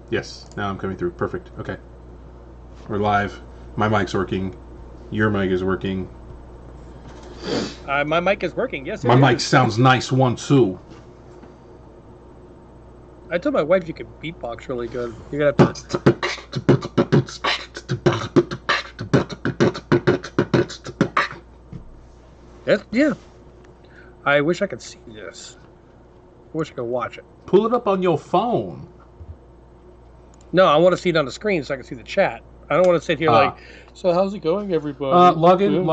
Yes, now I'm coming through. Perfect. Okay. We're live. My mic's working. Your mic is working. My mic is working. Yes, My it mic is. sounds nice, 1-2. I told my wife you could beatbox really good. You're gonna have to. Yeah. I wish I could see this. I wish I could watch it. Pull it up on your phone. No, I want to see it on the screen so I can see the chat. I don't want to sit here like, so how's it going, everybody? Log into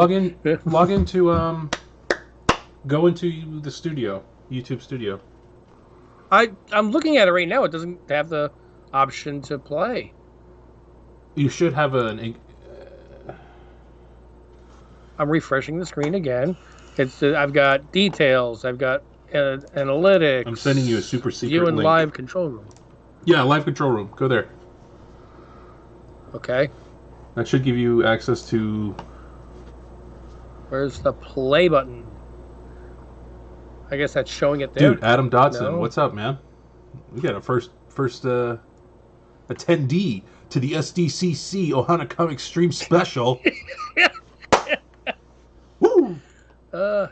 go into the studio, YouTube studio. I'm looking at it right now. It doesn't have the option to play. You should have an. I'm refreshing the screen again. I've got details. I've got analytics. I'm sending you a super secret view in link. live control room. Yeah, live control room. Go there. Okay. That should give you access to. Where's the play button? I guess that's showing it there. Dude, Adam Dodson, No. what's up, man? We got a first attendee to the SDCC Ohana Comic Stream Special. Woo! I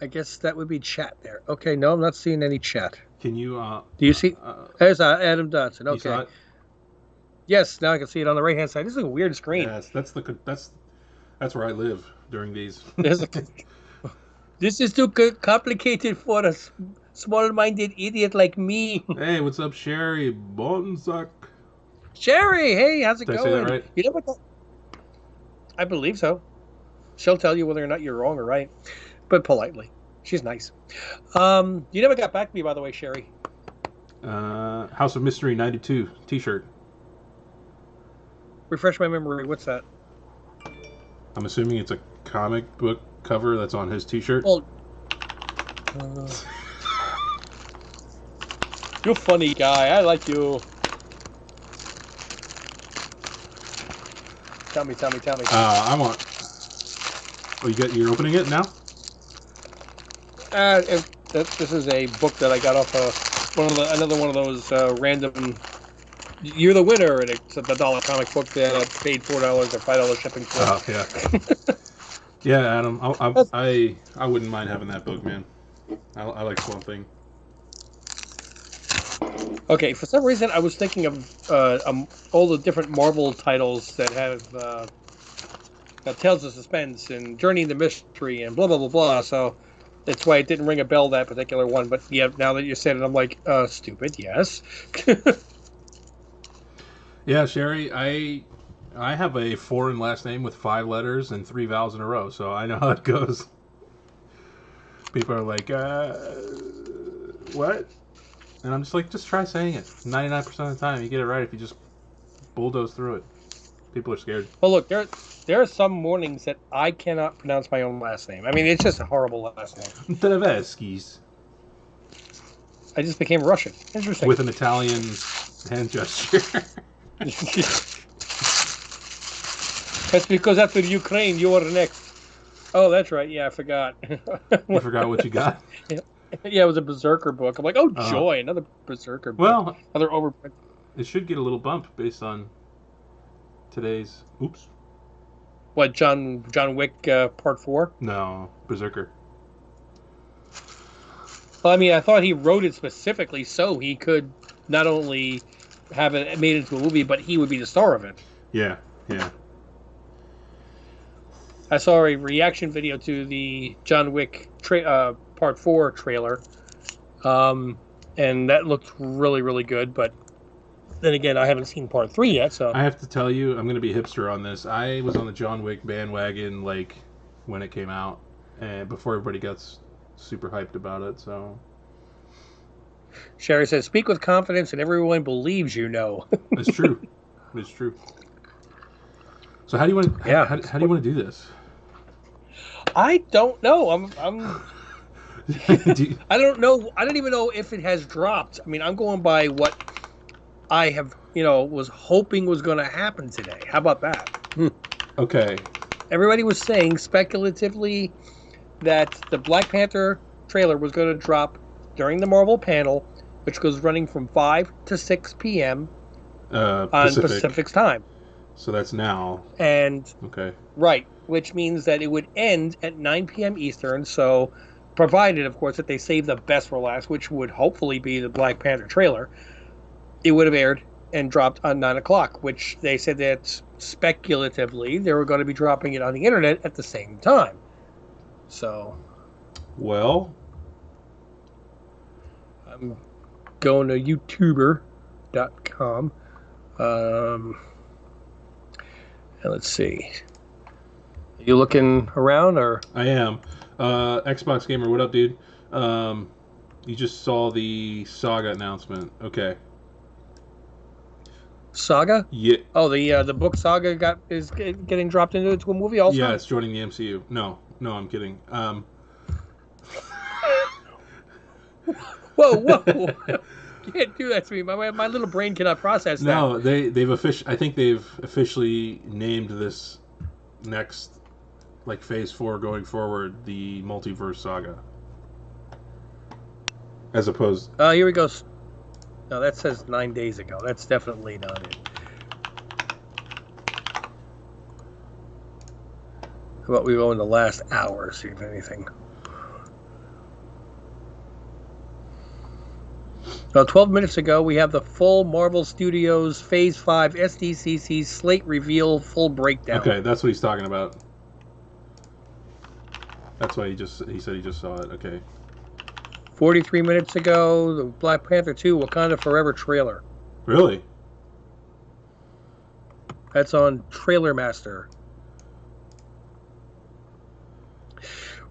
guess that would be chat there. Okay, no, I'm not seeing any chat. Can you? Do you see? There's Adam Dodson. You saw Okay. it? Yes, now I can see it on the right hand side. This is a weird screen. Yes, that's where I live during these. This is too complicated for a small-minded idiot like me. Hey, what's up, Sherry Bonzak? Sherry, hey, how's it Did I going? say that right? You know what? I believe so. She'll tell you whether or not you're wrong or right, but politely. She's nice. You never got back to me, by the way, Sherry. House of Mystery 92 T-shirt. Refresh my memory. What's that? I'm assuming it's a comic book cover that's on his T-shirt. Well, you're a funny guy. I like you. Tell me. I want. Oh, you're opening it now? This is a book that I got off another one of those random. You're the winner, and it's a $1 comic book that I paid $4 or $5 shipping for. Oh yeah. Yeah, Adam. I wouldn't mind having that book, man. I like Swamp Thing. Okay, for some reason I was thinking of all the different Marvel titles that have Tales of Suspense and Journey into Mystery and blah blah blah blah. So that's why it didn't ring a bell, that particular one. But yeah, now that you said it, I'm like, stupid. Yes. Yeah, Sherry. I have a foreign last name with 5 letters and 3 vowels in a row, so I know how it goes. People are like, what? And I'm just like, just try saying it. 99% of the time, you get it right if you just bulldoze through it. People are scared. Well, look, there are some mornings that I cannot pronounce my own last name. I mean, it's just a horrible last name. Tedeveskis. I just became Russian. Interesting. With an Italian hand gesture. That's because after Ukraine, you were next. Oh, that's right. Yeah, I forgot. You forgot what you got? Yeah, it was a Berserker book. I'm like, oh, joy, another Berserker book. Well, another overprint. It should get a little bump based on today's... Oops. What, John Wick Part 4? No, Berserker. Well, I mean, I thought he wrote it specifically so he could not only have it made into a movie, but he would be the star of it. Yeah. I saw a reaction video to the John Wick Part 4 trailer, and that looked really, really good, but then again, I haven't seen Part 3 yet, so... I have to tell you, I'm going to be hipster on this. I was on the John Wick bandwagon, when it came out, and before everybody got super hyped about it, so... Sherry says, speak with confidence and everyone believes you know. It's true. It's true. So how do you want to, how do you want to do this? I don't know. I don't know. I don't even know if it has dropped. I mean, I'm going by what I have, was hoping was going to happen today. How about that? Okay. Everybody was saying speculatively that the Black Panther trailer was going to drop during the Marvel panel, which goes running from 5 to 6 p.m. On Pacific's time. So that's now. And okay. Right, which means that it would end at 9 p.m. Eastern. So, provided, of course, that they save the best for last, which would hopefully be the Black Panther trailer, it would have aired and dropped on 9 o'clock, which they said that speculatively they were going to be dropping it on the internet at the same time. So, well, I'm going to YouTuber.com. And let's see. Are you looking around, or? I am. Xbox Gamer, what up, dude? You just saw the Saga announcement. Okay. Saga? Yeah. Oh, the book Saga is getting dropped into a movie also? Yeah, it's joining the MCU. No, I'm kidding. Whoa! You can't do that to me. My little brain cannot process that. No, I think they've officially named this next, like, phase 4 going forward, the Multiverse Saga. As opposed. Here we go. No, that says 9 days ago. That's definitely not it. How about we go in the last hour, see if anything. 12 minutes ago, we have the full Marvel Studios Phase 5 SDCC slate reveal full breakdown. Okay, that's what he's talking about. That's why he said he just saw it. Okay. 43 minutes ago, the Black Panther 2 Wakanda Forever trailer. Really? That's on Trailer Master.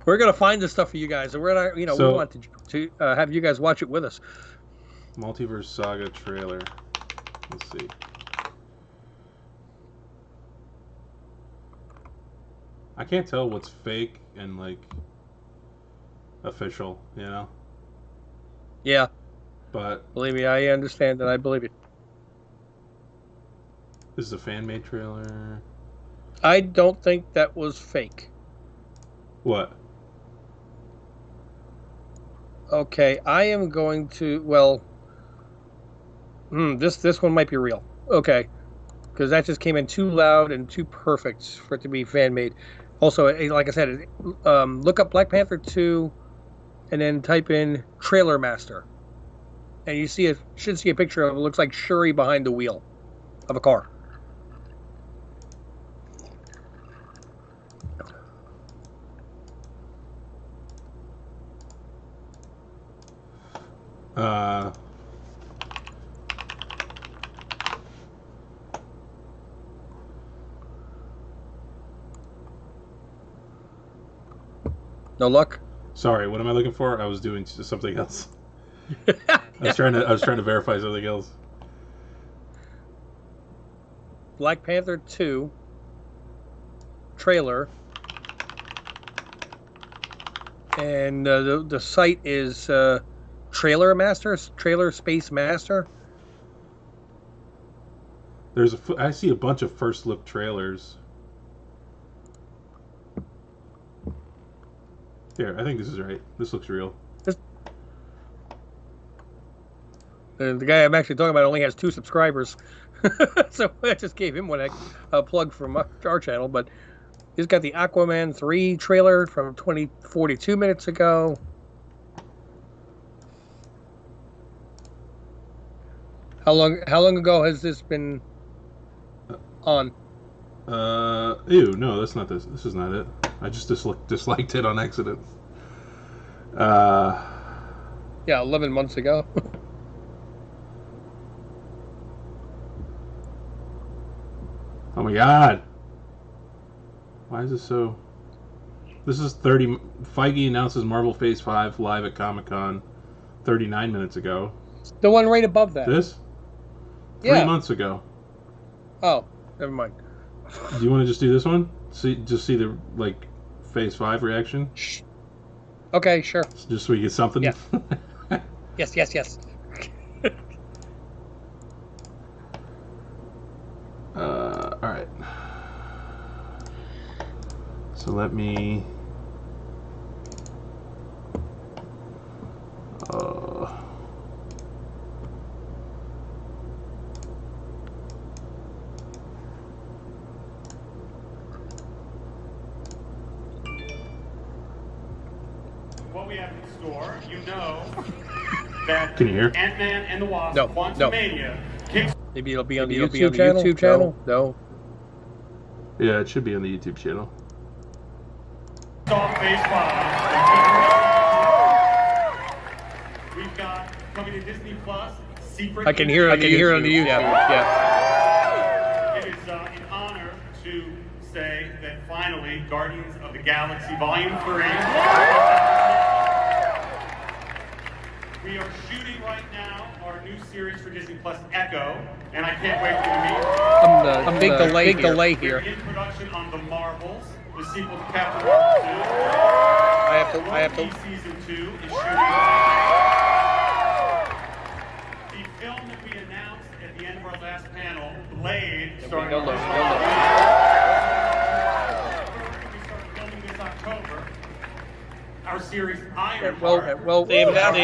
We're gonna find this stuff for you guys, and we're gonna, we want to have you guys watch it with us. Multiverse Saga trailer. Let's see. I can't tell what's fake and, like, official, you know? Yeah. But believe me, I understand that. I believe it. This is a fan-made trailer. I don't think that was fake. What? Okay, I am going to, well, this one might be real. Okay, because that just came in too loud and too perfect for it to be fan-made. Also, like I said, look up Black Panther 2 and then type in Trailer Master. And you should see a picture of it. It looks like Shuri behind the wheel of a car. No luck? Sorry, what am I looking for? I was doing something else. I was trying to verify something else. Black Panther 2 trailer, and the site is Trailer Space Master. I see a bunch of first look trailers. Here, I think this is right. This looks real. The guy I'm actually talking about only has 2 subscribers. So I just gave him a plug from our channel. But he's got the Aquaman 3 trailer from 42 minutes ago. How long ago has this been on? Ew, no, that's not this. This is not it. I just disliked it on accident. Yeah, 11 months ago. Oh my god. Why is this so... This is 30... Feige announces Marvel Phase 5 live at Comic-Con 39 minutes ago. The one right above that. This? Yeah. 3 months ago. Oh, never mind. Do you want to just do this one? Just see the, like, Phase 5 reaction? Okay, sure. Just so we get something? Yeah. Yes. Alright. So let me... What we have in store, you know that Can you hear? Ant-Man and the Wasp, No, Quantumania, kicks Maybe it'll be on the YouTube channel. No. Yeah, it should be on the YouTube channel. off Phase 5. We've got coming to Disney Plus, Secret. I can hear it on the YouTube. Yeah. It is an honor to say that finally, Guardians of the Galaxy Volume 3. We are shooting right now our new series for Disney Plus, Echo, and I can't wait for you to meet. I'm big delay here. We're in production on The Marvels, the sequel to Captain Marvel 2. I have to. Loki Season 2 is shooting. The film that we announced at the end of our last panel, Blade, starring no, no, Mark no, Ruffalo. We start filming this October. Our series Ironheart. Well, they announced.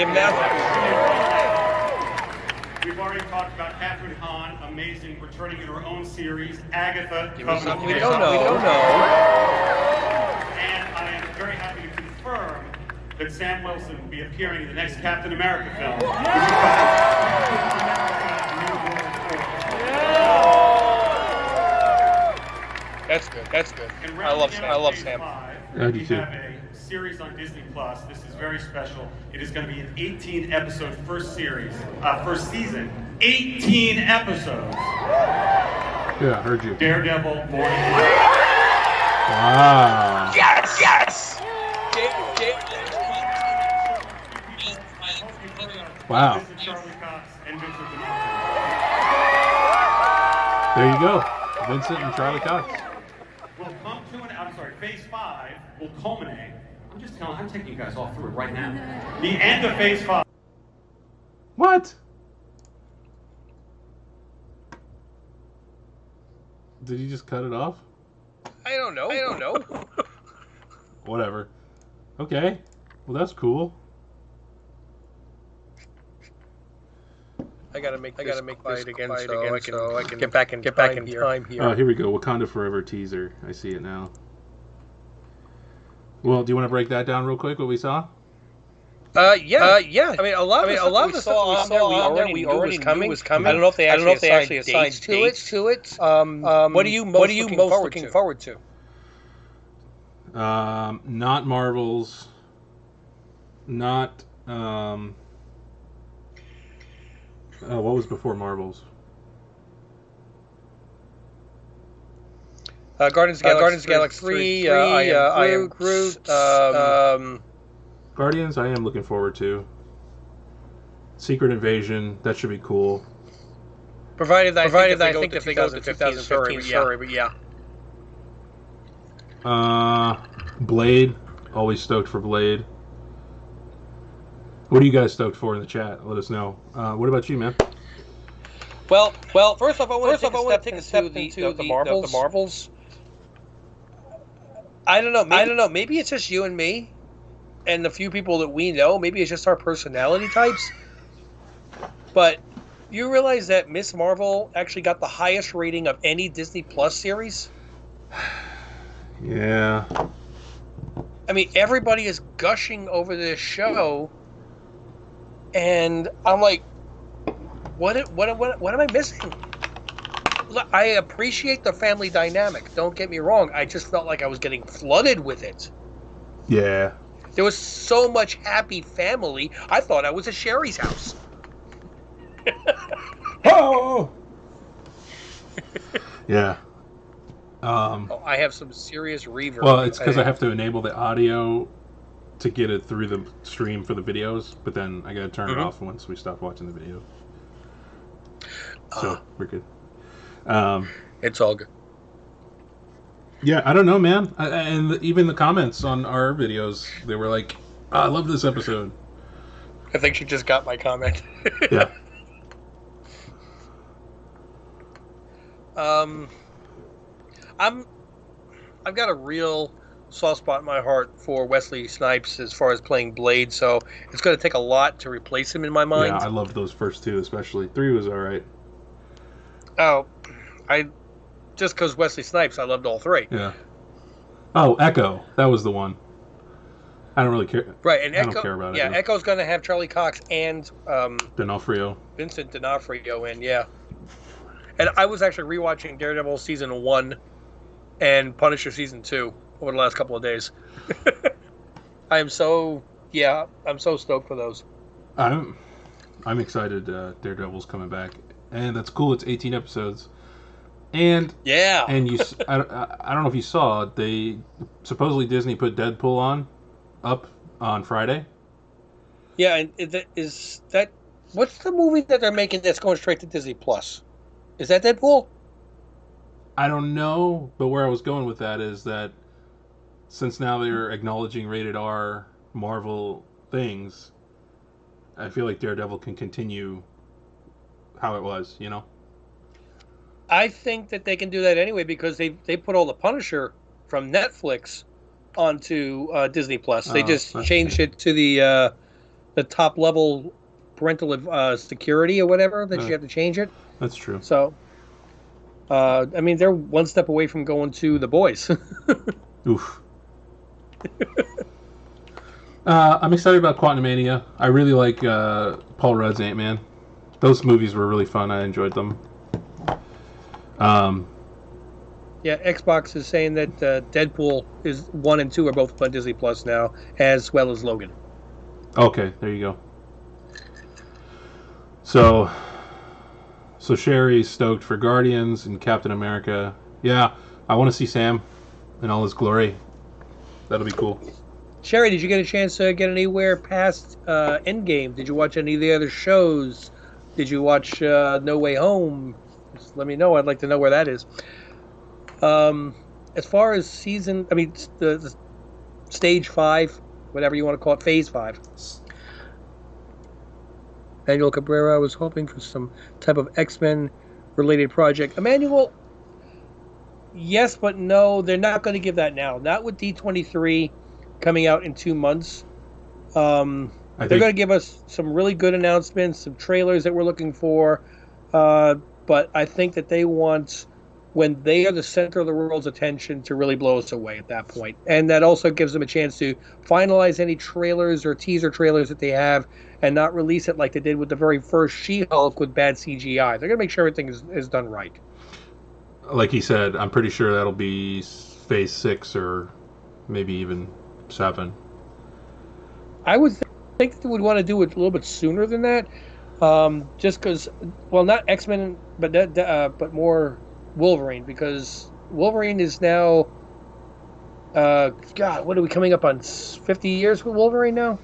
We've already talked about Catherine Hahn, amazing, returning in her own series, Agatha. We Covenant don't of know. And I am very happy to confirm that Sam Wilson will be appearing in the next Captain America film. That's good. And I love rounding Sam. out Phase 5, I do we too. have a series on Disney Plus. This is very special. It is going to be an 18-episode first season. 18 episodes. Yeah, I heard you. Daredevil Morning. Wow. Yes. Wow. This is Charlie Cox and Vincent D'Onofrio. There you go. Vincent and Charlie Cox. Will come to Phase 5 will culminate. I'm taking you guys all through it right now. The end of Phase 5. What? Did he just cut it off? I don't know. Whatever. Okay. Well, that's cool. I gotta make this quiet again so I can get back in time here. Oh, here we go. Wakanda Forever teaser. I see it now. Well, do you want to break that down real quick? What we saw? Yeah. I mean, a lot of the stuff we already knew was coming. I don't know if they actually assigned dates to it. What are you most looking forward to? Not Marvels. Not. What was before Marvels? Guardians of the Galaxy 3, I Am Groot. Guardians, I am looking forward to. Secret Invasion, that should be cool. Provided I think if they go to 2015 story, but yeah. Blade, always stoked for Blade. What are you guys stoked for in the chat? Let us know. What about you, man? Well, first off, I want to take a step into the Marvels. I don't know. Maybe it's just you and me, and the few people that we know. Maybe it's just our personality types. But you realize that Miss Marvel actually got the highest rating of any Disney Plus series? Yeah. I mean, everybody is gushing over this show, and I'm like, what am I missing? I appreciate the family dynamic. Don't get me wrong. I just felt like I was getting flooded with it. Yeah. There was so much happy family. I thought I was at Sherry's house. Oh. Yeah. I have some serious reverb. Well, it's because I have to enable the audio to get it through the stream for the videos, but then I gotta turn it off once we stop watching the video. So we're good. It's all good. Yeah, I don't know, man. And even the comments on our videos, they were like, I love this episode. I think she just got my comment. Yeah. I've got a real soft spot in my heart for Wesley Snipes as far as playing Blade, so it's going to take a lot to replace him in my mind. Yeah, I loved those first two, especially. 3 was all right. Oh, I just because Wesley Snipes, I loved all 3. Yeah. Oh, Echo. That was the one. I don't really care. Right, and I Echo. don't care about yeah, Echo. Echo's going to have Charlie Cox and D'Onofrio. Vincent D'Onofrio in. Yeah, and I was actually rewatching Daredevil season 1 and Punisher season 2 over the last couple of days. I'm so stoked for those. I'm excited. Daredevil's coming back, and that's cool. It's 18 episodes, and Yeah, and I don't know if you saw, they supposedly Disney put Deadpool up on Friday. yeah. And is that what's the movie that they're making that's going straight to Disney Plus? Is that Deadpool? I don't know, but where I was going with that is that since now they're acknowledging rated R Marvel things, I feel like Daredevil can continue how it was, you know? I think that they can do that anyway because they put all the Punisher from Netflix onto Disney Plus. They just changed it to the top level parental security or whatever that you have to change it. That's true. So, I mean, they're one step away from going to The Boys. Oof. I'm excited about Quantumania. I really like Paul Rudd's Ant-Man. Those movies were really fun. I enjoyed them. Yeah, Xbox is saying that Deadpool is 1 and 2 are both on Disney Plus now, as well as Logan. Okay, there you go. So Sherry's stoked for Guardians and Captain America. Yeah, I want to see Sam in all his glory. That'll be cool. Sherry, did you get a chance to get anywhere past Endgame? Did you watch any of the other shows? Did you watch No Way Home? Just let me know. I'd like to know where that is. As far as the stage 5, whatever you want to call it, phase 5. Emmanuel Cabrera was hoping for some type of X-Men related project. Emmanuel, yes, but no, they're not going to give that now. Not with D23 coming out in 2 months. They're going to give us some really good announcements, some trailers that we're looking for. But I think that they want, when they are the center of the world's attention, to really blow us away at that point. And that also gives them a chance to finalize any trailers or teaser trailers that they have and not release it like they did with the very first She-Hulk with bad CGI. They're going to make sure everything is done right. Like he said, I'm pretty sure that'll be phase 6 or maybe even 7. I would think they would want to do it a little bit sooner than that. Just because, well, not X-Men, but more Wolverine, because Wolverine is now, God, what are we coming up on? 50 years with Wolverine now?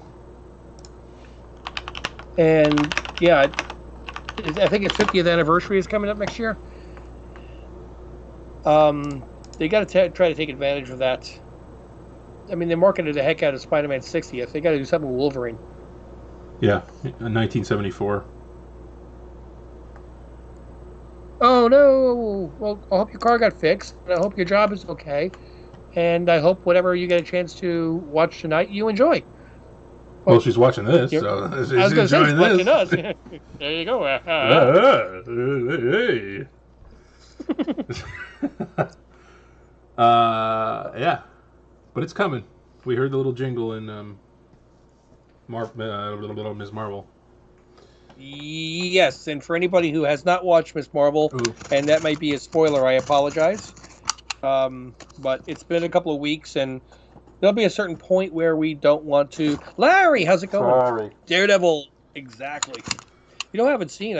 And, yeah, I think its 50th anniversary is coming up next year. They got to try to take advantage of that. I mean, they marketed the heck out of Spider-Man 60th. They got to do something with Wolverine. Yeah, 1974. Oh, no. Well, I hope your car got fixed, and I hope your job is okay, and I hope whatever you get a chance to watch tonight, you enjoy. Well, she's watching this, so she's I was going to say, she's enjoying watching this. us. There you go. Hey. Yeah, but it's coming. We heard the little jingle in Ms. Marvel. Yes, and for anybody who has not watched Ms. Marvel, and that might be a spoiler, I apologize. But it's been a couple of weeks, and there'll be a certain point where we don't want to. Larry, how's it going? Sorry. Daredevil, exactly. You know, I haven't seen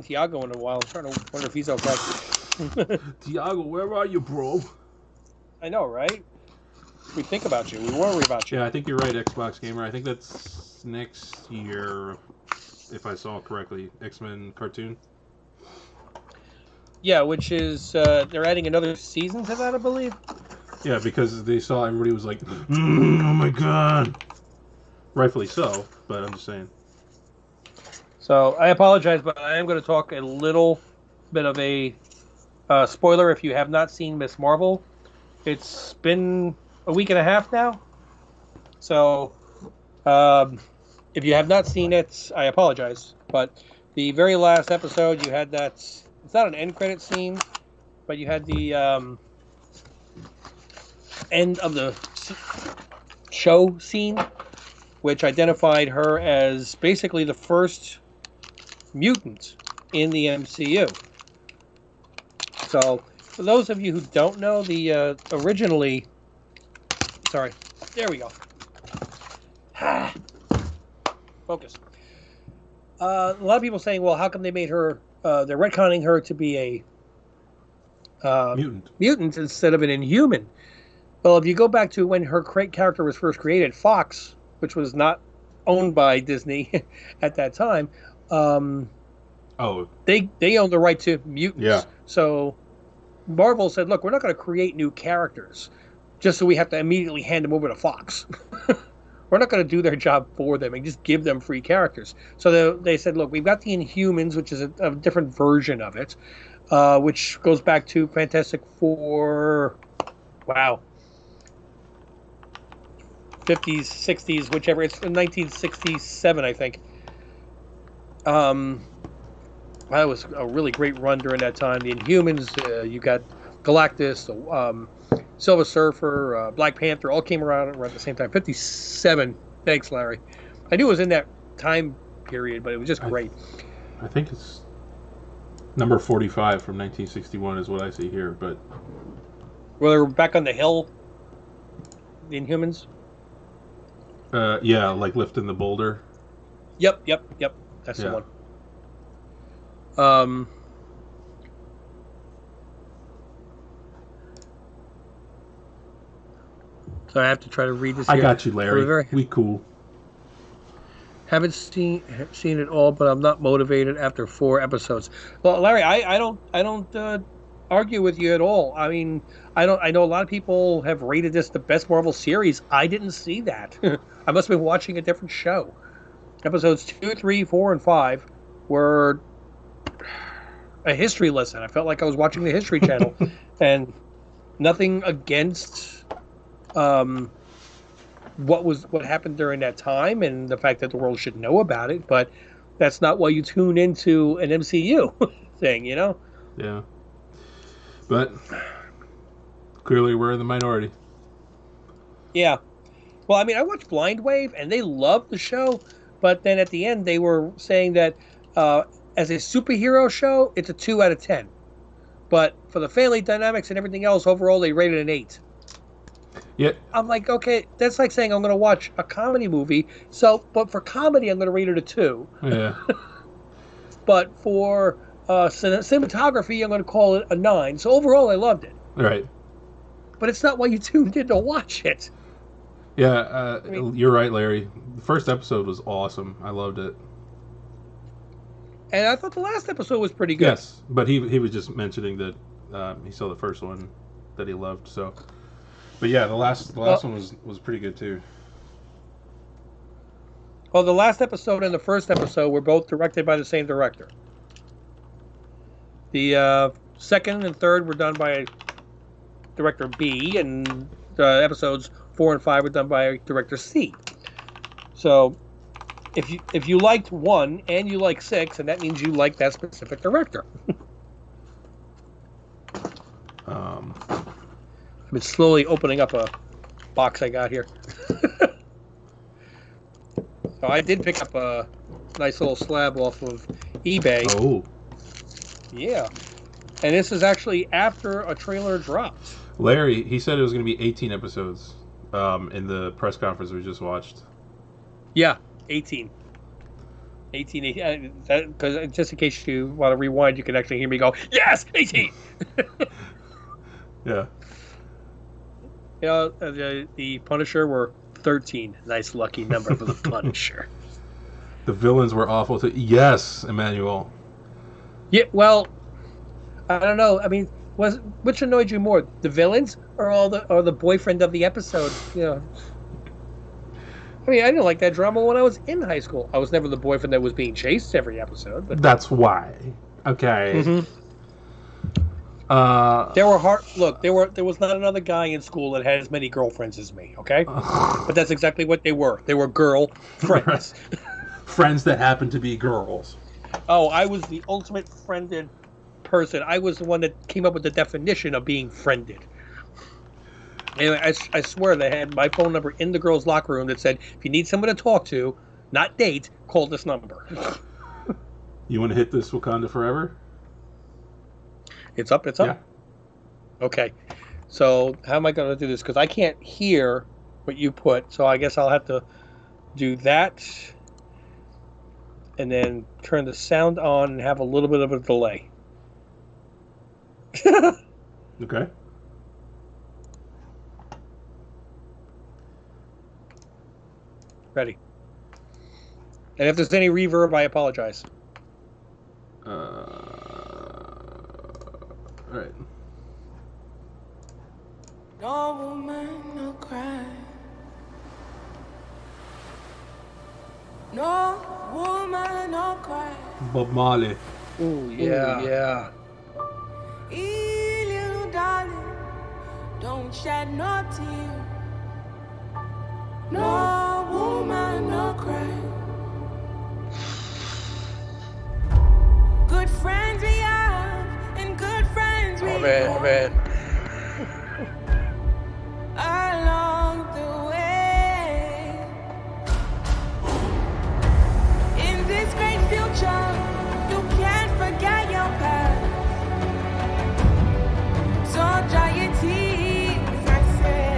Tiago in a while. I'm starting to wonder if he's okay. Tiago, where are you, bro? I know, right? We think about you. We worry about you. Yeah, I think you're right, Xbox Gamer. I think that's next year, if I saw correctly. X-Men cartoon. Yeah, which is they're adding another season to that, I believe. Yeah, because they saw everybody was like, oh my god. Rightfully so, but I'm just saying. So I apologize, but I am going to talk a little bit of a spoiler if you have not seen Ms. Marvel. It's been a week and a half now. So, if you have not seen it, I apologize. But the very last episode, you had that. It's not an end credit scene, but you had the end of the show scene, which identified her as basically the first mutant in the MCU. So, for those of you who don't know, the originally... Sorry. There we go. Focus. A lot of people saying, well, how come they made her... they're retconning her to be a mutant instead of an Inhuman. Well, if you go back to when her character was first created, Fox, which was not owned by Disney at that time, they owned the right to mutants. Yeah. So Marvel said, look, we're not going to create new characters just so we have to immediately hand them over to Fox. We're not going to do their job for them and just give them free characters. So they said, look, we've got the Inhumans, which is a different version of it, which goes back to Fantastic Four, 50s, 60s, whichever. It's from 1967, I think. That was a really great run during that time. The Inhumans, you got Galactus, Silver Surfer, Black Panther, all came around at the same time. 57. Thanks, Larry. I knew it was in that time period, but it was just great. I think it's number 45 from 1961 is what I see here, but... Well, they're back on the hill, the Inhumans? Yeah, like lifting the boulder. Yep. That's the one. So I have to try to read this here. I got you, Larry. We cool. Haven't seen it all, but I'm not motivated after 4 episodes. Well, Larry, I don't argue with you at all. I mean, I know a lot of people have rated this the best Marvel series. I didn't see that. I must have been watching a different show. Episodes 2, 3, 4, and 5 were a history lesson. I felt like I was watching the History Channel, and nothing against what happened during that time and the fact that the world should know about it, but that's not why you tune into an MCU thing, you know? Yeah. But clearly we're in the minority. Yeah. Well, I mean, I watched Blind Wave and they loved the show, but then at the end they were saying that as a superhero show, it's a 2 out of 10. But for the family dynamics and everything else, overall they rated an 8. Yeah. I'm like, okay, that's like saying I'm going to watch a comedy movie. So, but for comedy, I'm going to rate it a 2. Yeah. But for cinematography, I'm going to call it a 9. So overall, I loved it. Right. But it's not why you tuned in to watch it. Yeah, you're right, Larry. The first episode was awesome. I loved it. And I thought the last episode was pretty good. Yes, but he was just mentioning that he saw the first one that he loved. So, but yeah, the last one was pretty good too. Well, the last episode and the first episode were both directed by the same director. The second and third were done by director B, and the episodes 4 and 5 were done by director C. So, if you liked 1 and you like 6, and that means you like that specific director. I've been slowly opening up a box I got here. So I did pick up a nice little slab off of eBay. Oh. Yeah. And this is actually after a trailer dropped. Larry, he said it was going to be 18 episodes in the press conference we just watched. Yeah, 18. 18, because just in case you want to rewind, you can actually hear me go, yes, 18! Yeah. You know, the Punisher were 13. Nice lucky number for the Punisher. The villains were awful too. Yes, Emmanuel. Yeah, well, I don't know. I mean, which annoyed you more, the villains or the boyfriend of the episode? You know, I mean, I didn't like that drama when I was in high school. I was never the boyfriend that was being chased every episode. But that's why. Okay. Mm-hmm. There were hard. Look, there was not another guy in school that had as many girlfriends as me. Okay, but that's exactly what they were. They were girl friends. Friends that happened to be girls. Oh, I was the ultimate friended person. I was the one that came up with the definition of being friended. And I swear they had my phone number in the girls' locker room that said, if you need someone to talk to, not date, call this number. You want to hit this Wakanda Forever? It's up. Yeah. Okay. So how am I going to do this? Because I can't hear what you put. So I guess I'll have to do that. And then turn the sound on and have a little bit of a delay. Okay. Ready. And if there's any reverb, I apologize. All right. No woman, no cry. No woman, no cry. Bob Marley. Ooh, yeah. Ee, little darling, don't shed no tear. No woman, no cry. Good friends we have, and good friends we have. Man. Along the way, in this great future, you can't forget your past. So dry your tears, I say.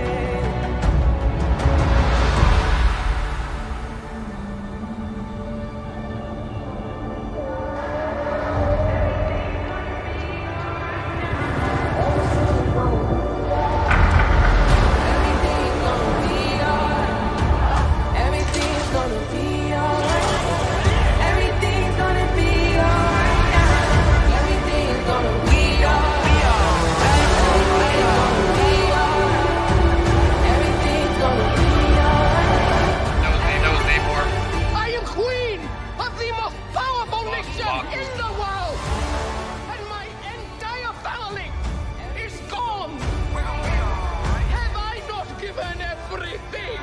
Everything's gonna be alright. Everything's gonna be alright. Everything's gonna be alright. Everything's gonna be alright. That was Namor. I am queen of the most powerful nation in the world, and my entire family is gone. Have I not given everything?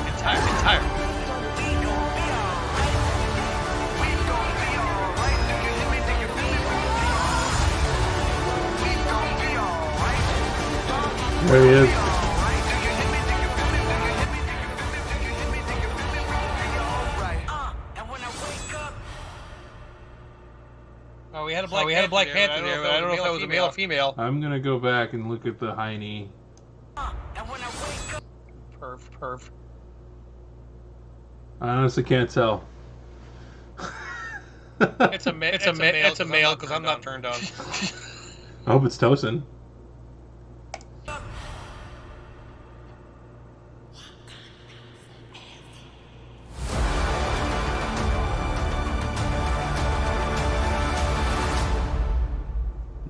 Entire. There he is. Oh, we had a Black Panther there. I don't know if that was a male or female. I'm gonna go back and look at the Heine. Perf. I honestly can't tell. It's a male because I'm not turned on. I hope it's Tosin.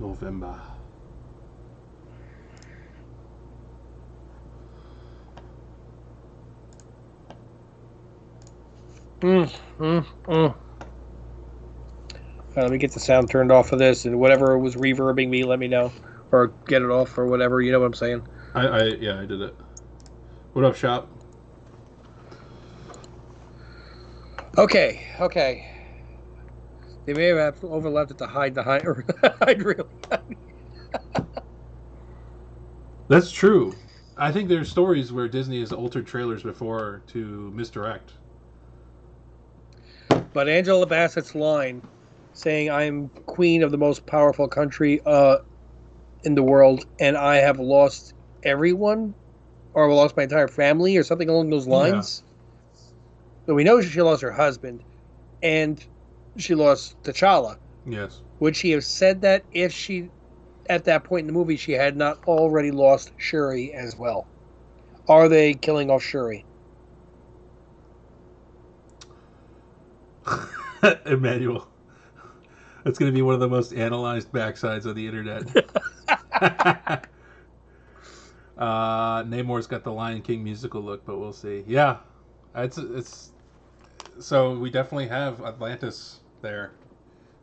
November. Let me get the sound turned off of this, and whatever was reverbing me, let me know, or get it off, or whatever. You know what I'm saying? I did it. What up, shop? Okay. They may have overlapped at the hide or hide reel. That's true. I think there's stories where Disney has altered trailers before to misdirect. But Angela Bassett's line saying, "I'm queen of the most powerful country in the world, and I have lost everyone, or lost my entire family, or something along those lines." But we know she lost her husband, and she lost T'Challa. Yes. Would she have said that if she, at that point in the movie, she had not already lost Shuri as well? Are they killing off Shuri? Emmanuel. That's going to be one of the most analyzed backsides of the internet. Namor's got the Lion King musical look, but we'll see. Yeah, it's so we definitely have Atlantis there.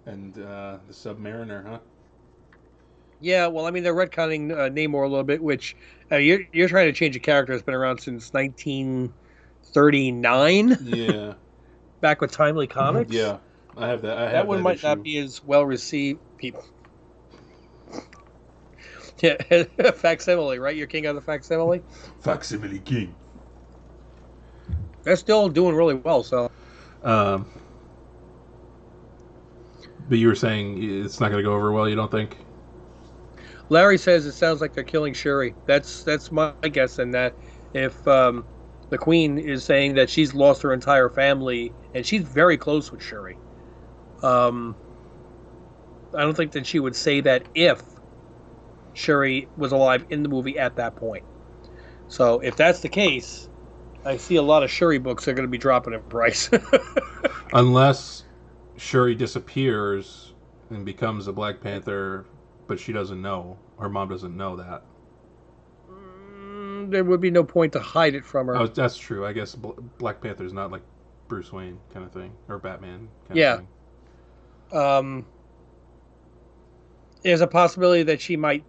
And the Submariner, huh? Yeah, well, I mean, they're retconning Namor a little bit, which you're trying to change a character that's been around since 1939, Yeah. back with Timely Comics. Yeah. I have that. I have That one that might issue. not be as well received. People. Yeah, facsimile, right? You're king of the facsimile. Facsimile King. They're still doing really well. So, But you were saying it's not going to go over well, you don't think? Larry says it sounds like they're killing Shuri. That's my guess. And that if the Queen is saying that she's lost her entire family and she's very close with Shuri, I don't think that she would say that if Shuri was alive in the movie at that point. So if that's the case, I see a lot of Shuri books are going to be dropping in price. Unless Shuri disappears and becomes a Black Panther, but she doesn't know. Her mom doesn't know that. There would be no point to hide it from her. Oh, that's true. I guess Black Panther's not like Bruce Wayne kind of thing, or Batman kind Yeah. of thing. There's a possibility that she might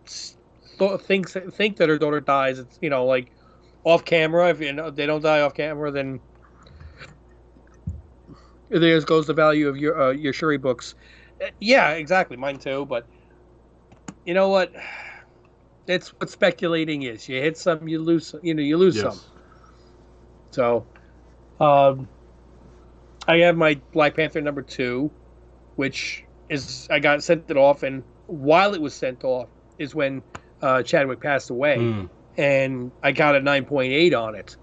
think that her daughter dies. It's, like off camera. If they don't die off camera, then there goes the value of your Shuri books. Yeah, exactly. Mine too. But you know what? That's what speculating is. You hit some, you lose. You lose some. So, I have my Black Panther #2, which is I got sent it off, and while it was sent off is when Chadwick passed away, and I got a 9.8 on it.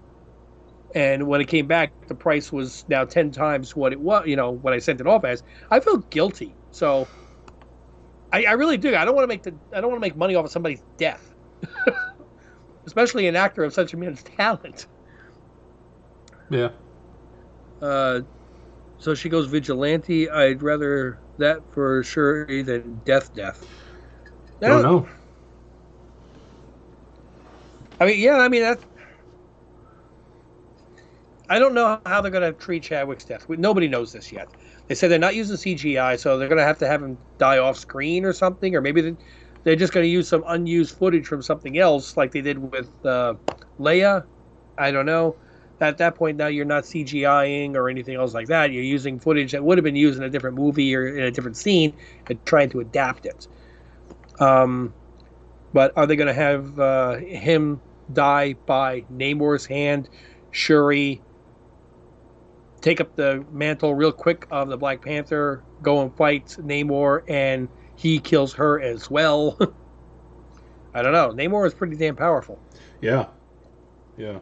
And when it came back, the price was now 10 times what it was. What I sent it off as. I felt guilty, so I really do. I don't want to make money off of somebody's death, especially an actor of such immense talent. Yeah. So she goes vigilante. I'd rather that for sure than death. Don't know. That. I don't know how they're going to treat Chadwick's death. Nobody knows this yet. They said they're not using CGI, so they're going to have him die off screen or something, or maybe they're just going to use some unused footage from something else, like they did with Leia. I don't know. At that point, now you're not CGIing or anything else like that. You're using footage that would have been used in a different movie or in a different scene and trying to adapt it. But are they going to have him die by Namor's hand? Shuri take up the mantle real quick of the Black Panther, go and fight Namor, and he kills her as well. I don't know. Namor is pretty damn powerful. Yeah. Can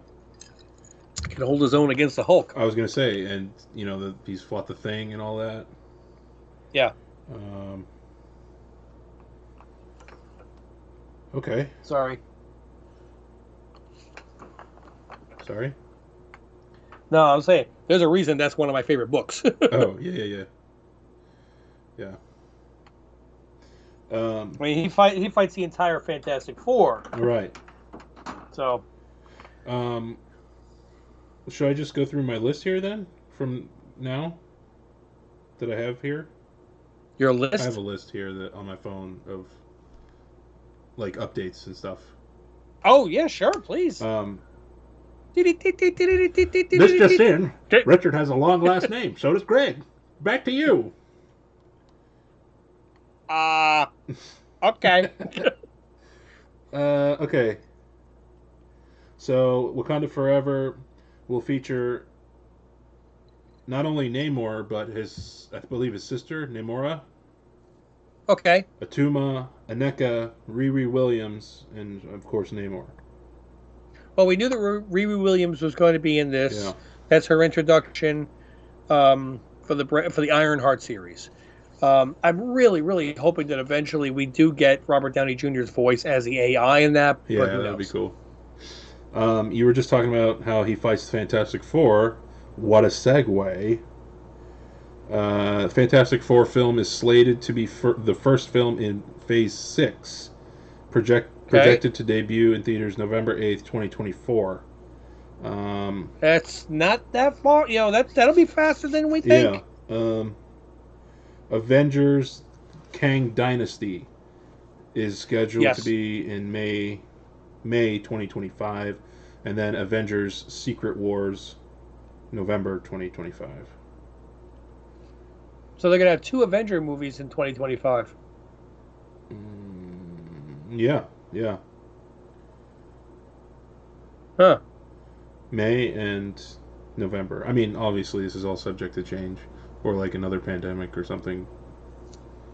hold his own against the Hulk. I was gonna say, and he's fought the Thing and all that. Yeah. Okay. Sorry. No, I'm saying there's a reason that's one of my favorite books. Oh, yeah. I mean, he fights the entire Fantastic Four. Right. So. Should I just go through my list here then, from now that I have here? Your list? I have a list here on my phone of like updates and stuff. Oh yeah, sure, please. This just in: Richard has a long last name. So does Greg. Back to you. Okay. Okay. So Wakanda Forever will feature not only Namor, but I believe his sister, Namora. Okay. Atuma, Aneka, Riri Williams, and of course Namor. Well, we knew that Riri Williams was going to be in this. Yeah. That's her introduction for the Ironheart series. I'm really, really hoping that eventually we do get Robert Downey Jr.'s voice as the AI in that. Yeah, that would be cool. You were just talking about how he fights Fantastic Four. What a segue. Fantastic Four film is slated to be the first film in Phase 6. Projected to debut in theaters November 8th, 2024. That's not that far. That'll be faster than we think. Yeah. Avengers Kang Dynasty is scheduled to Yes. be in May 2025, and then Avengers Secret Wars November 2025. So they're gonna have 2 Avenger movies in 2025. Yeah. Huh. May and November. I mean, obviously, this is all subject to change, or like another pandemic or something.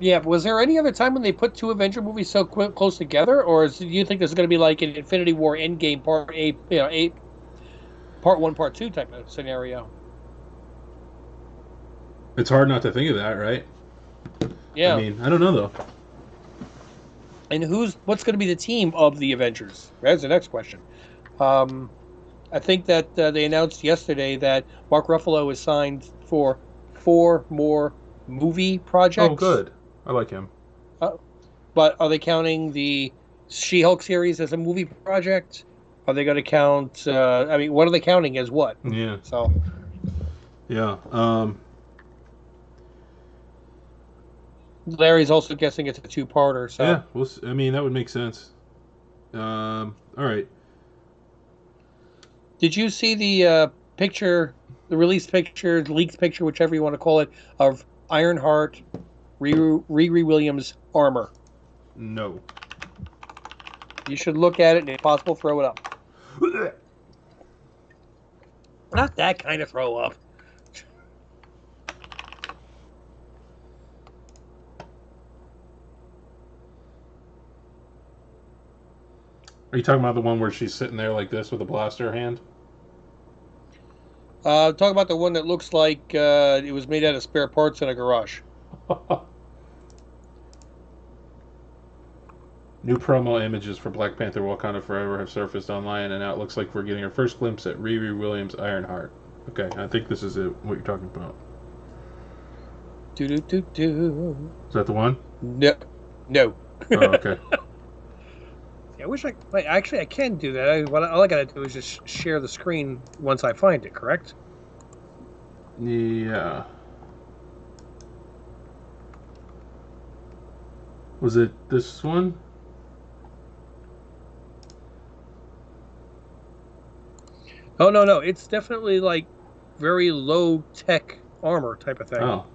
Yeah, but was there any other time when they put 2 Avenger movies so close together, or do you think this is going to be like an Infinity War Endgame Part A, Part 1, Part 2 type of scenario? It's hard not to think of that, right? Yeah. I mean, I don't know though. And what's going to be the team of the Avengers? That's the next question. I think that they announced yesterday that Mark Ruffalo is signed for 4 more movie projects. Oh, good. I like him. But are they counting the She-Hulk series as a movie project? Are they going to count? I mean, what are they counting as what? Yeah. So, Yeah. Larry's also guessing it's a 2-parter. So, Yeah. I mean, that would make sense. All right. did you see the picture, the release picture, the leaked picture, whichever you want to call it, of Ironheart, Riri Williams' armor? No. You should look at it, and if possible, throw it up. Not that kind of throw up. Are you talking about the one where she's sitting there like this with a blaster hand? Talk about the one that looks like it was made out of spare parts in a garage. New promo images for Black Panther Wakanda Forever have surfaced online, and now it looks like we're getting our first glimpse at Riri Williams' Ironheart. Okay, I think this is it, what you're talking about. Do. Is that the one? No. Oh, okay. I wish actually I can do that. All I gotta do is just share the screen once I find it. Correct? Yeah. Was it this one? Oh no, it's definitely like very low tech armor type of thing. Oh.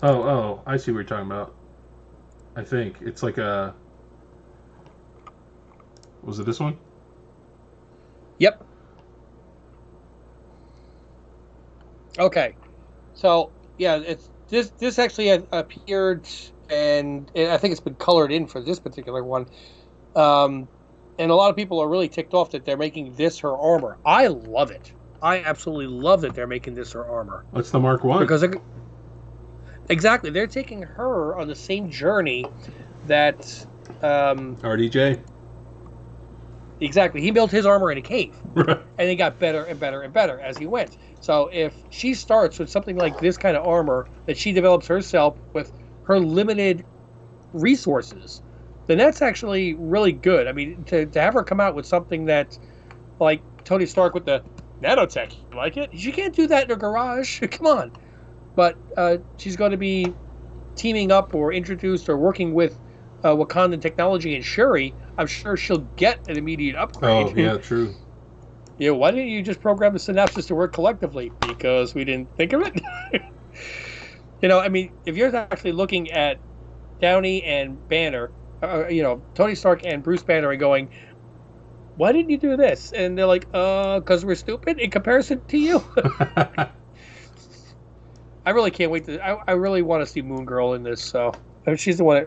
Oh, I see what you're talking about. I think it's like a... Was it this one? Yep. Okay. So yeah, it's this actually appeared, and I think it's been colored in for this particular one. And a lot of people are really ticked off that they're making this her armor. I love it. I absolutely love that they're making this her armor. That's the Mark 1. Because exactly, they're taking her on the same journey that RDJ? exactly, he built his armor in a cave. Right. And it got better and better and better as he went. So if she starts with something like this kind of armor that she develops herself with her limited resources, then that's actually really good. I mean, to have her come out with something that, like Tony Stark with the nanotech, you like it? She can't do that in her garage. Come on. But she's going to be teaming up or introduced or working with Wakandan technology and Shuri. I'm sure she'll get an immediate upgrade. Oh, yeah, true. Yeah, why didn't you just program the synapses to work collectively? Because we didn't think of it? I mean, if you're actually looking at Downey and Banner, Tony Stark and Bruce Banner and going, why didn't you do this? And they're like, because we're stupid in comparison to you. I really can't wait I really want to see Moon Girl in this. So I mean, she's the one.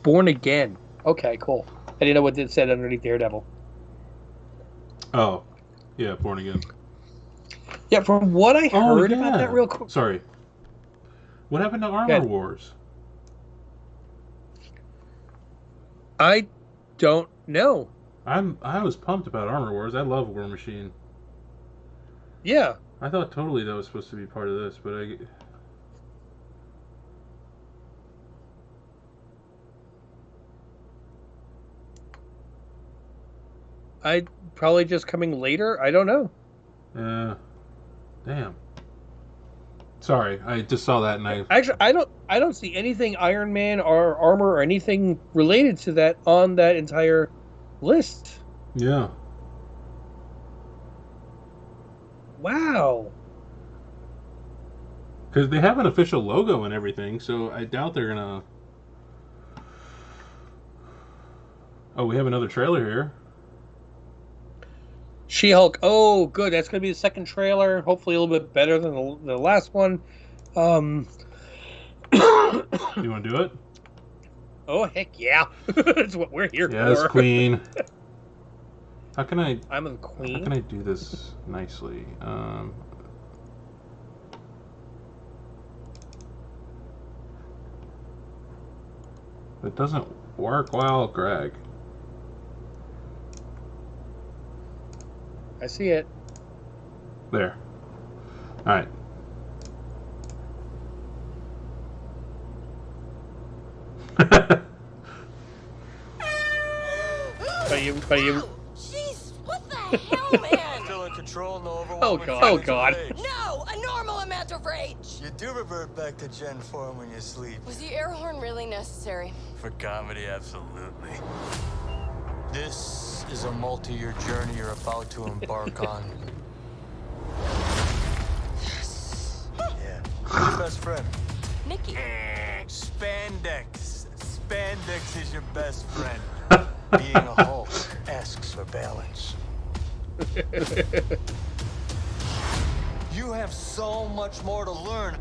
Born Again. Okay, cool. I didn't know what it said underneath Daredevil. Oh, yeah, Born Again. Yeah, from what I heard about that real quick. Sorry. What happened to Armor Wars? I don't know. I was pumped about Armor Wars. I love War Machine. Yeah. I thought totally that was supposed to be part of this, but I probably just coming later. I don't know. Damn. Sorry, I just saw that and I. Actually, I don't see anything Iron Man or armor or anything related to that on that entire list. Yeah. Wow. Because they have an official logo and everything, so I doubt they're gonna. Oh, we have another trailer here. She-Hulk. Oh, good. That's going to be the second trailer. Hopefully, a little bit better than the last one. You want to do it? Oh, heck yeah! That's what we're here Yes, for. Queen. How can I? I'm a queen. How can I do this nicely? It doesn't work well, Greg. I see it. There. All right. But you. Jeez, what the hell, man? Still in control, no Oh overwhelming god. Oh feelings of god. rage. No, a normal amount of rage. You do revert back to Gen form when you sleep. Was the air horn really necessary? For comedy, absolutely. This is a multi-year journey you're about to embark on. Yeah. Who's your best friend? Nikki. Spandex. Spandex is your best friend. Being a Hulk asks for balance. You have so much more to learn.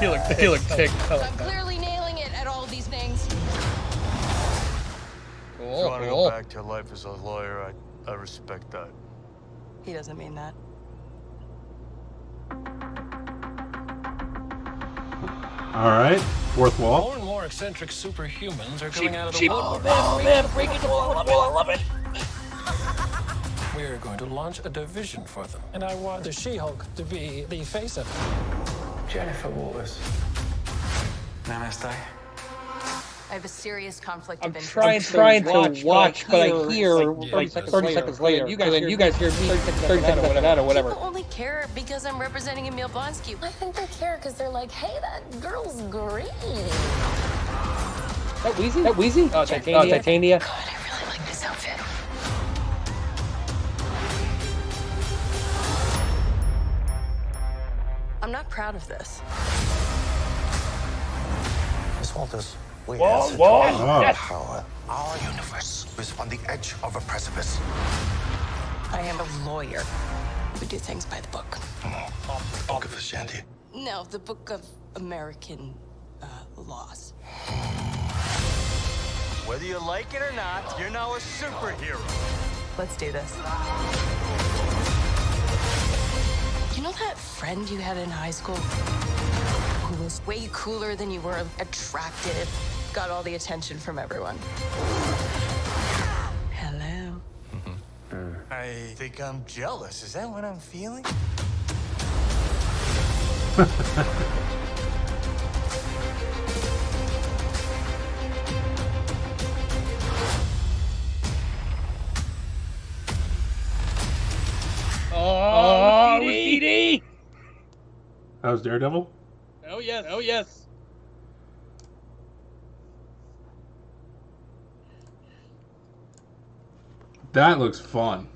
You look ticked. I'm clearly nailing it at all of these things. If you want to go back to your life as a lawyer, I respect that. He doesn't mean that. All right. Fourth wall. More and more eccentric superhumans are coming out of the Sheep. woodwork. Oh man, breaking the wall. I love it. We are going to launch a division for them, and I want the She-Hulk to be the face of it. Jennifer Waters. Namaste. I have a serious conflict I'm of interest. trying to watch, but I hear like 30 seconds later. You guys hear me 30 seconds after that or whatever. People only care because I'm representing Emil Blonsky. I think they care because they're like, hey, that girl's green. That Wheezy? Oh, Titania. God, I really like this outfit. I'm not proud of this. Miss Walters, we Wall. power. Our universe is on the edge of a precipice. I am a lawyer. We do things by the book. Book of Ashanti. No, the Book of American Laws. Whether you like it or not, you're now a superhero. Let's do this. You know that friend you had in high school who was way cooler than you were, attractive, got all the attention from everyone? Hello. I think I'm jealous. Is that what I'm feeling? Oh, DD. That was Daredevil. Oh yes. That looks fun.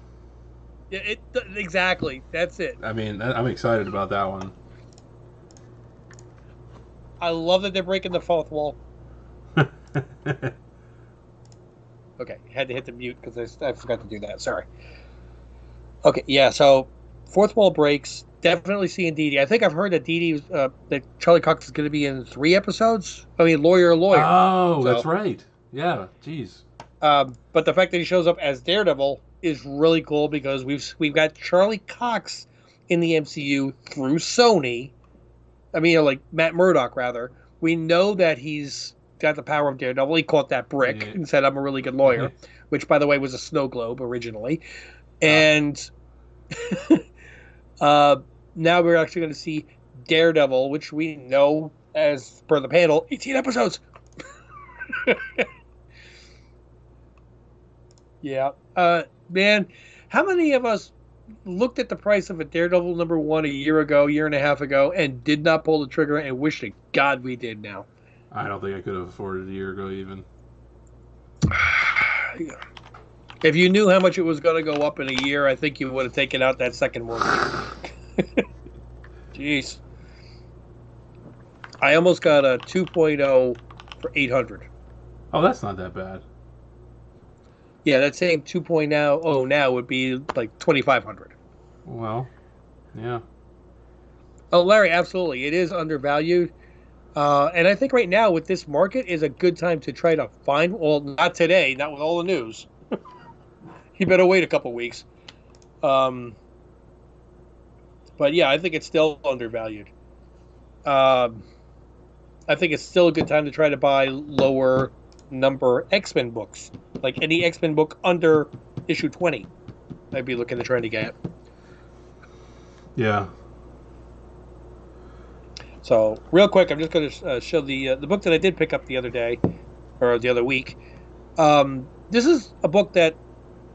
Yeah, exactly. That's it. I mean, I'm excited about that one. I love that they're breaking the fourth wall. Okay, had to hit the mute because I forgot to do that. Sorry. Okay, yeah. So fourth wall breaks. Definitely seeing Dee Dee. I think I've heard that Dee Dee, that Charlie Cox is going to be in 3 episodes. I mean, lawyer. Oh, that's right. Yeah. Jeez. But the fact that he shows up as Daredevil is really cool because we've got Charlie Cox in the MCU through Sony. I mean, like Matt Murdock, rather. We know that he's got the power of Daredevil. He caught that brick and said, "I'm a really good lawyer," which, by the way, was a snow globe originally. And now we're actually going to see Daredevil, which we know, as per the panel, 18 episodes. Yeah. Man, how many of us looked at the price of a Daredevil #1 a year ago, year and a half ago, and did not pull the trigger and wish to God we did now? I don't think I could have afforded a year ago even. If you knew how much it was going to go up in a year, I think you would have taken out that second one. Jeez. I almost got a 2.0 for $800. Oh, that's not that bad. Yeah, that same 2.0 now would be like $2,500. Well, yeah. Oh, Larry, absolutely. It is undervalued. And I think right now with this market is a good time to try to find, well, not today, not with all the news. You better wait a couple weeks. But yeah, I think it's still undervalued. I think it's still a good time to try to buy lower number X-Men books. Like any X-Men book under issue 20, I'd be looking to try to get. Yeah. So real quick, I'm just going to show the book that I did pick up the other day, or the other week. This is a book that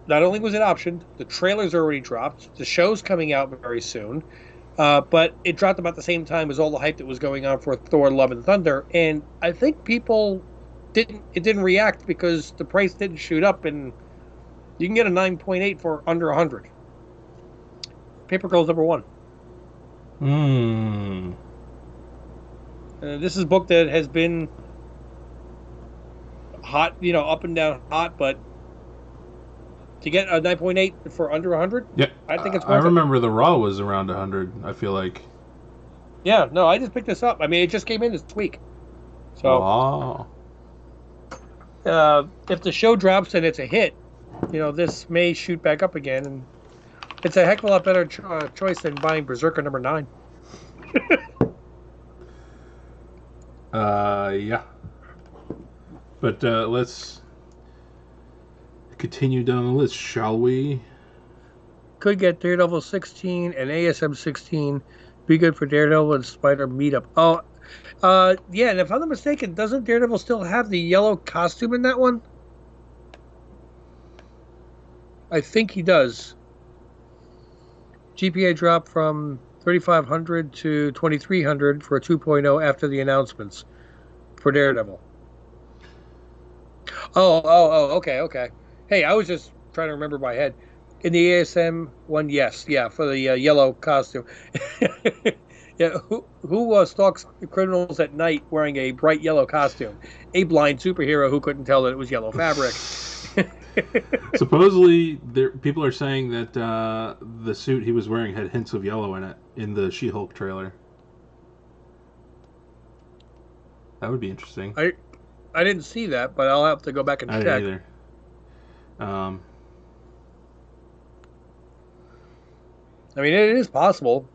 not only was it optioned, the trailer's already dropped, the show's coming out very soon, but it dropped about the same time as all the hype that was going on for Thor: Love and Thunder, and I think people didn't react because the price didn't shoot up, and you can get a 9.8 for under 100. Paper Girls #1. This is a book that has been hot, up and down hot, but to get a 9.8 for under 100, yeah, I think it's worth I it. remember the Raw was around 100, I feel like. Yeah, no, I just picked this up. I mean, it just came in this week. So, if the show drops and it's a hit, this may shoot back up again, and it's a heck of a lot better choice than buying Berserker #9. Yeah. But let's continue down the list, shall we? Could get Daredevil 16 and ASM 16. Be good for Daredevil and Spider meetup. Oh, yeah, and if I'm not mistaken, doesn't Daredevil still have the yellow costume in that one? I think he does. GPA dropped from 3,500 to 2,300 for a 2.0 after the announcements for Daredevil. Oh, okay. Hey, I was just trying to remember my head. In the ASM one, yes, yeah, for the yellow costume. Yeah, who stalks criminals at night wearing a bright yellow costume? A blind superhero who couldn't tell that it was yellow fabric. Supposedly, people are saying that the suit he was wearing had hints of yellow in it in the She-Hulk trailer. That would be interesting. I didn't see that, but I'll have to go back and check. I didn't either. I mean, it is possible.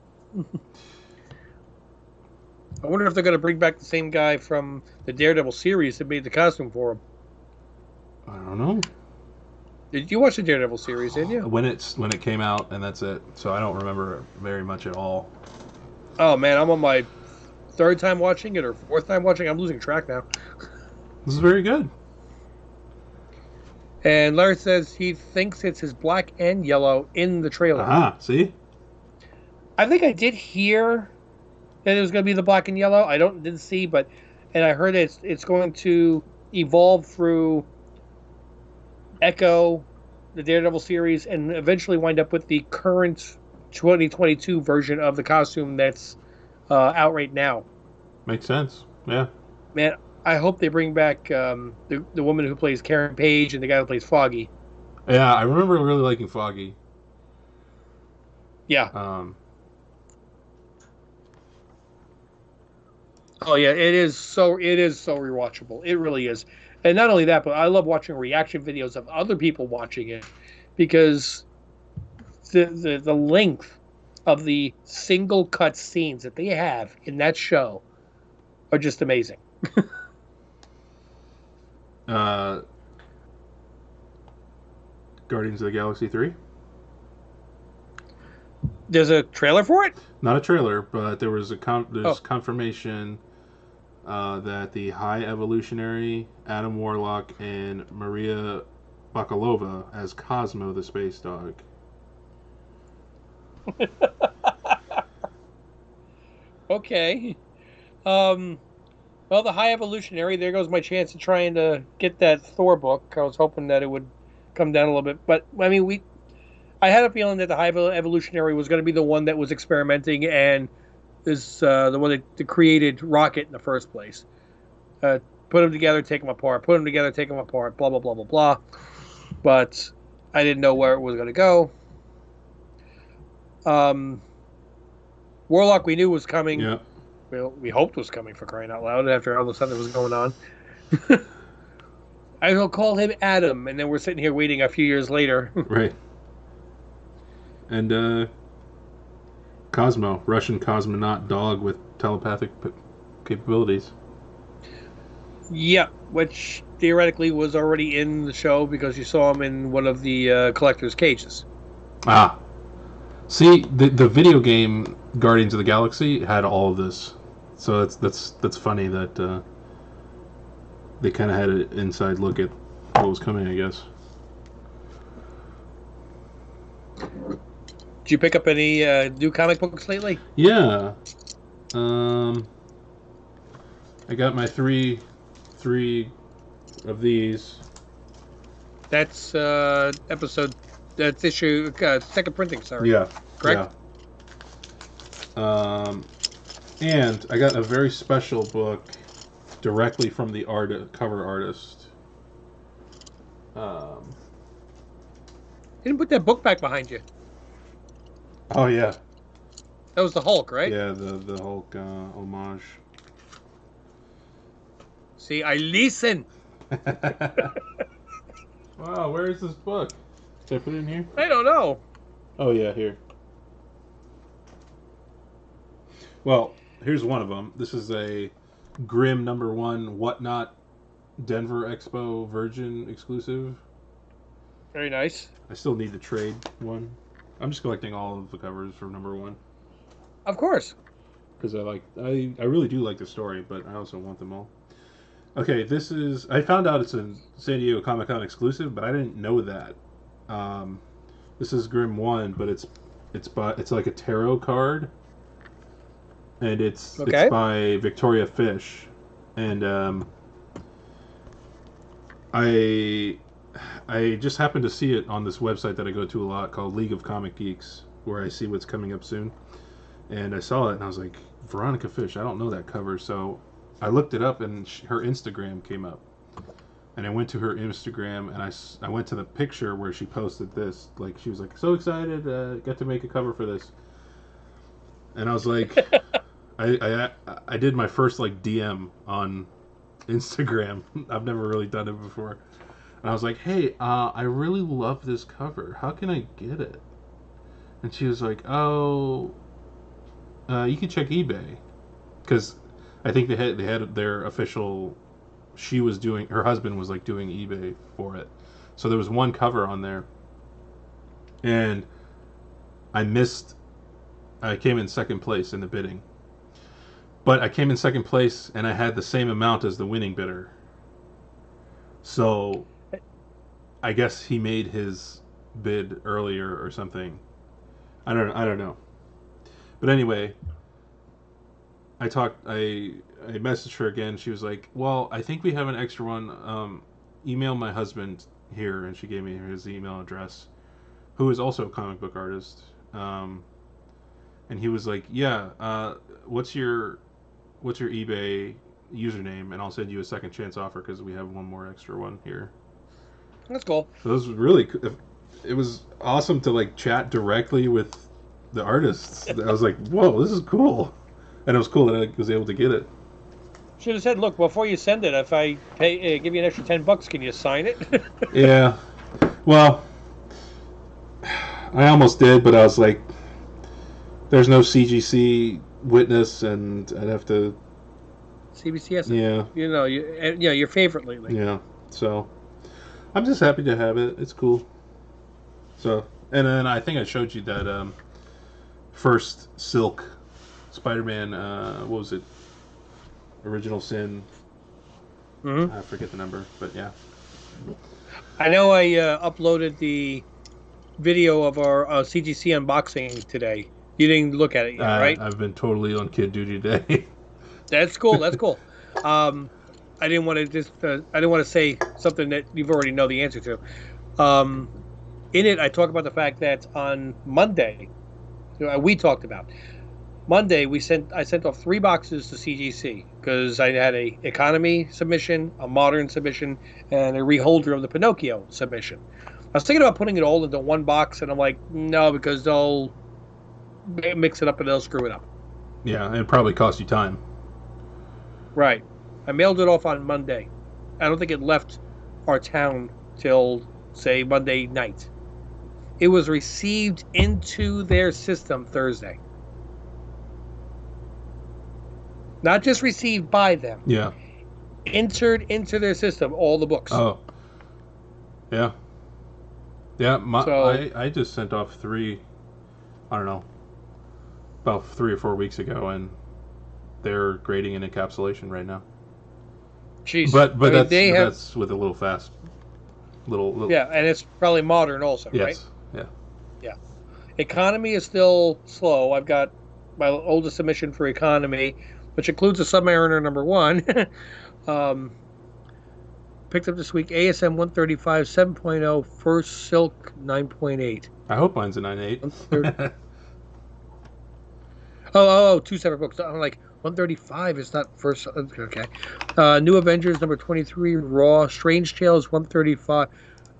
I wonder if they're going to bring back the same guy from the Daredevil series that made the costume for him. I don't know. Did you watch the Daredevil series, didn't you? When it came out, and that's it. So I don't remember very much at all. Oh, man, I'm on my third time watching it or fourth time watching. I'm losing track now. This is very good. And Larry says he thinks it's his black and yellow in the trailer. Aha, see? I think I did hear that it was going to be the black and yellow. I didn't see, and I heard it's going to evolve through Echo, the Daredevil series, and eventually wind up with the current 2022 version of the costume that's out right now. Makes sense. Yeah. Man, I hope they bring back the woman who plays Karen Page and the guy who plays Foggy. Yeah, I remember really liking Foggy. Yeah. Oh yeah, it is so rewatchable. It really is. And not only that, but I love watching reaction videos of other people watching it because the length of the single cut scenes that they have in that show are just amazing. Guardians of the Galaxy 3? There's a trailer for it? Not a trailer, but there was confirmation that the High Evolutionary, Adam Warlock, and Maria Bakalova as Cosmo the space dog. Okay. Well, the High Evolutionary, there goes my chance of trying to get that Thor book. I was hoping that it would come down a little bit. But, I mean, I had a feeling that the High Evolutionary was going to be the one that was experimenting and is the one that created Rocket in the first place. Put them together, take them apart. Put them together, take them apart. Blah, blah, blah, blah, blah. But I didn't know where it was going to go. Warlock we knew was coming. Yeah. We hoped was coming, for crying out loud, after all the stuff that was going on. I will call him Adam, and then we're sitting here waiting a few years later. Right. And Cosmo, Russian cosmonaut dog with telepathic capabilities. Yeah, which theoretically was already in the show because you saw him in one of the collector's cages. Ah. See, the video game Guardians of the Galaxy had all of this. So that's funny that they kind of had an inside look at what was coming, I guess. Did you pick up any new comic books lately? Yeah. I got my three of these. That's that's issue second printing, sorry. Yeah. Correct? Yeah. And I got a very special book directly from the cover artist. You didn't put that book back behind you. Oh yeah. That was the Hulk, right? Yeah, the Hulk homage. See, I listen. Wow, where is this book? Did I put it in here? I don't know. Oh yeah, here. Well, here's one of them. This is a Grimm #1 Whatnot Denver Expo Virgin exclusive. Very nice. I still need the trade one. I'm just collecting all of the covers for #1. Of course. Because I really do like the story, but I also want them all. Okay, this is... I found out it's a San Diego Comic-Con exclusive, but I didn't know that. This is Grimm 1, but it's like a tarot card. And it's by Victoria Fish. And I just happened to see it on this website that I go to a lot called League of Comic Geeks, where I see what's coming up soon. And I saw it and I was like, Veronica Fish, I don't know that cover. So I looked it up and her Instagram came up. And I went to her Instagram and I went to the picture where she posted this. Like, she was like, so excited, got to make a cover for this. And I was like, I did my first like DM on Instagram. I've never really done it before. And I was like, hey, I really love this cover. How can I get it? And she was like, oh, you can check eBay. Because I think they had their official... her husband was like doing eBay for it. So there was one cover on there. And I came in second place in the bidding. But I came in second place and I had the same amount as the winning bidder. So I guess he made his bid earlier or something. I don't know. But anyway, I messaged her again. She was like, well, I think we have an extra one. Email my husband here. And she gave me his email address, who is also a comic book artist. And he was like, yeah, what's your eBay username? And I'll send you a second chance offer because we have one more extra one here. That's cool. So this was really, it was awesome to like chat directly with the artists. I was like, whoa, this is cool. And it was cool that I was able to get it. Should have said, look, before you send it, if I give you an extra $10, can you sign it? Yeah. Well, I almost did, but I was like, there's no CGC witness, and I'd have to... CBCS. Yeah. You know, your favorite lately. Yeah. So, I'm just happy to have it. It's cool. So, and then I think I showed you that first Silk Spider-Man, what was it? Original Sin. Mm-hmm. I forget the number, but yeah. I know I uploaded the video of our CGC unboxing today. You didn't look at it yet, right? I've been totally on kid duty today. That's cool. That's cool. I didn't want to I didn't want to say something that you've already know the answer to. In it, I talk about the fact that on Monday, we talked about Monday. I sent off 3 boxes to CGC because I had a economy submission, a modern submission, and a reholder of the Pinocchio submission. I was thinking about putting it all into one box, and I'm like, no, because they'll mix it up and they'll screw it up. Yeah, and it probably cost you time. Right. I mailed it off on Monday. I don't think it left our town till, say, Monday night. It was received into their system Thursday. Not just received by them. Yeah. Entered into their system, all the books. Oh. Yeah. Yeah, I just sent off 3, I don't know, about 3 or 4 weeks ago, and they're grading an encapsulation right now. Jeez. But that's with a little fast. Little. Yeah, and it's probably modern also, yes. right? Yeah. Yeah. Economy is still slow. I've got my oldest submission for economy, which includes a Submariner number 1. Picked up this week ASM 135 7.0 First Silk 9.8. I hope mine's a 9.8. Oh, 2 separate books. I'm like, 135 is not first. Okay. New Avengers number 23 Raw. Strange Tales 135.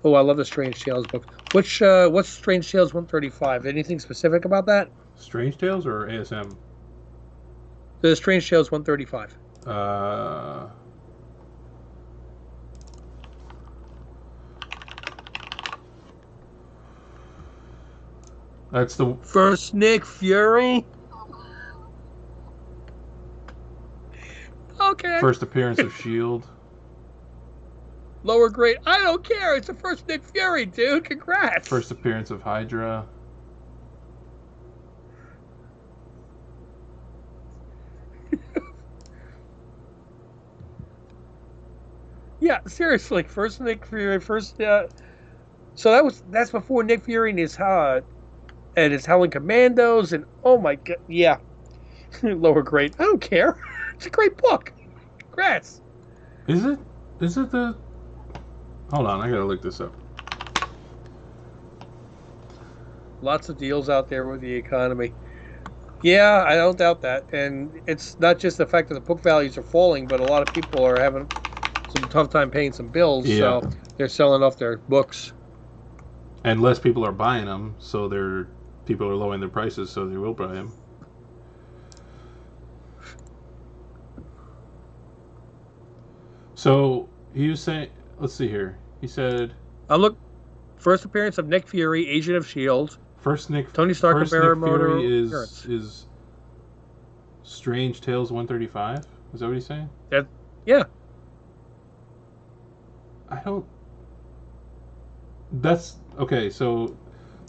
Oh, I love the Strange Tales book. What's Strange Tales 135? Anything specific about that? Strange Tales or ASM? The Strange Tales 135. That's the first Nick Fury. Okay. First appearance of S.H.I.E.L.D. Lower grade. I don't care. It's the first Nick Fury, dude. Congrats. First appearance of Hydra. Yeah, seriously. First Nick Fury. First. So that's before Nick Fury and his Howling Commandos, and oh my god, yeah. Lower grade. I don't care. It's a great book. Congrats. Is it? Is it the? Hold on, I gotta look this up. Lots of deals out there with the economy. Yeah, I don't doubt that. And it's not just the fact that the book values are falling, but a lot of people are having some tough time paying some bills, Yeah. so they're selling off their books. And less people are buying them, so people are lowering their prices, so they will buy them. So he was saying, let's see here. He said, Look, first appearance of Nick Fury, Agent of S.H.I.E.L.D. Tony Stark and Barry Motor is Strange Tales 135. Is that what he's saying? Yeah. I don't. That's okay. So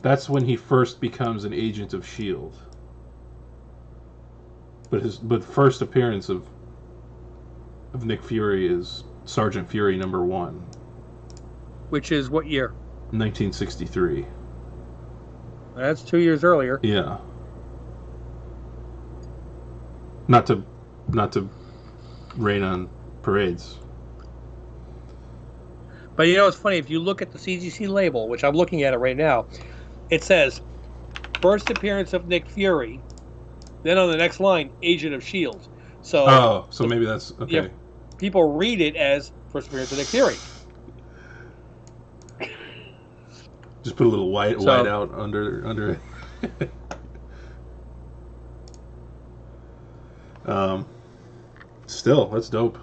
that's when he first becomes an agent of S.H.I.E.L.D. But first appearance of Nick Fury is Sergeant Fury #1. Which is what year? 1963. That's 2 years earlier. Yeah. Not to rain on parades. But you know, it's funny, if you look at the CGC label, which I'm looking at it right now, it says, first appearance of Nick Fury, then on the next line, Agent of S.H.I.E.L.D. So maybe that's, okay. Yeah, people read it as first appearance of Nick Fury. Just put a little white out under it. Still, that's dope.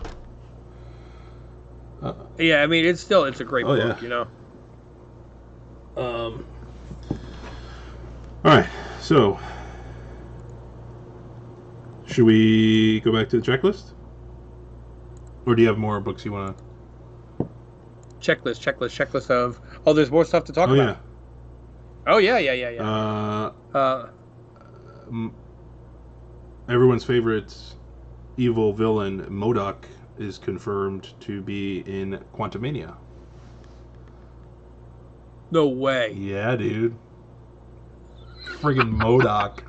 Yeah, I mean, it's a great book, yeah. you know. All right, so should we go back to the checklist, or do you have more books you want to? Checklist of. Oh, there's more stuff to talk about. Yeah. Oh yeah. Everyone's favorite evil villain, MODOK, is confirmed to be in Quantumania. No way. Yeah, dude. Friggin' MODOK.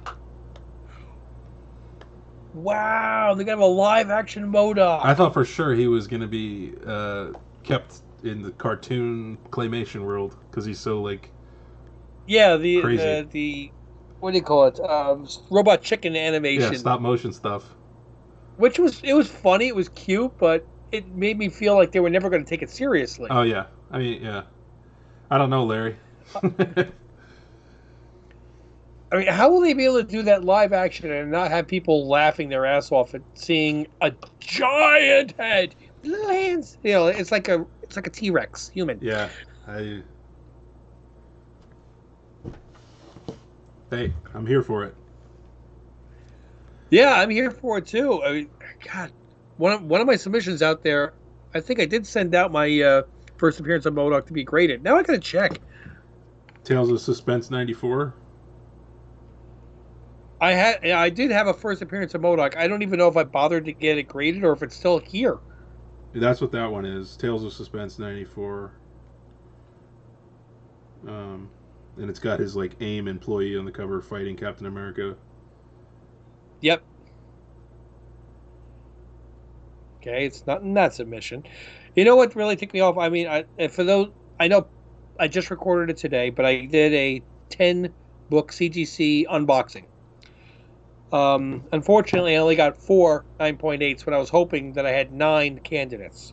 Wow, they're gonna have a live action MODOK. I thought for sure he was gonna be kept in the cartoon claymation world because he's so like Yeah, crazy. the what do you call it? Robot chicken animation. Yeah, stop motion stuff. Which was funny, it was cute, but it made me feel like they were never going to take it seriously. Oh yeah, I mean yeah. I don't know, Larry. I mean, how will they be able to do that live action and not have people laughing their ass off at seeing a giant head, little hands? You know, it's like a T-Rex human. Yeah, I'm here for it. Yeah, I'm here for it too. I mean, God, one of my submissions out there, I think I did send out my first appearance of MODOK to be graded. Now I gotta check. Tales of Suspense 94. I did have a first appearance of MODOK. I don't even know if I bothered to get it graded or if it's still here. That's what that one is. Tales of Suspense 94. And it's got his like AIM employee on the cover fighting Captain America. Yep. Okay, it's not in that submission. You know what really ticked me off? I mean, I know I just recorded it today, but I did a 10-book CGC unboxing. Unfortunately, I only got 4 9.8s when I was hoping that I had 9 candidates.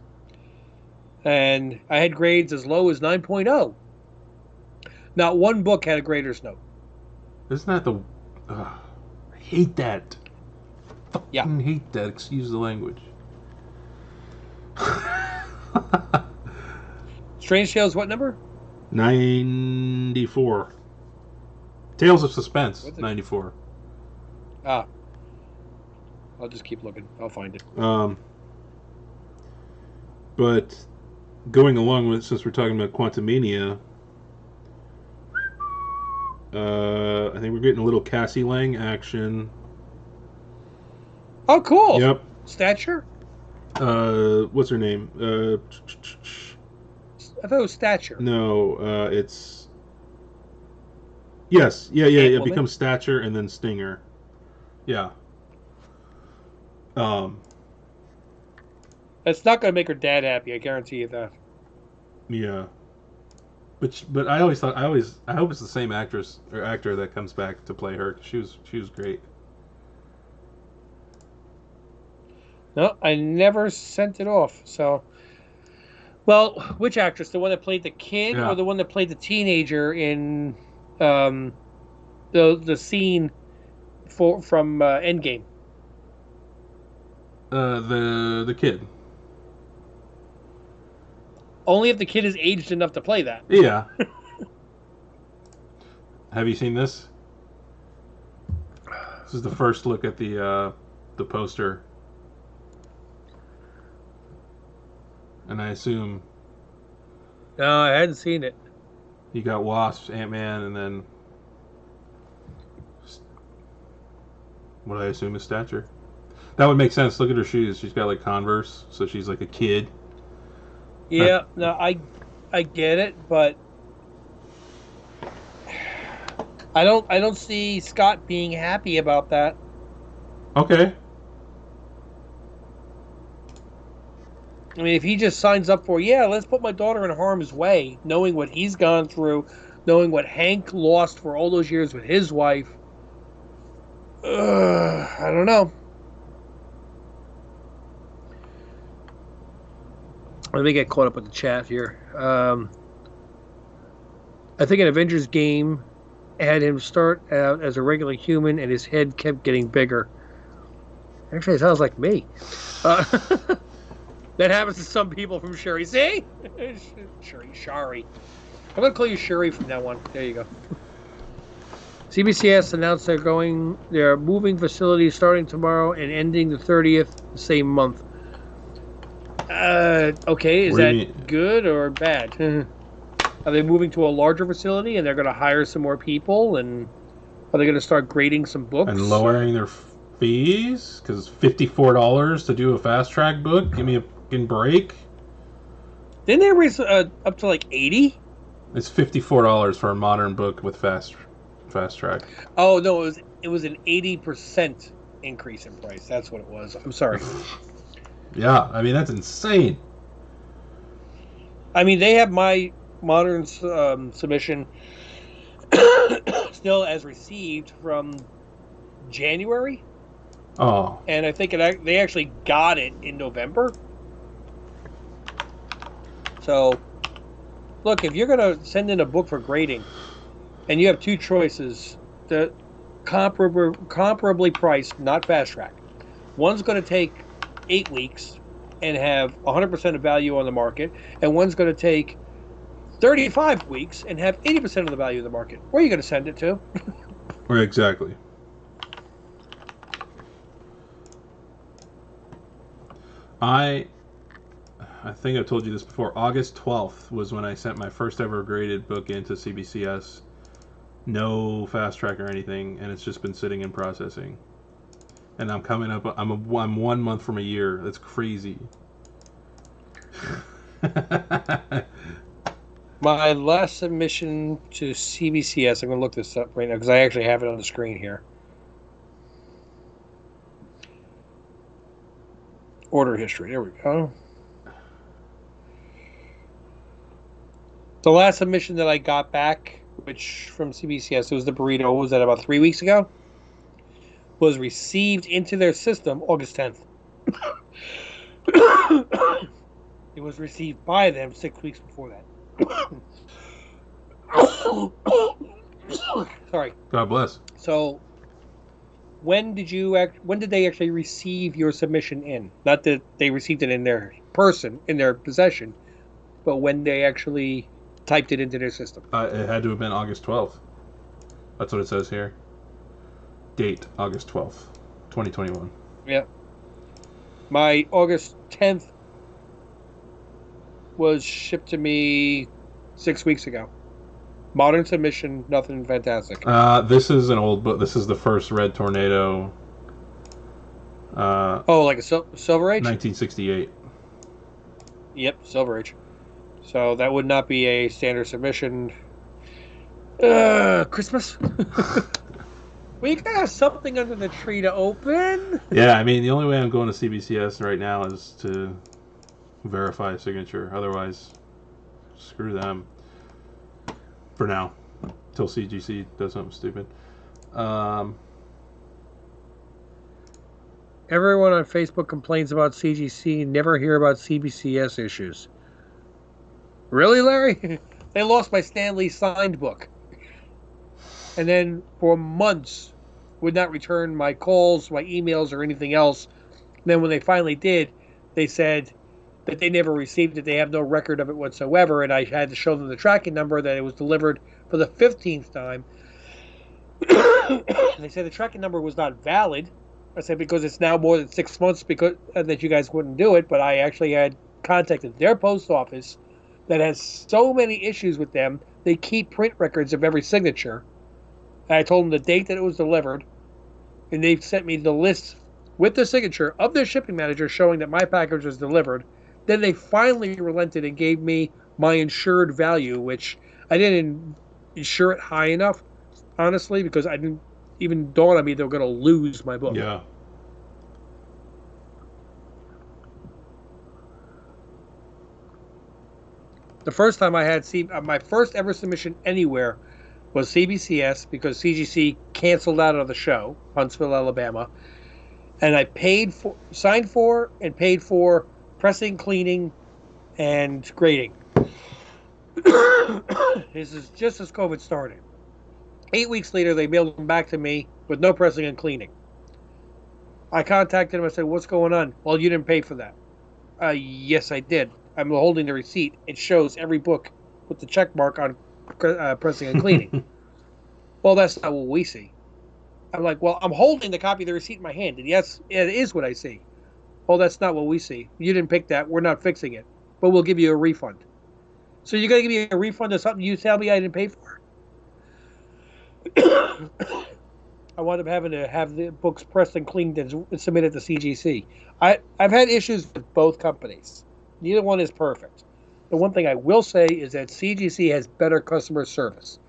And I had grades as low as 9.0. Not one book had a grader's note. Isn't that the... I hate that. Yeah. I hate that. Excuse the language. Strange Tales, what number? 94. Tales of Suspense, 94. Ah. I'll just keep looking. I'll find it. But going along with, since we're talking about Quantumania, I think we're getting a little Cassie Lang action. Oh, cool. Yep. Stature? What's her name? I thought it was Stature. No, it's... Yes, yeah. It Woman? becomes Stature and then Stinger. Yeah. That's not going to make her dad happy, I guarantee you that. Yeah. But I always thought, I hope it's the same actress or actor that comes back to play her. She was great. No, I never sent it off. So, well, which actress? The one that played the kid, Yeah. or the one that played the teenager in the scene from Endgame? The kid. Only if the kid is aged enough to play that. Yeah. Have you seen this? This is the first look at the poster. And I assume... No, I hadn't seen it. You got Wasp, Ant-Man, and then... what I assume is Stature. That would make sense. Look at her shoes. She's got like Converse, so she's like a kid. Yeah, no, I get it, but I don't see Scott being happy about that. Okay. I mean, if he just signs up for, yeah, let's put my daughter in harm's way, knowing what he's gone through, knowing what Hank lost for all those years with his wife, I don't know. Let me get caught up with the chat here. I think an Avengers game had him start out as a regular human and his head kept getting bigger. Actually, it sounds like me. That happens to some people from Shuri. See? Shuri. I'm going to call you Shuri from now on. There you go. CBCS announced they're moving facilities starting tomorrow and ending the 30th, the same month. Okay, is that good or bad? Are they moving to a larger facility and they're going to hire some more people? And are they going to start grading some books? And lowering their fees? Because it's $54 to do a fast track book? Give me a fucking break. Didn't they raise up to like 80? It's $54 for a modern book with fast track. Oh no, it was an 80% increase in price. That's what it was. I'm sorry. Yeah, I mean that's insane. I mean, they have my modern submission still as received from January, Oh, and I think they actually got it in November. So, look, if you're going to send in a book for grading, and you have two choices, the comparably priced, not fast track. One's going to take 8 weeks and have 100% of value on the market, and one's going to take 35 weeks and have 80% of the value of the market. Where are you going to send it to? right, exactly. I think I've told you this before. August 12th was when I sent my first ever graded book into CBCS. No fast track or anything, and it's just been sitting in processing. And I'm coming up. I'm 1 month from a year. That's crazy. My last submission to CBCS, I'm going to look this up right now because I actually have it on the screen here. Order history. There we go. The last submission that I got back, which from CBCS, it was the burrito, was that about 3 weeks ago? Was received into their system August 10th. It was received by them 6 weeks before that. Sorry. God bless. So, when did they actually receive your submission in? Not that they received it in their possession, but when they actually typed it into their system. It had to have been August 12th. That's what it says here. Date, August 12th, 2021. Yeah. My August 10th was shipped to me 6 weeks ago. Modern submission, nothing fantastic. This is an old book. This is the first Red Tornado. Like a Silver Age? 1968. Yep, Silver Age. So that would not be a standard submission. Christmas? We gotta have something under the tree to open. Yeah, I mean, the only way I'm going to CBCS right now is to verify a signature. Otherwise, screw them. For now. Till CGC does something stupid. Everyone on Facebook complains about CGC and never hear about CBCS issues. Really, Larry? They lost my Stanley signed book. And then for months would not return my calls, my emails, or anything else. And then when they finally did, they said that they never received it. They have no record of it whatsoever. And I had to show them the tracking number that it was delivered for the 15th time. They said the tracking number was not valid. I said, because it's now more than 6 months that you guys wouldn't do it. But I actually had contacted their post office that has so many issues with them. They keep print records of every signature. And I told them the date that it was delivered, and they sent me the list with the signature of their shipping manager showing that my package was delivered. Then they finally relented and gave me my insured value, which I didn't insure it high enough, honestly, because I didn't even dawn on me they were going to lose my book. Yeah. The first time I had my first ever submission anywhere was CBCS because CGC canceled out of the show, Huntsville, Alabama, and I signed for and paid for pressing, cleaning, and grading. This is just as COVID started. 8 weeks later, they mailed them back to me with no pressing and cleaning. I contacted them. I said, "What's going on?" "Well, you didn't pay for that." Yes, I did. I'm holding the receipt. It shows every book with the check mark on pressing and cleaning. Well, that's not what we see. I'm like, well, I'm holding the copy of the receipt in my hand, and yes, it is what I see. Well, that's not what we see. You didn't pick that. We're not fixing it, but we'll give you a refund. So you're going to give me a refund of something you tell me I didn't pay for? I wound up having to have the books pressed and cleaned and submitted to CGC. I've had issues with both companies. Neither one is perfect. The one thing I will say is that CGC has better customer service.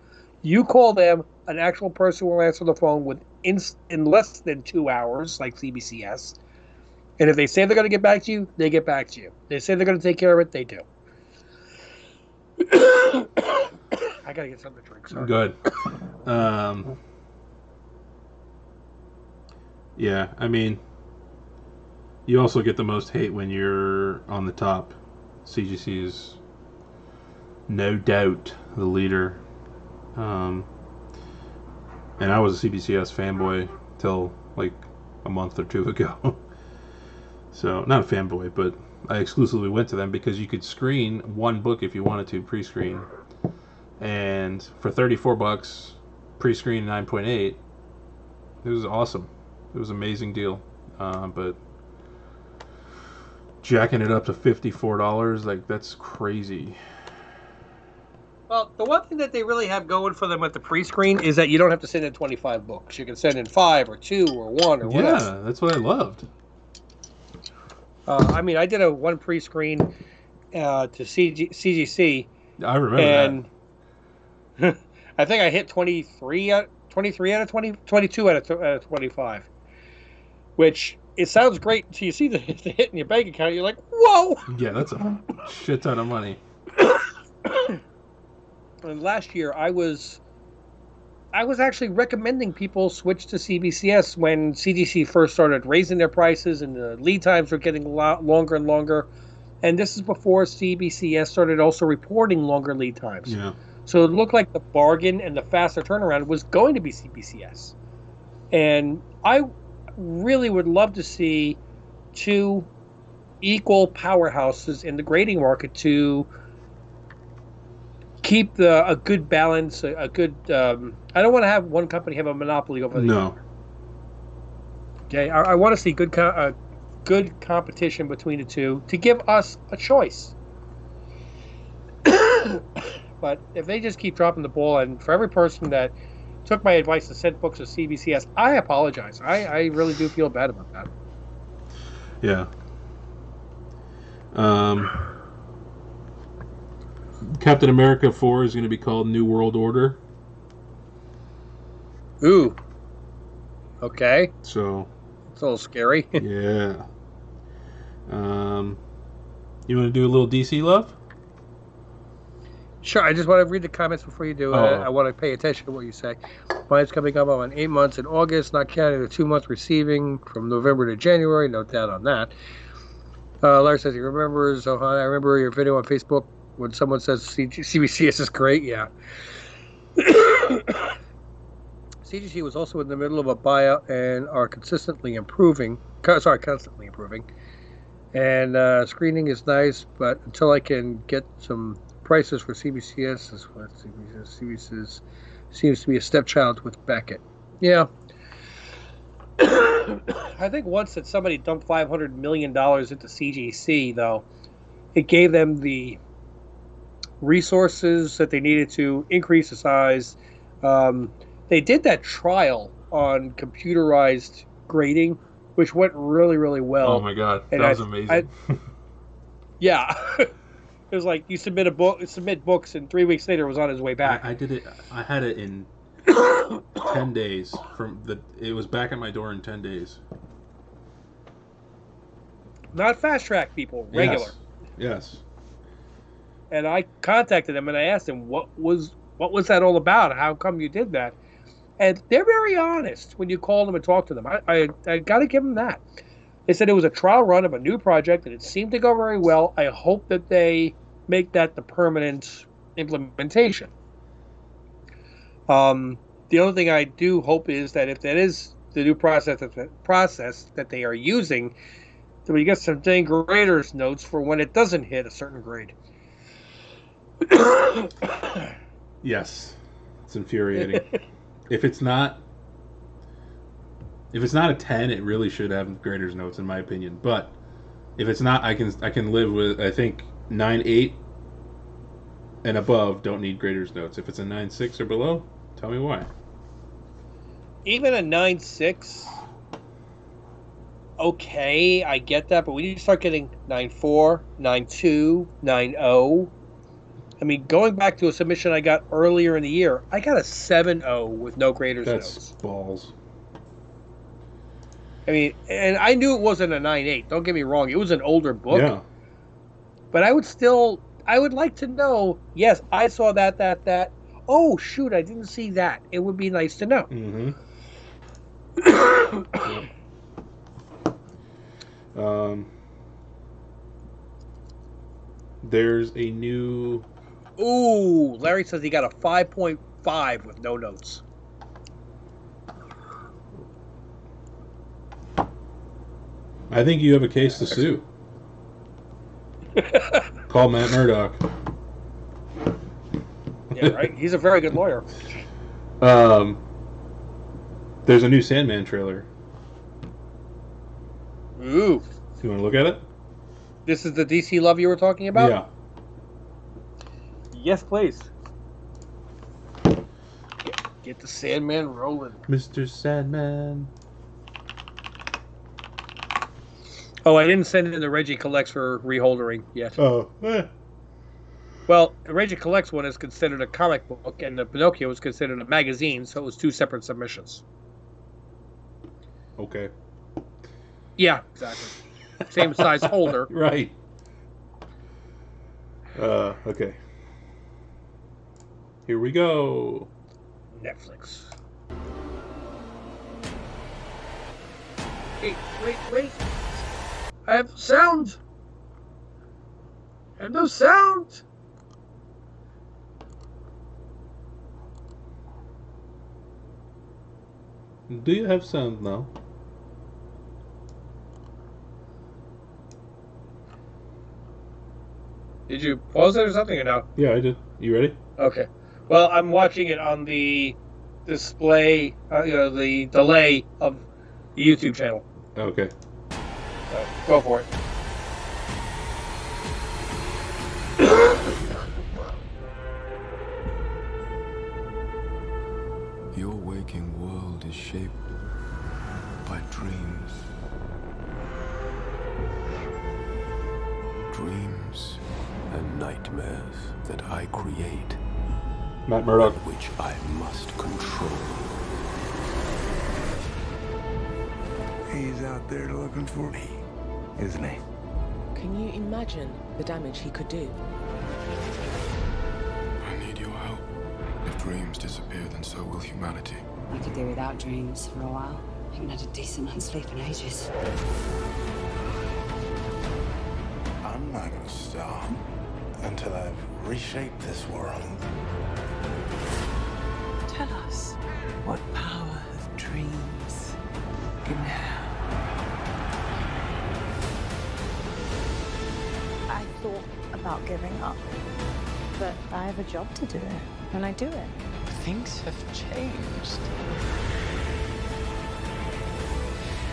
You call them, an actual person will answer the phone in less than 2 hours, like CBCS. And if they say they're going to get back to you, they get back to you. They say they're going to take care of it, they do. I got to get something to drink. Sorry. Good. Yeah, I mean, you also get the most hate when you're on the top. CGC is no doubt the leader. And I was a CBCS fanboy till like a month or two ago. So, not a fanboy, but I exclusively went to them because you could screen one book if you wanted to, pre-screen. And for $34, pre-screen 9.8, it was awesome. It was an amazing deal. But jacking it up to $54, like, that's crazy. Well, the one thing that they really have going for them at the pre-screen is that you don't have to send in 25 books. You can send in 5 or 2 or 1 or whatever. Yeah, that's what I loved. I mean, I did a one pre-screen to CGC. I remember that. I think I hit 23 out of 20, 22 out of 25. Which, it sounds great until you see the hit in your bank account. You're like, whoa! Yeah, that's a shit ton of money. And last year, I was actually recommending people switch to CBCS when CGC first started raising their prices and the lead times were getting a lot longer and longer. And this is before CBCS started also reporting longer lead times. Yeah. So it looked like the bargain and the faster turnaround was going to be CBCS. And I really would love to see 2 equal powerhouses in the grading market to keep a good balance, a good. I don't want to have one company have a monopoly over the other. Okay, I want to see good competition between the two to give us a choice. But if they just keep dropping the ball, and for every person that took my advice to send books to CBCS, I apologize. I really do feel bad about that. Yeah. Captain America 4 is going to be called New World Order. Ooh. Okay. So. It's a little scary. Yeah. You want to do a little DC love? Sure. I just want to read the comments before you do it. I want to pay attention to what you say. Mine's coming up on 8 months in August, not counting the 2 months receiving from November to January. No doubt on that. Larry says he remembers Ohana. I remember your video on Facebook when someone says CBCS is great. Yeah. CGC was also in the middle of a buyout and are constantly improving. And screening is nice, but until I can get some prices for CBCS, is what CBCS seems to be a stepchild with Beckett. Yeah. I think once that somebody dumped $500 million into CGC, though, it gave them the resources that they needed to increase the size. They did that trial on computerized grading, which went really, really well. Oh my god, that was amazing. Yeah. It was like you submit books, and 3 weeks later it was on its way back. I did it. I had it in 10 days. It was back at my door in 10 days. Not fast track people, regular. Yes. And I contacted them and I asked them what was that all about? How come you did that? And they're very honest when you call them and talk to them. I got to give them that. They said it was a trial run of a new project and it seemed to go very well. I hope that they make that the permanent implementation. The only thing I do hope is that if that is the new process that they are using, that we get some dang grader's notes for when it doesn't hit a certain grade. Yes, it's infuriating. If it's not a 10, it really should have grader's notes, in my opinion. But if it's not, I can live with. I think 9.8 and above don't need grader's notes. If it's a 9.6 or below, tell me why. Even a 9.6, okay, I get that, but when you start getting 9.4, 9.2, 9.0, I mean, going back to a submission I got earlier in the year, I got a 7.0 with no graders That's notes. balls. I mean, and I knew it wasn't a 9.8. Don't get me wrong; it was an older book. Yeah. But I would like to know. Yes, I saw that. Oh shoot, I didn't see that. It would be nice to know. Mm-hmm. There's a new. Ooh, Larry says he got a 5.5 with no notes. I think you have a case to sue. Call Matt Murdock. Yeah, right. He's a very good lawyer. There's a new Sandman trailer. Ooh. You want to look at it? This is the DC Love you were talking about? Yeah. Yes, please. Get the Sandman rolling. Mr. Sandman. Oh, I didn't send in the Reggie Collects for reholdering yet. Oh. Well, the Reggie Collects one is considered a comic book, and the Pinocchio is considered a magazine, so it was two separate submissions. Okay. Yeah, exactly. Same size holder. Right. Okay. Here we go. Netflix. Hey, wait. I have sound. I have no sound. Do you have sound now? Did you pause it or something or no? Yeah, I did. You ready? Okay. Well, I'm watching it on the display, the delay of the YouTube channel. Okay. So, go for it. Your waking world is shaped by dreams. Dreams and nightmares that I create. Matt Murdock. Which I must control. He's out there looking for me, isn't he? Can you imagine the damage he could do? I need your help. If dreams disappear, then so will humanity. I could do without dreams for a while. I haven't had a decent night's sleep in ages. I'm not gonna stop until I've reshaped this world. Tell us, what power of dreams can have? I thought about giving up, but I have a job to do, and I do it. Things have changed.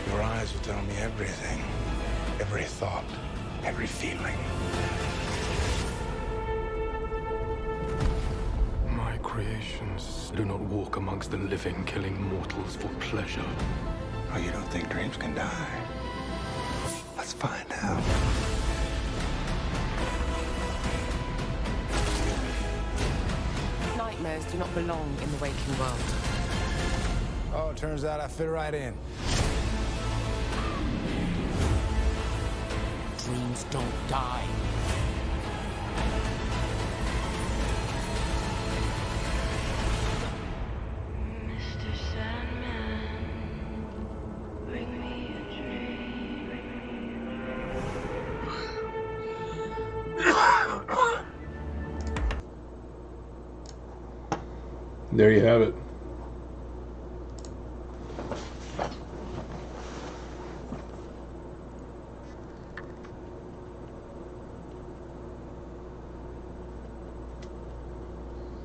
Your eyes will tell me everything. Every thought, every feeling. My creations do not walk amongst the living, killing mortals for pleasure. Oh, you don't think dreams can die? Let's find out. Nightmares do not belong in the waking world. Oh, it turns out I fit right in. Dreams don't die. Mr. Sandman, bring me a dream. There you have it.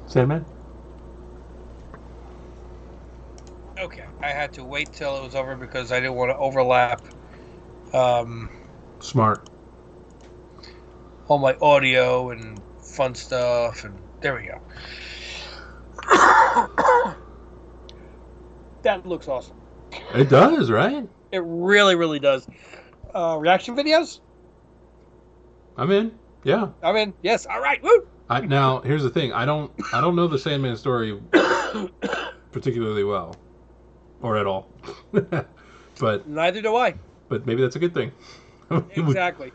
Sandman? Okay, I had to wait till it was over because I didn't want to overlap Smart. all my audio and fun stuff, and there we go. That looks awesome. It does, right? It really, really does. Reaction videos? I'm in. Yeah. I'm in. Yes. All right. Woo! Now, here's the thing. I don't know the Sandman story particularly well, or at all. But neither do I. But maybe that's a good thing. Exactly.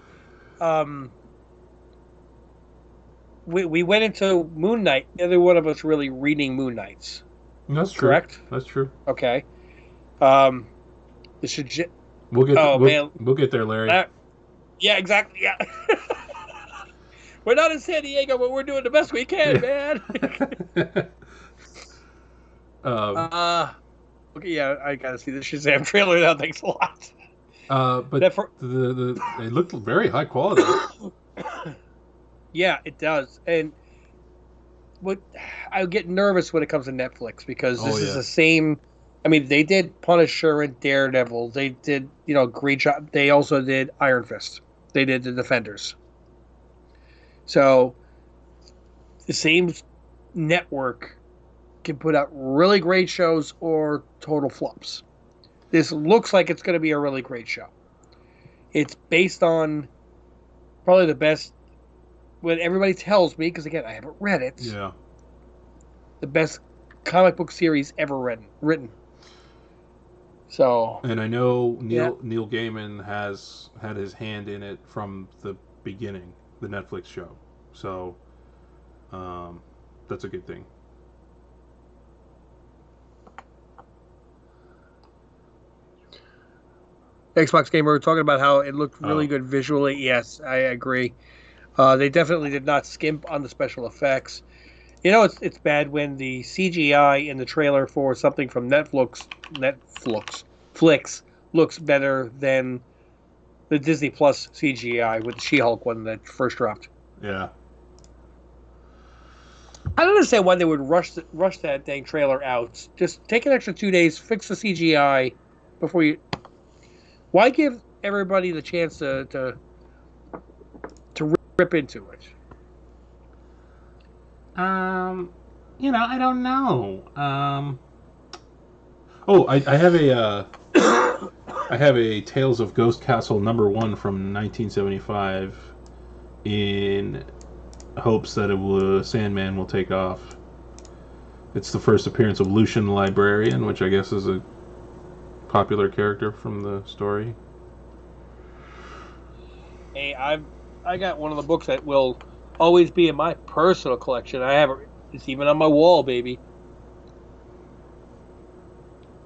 We went into Moon Knight. Neither one of us really reading Moon Knights. That's true. Correct. That's true. Okay. We'll get there, Larry. Yeah, exactly. Yeah. We're not in San Diego, but we're doing the best we can, man. Okay, yeah, I gotta see the Shazam trailer now. Thanks a lot. But it looked very high quality. Yeah, it does. And I get nervous when it comes to Netflix because this is the same. I mean, they did Punisher and Daredevil. They did, great job. They also did Iron Fist. They did the Defenders. So the same network can put out really great shows or total flops. This looks like it's going to be a really great show. It's based on probably the best, what everybody tells me, because again, I haven't read it. Yeah. The best comic book series ever written. So. And I know Neil Gaiman has had his hand in it from the beginning, the Netflix show. So, that's a good thing. Xbox Gamer talking about how it looked really good visually. Yes, I agree. They definitely did not skimp on the special effects. It's bad when the CGI in the trailer for something from Netflix looks better than the Disney Plus CGI with the She-Hulk one that first dropped. Yeah. I don't understand why they would rush that dang trailer out. Just take an extra 2 days, fix the CGI before you. Why give everybody the chance to rip into it? I don't know. I have a I have a Tales of Ghost Castle #1 from 1975 in hopes that Sandman will take off. It's the first appearance of Lucian the Librarian, which I guess is a popular character from the story. Hey, I got one of the books that will always be in my personal collection. I have it. It's even on my wall, baby.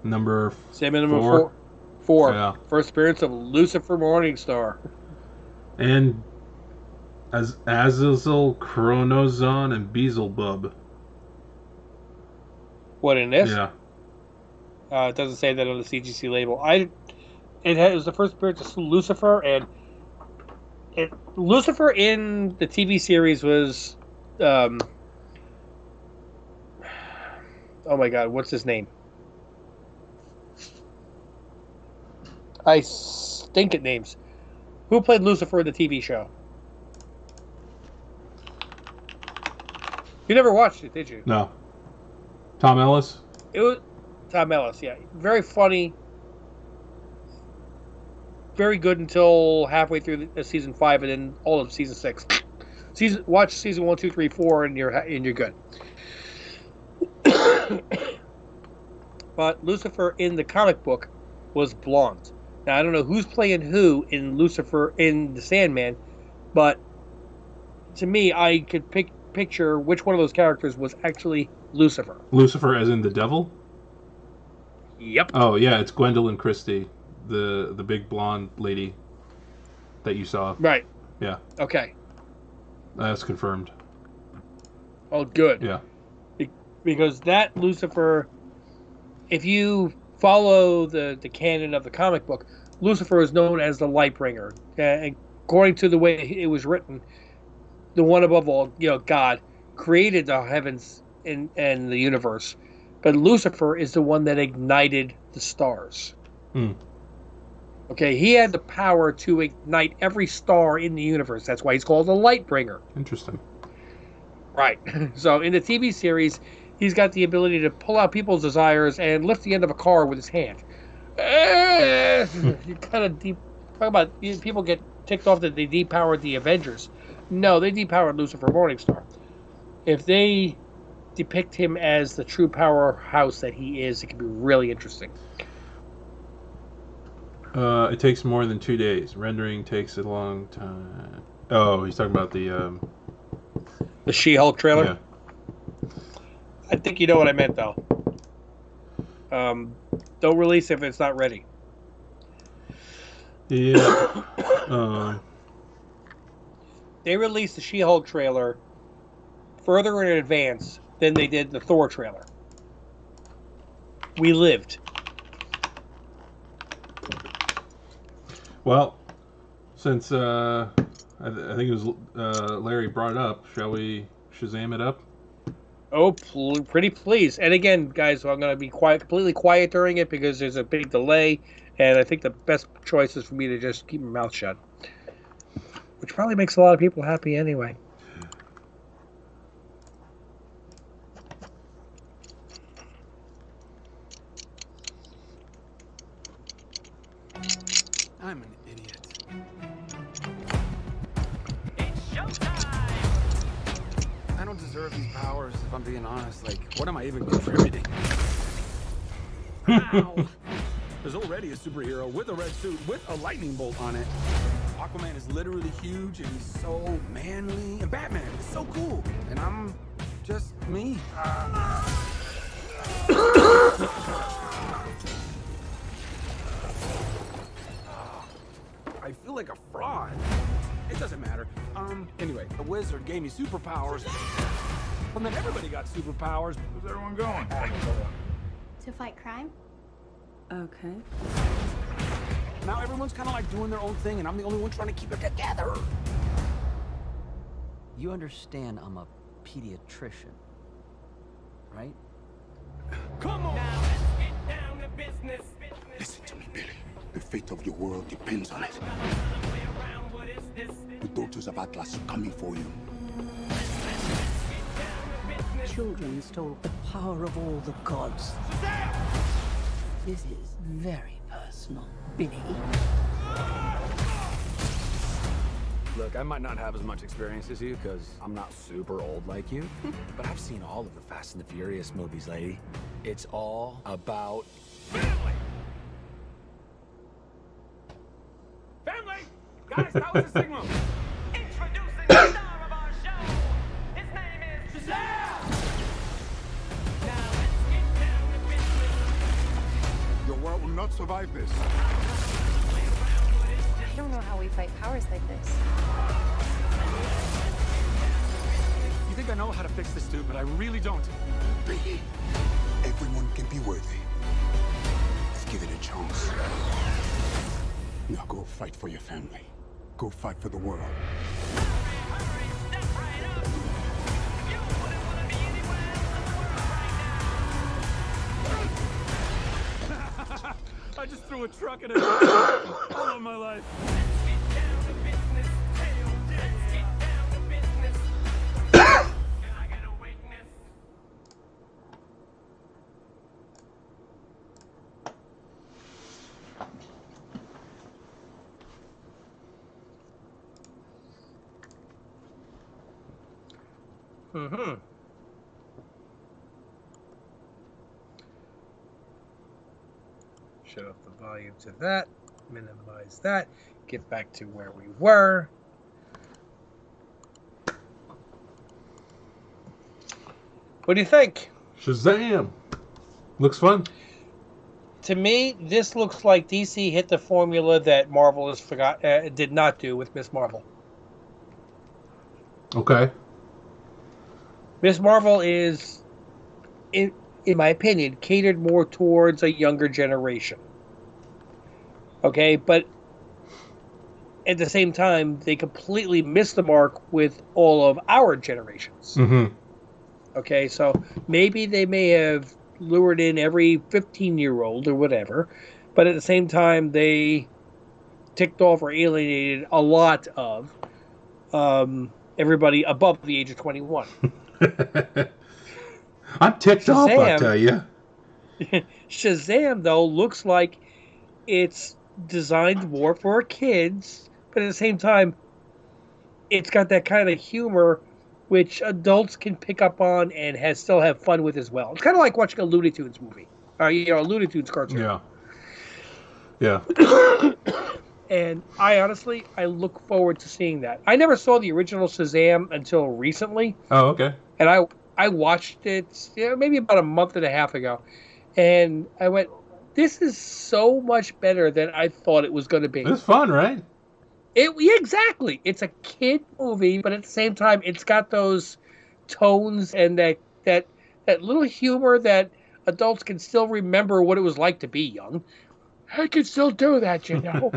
Number four. Yeah. First appearance of Lucifer Morningstar. And Azazel, Chronozon, and Beelzebub. What, in this? Yeah. It doesn't say that on the CGC label. It was the first appearance of Lucifer, and Lucifer in the TV series was, oh my God, what's his name? I stink at names. Who played Lucifer in the TV show? You never watched it, did you? No. Tom Ellis? It was Tom Ellis, yeah. Very funny. Very good until halfway through season 5 and then all of season 6. Watch season 1, 2, 3, 4 and you're good. But Lucifer in the comic book was blonde. Now I don't know who's playing who in Lucifer in the Sandman, but to me I could picture which one of those characters was actually Lucifer. Lucifer as in the devil? Yep. Oh yeah, it's Gwendolyn Christie, the big blonde lady that you saw. Right. Yeah. Okay. That's confirmed. Oh, good. Yeah. Because that Lucifer, if you follow the canon of the comic book, Lucifer is known as the Lightbringer. According to the way it was written, the one above all, God created the heavens and the universe. But Lucifer is the one that ignited the stars. Okay, he had the power to ignite every star in the universe. That's why he's called the Lightbringer. Interesting. Right. So in the TV series, he's got the ability to pull out people's desires and lift the end of a car with his hand. You kind of talk about people get ticked off that they depowered the Avengers. No, they depowered Lucifer Morningstar. If they depict him as the true powerhouse that he is, it can be really interesting. It takes more than 2 days. Rendering takes a long time. Oh, he's talking about the She-Hulk trailer? Yeah. I think you know what I meant, though. Don't release if it's not ready. Yeah. They released the She-Hulk trailer further in advance than they did the Thor trailer. We lived. Well, since I think it was Larry brought it up, shall we Shazam it up? Oh, pretty please. And again, guys, I'm going to be completely quiet during it because there's a big delay, and I think the best choice is for me to just keep my mouth shut. Which probably makes a lot of people happy anyway. I'm an idiot. I don't deserve these powers, if I'm being honest. Like, what am I even contributing? Ow. There's already a superhero with a red suit with a lightning bolt on it. Aquaman is literally huge and he's so manly. And Batman is so cool. And I'm just me. I feel like a fraud. It doesn't matter. Anyway, the wizard gave me superpowers. And then everybody got superpowers. Where's everyone going? To fight crime? Okay. Now everyone's kind of like doing their own thing, and I'm the only one trying to keep it together. You understand I'm a pediatrician, right? Come on! Now let's get down to business. Listen to me, Billy. The fate of your world depends on it. The daughters of Atlas are coming for you. Children stole the power of all the gods. This is very personal, Billy. Look, I might not have as much experience as you, because I'm not super old like you. But I've seen all of the Fast and the Furious movies, lady. It's all about family! Family! Guys, that was a signal! Introducing the star of our show. His name is Shazam! Now let's get down to business. Your world will not survive this. I don't know how we fight powers like this. You think I know how to fix this dude, but I really don't. Billy, everyone can be worthy. Let's give it a chance. Now go fight for your family. Go fight for the world. I just threw a truck at a all of my life. Mm-hmm. Shut off the volume to that. Minimize that. Get back to where we were. What do you think? Shazam! Looks fun. To me, this looks like DC hit the formula that Marvel did not do with Miss Marvel. Okay. Miss Marvel is, in my opinion, catered more towards a younger generation. Okay, but at the same time, they completely missed the mark with all of our generations. Mm-hmm. Okay, so maybe they may have lured in every 15-year-old or whatever, but at the same time, they ticked off or alienated a lot of everybody above the age of 21. I'm ticked off, I tell you. Shazam, though, looks like it's designed more for kids, but at the same time, it's got that kind of humor which adults can pick up on and still have fun with as well. It's kind of like watching a Looney Tunes movie, a Looney Tunes cartoon. Yeah. Yeah. And I look forward to seeing that. I never saw the original Shazam until recently. Oh, okay. And I watched it maybe about a month and a half ago. And I went, this is so much better than I thought it was going to be. It's fun, right? Yeah, exactly. It's a kid movie, but at the same time, it's got those tones and that little humor that adults can still remember what it was like to be young. I can still do that, you know.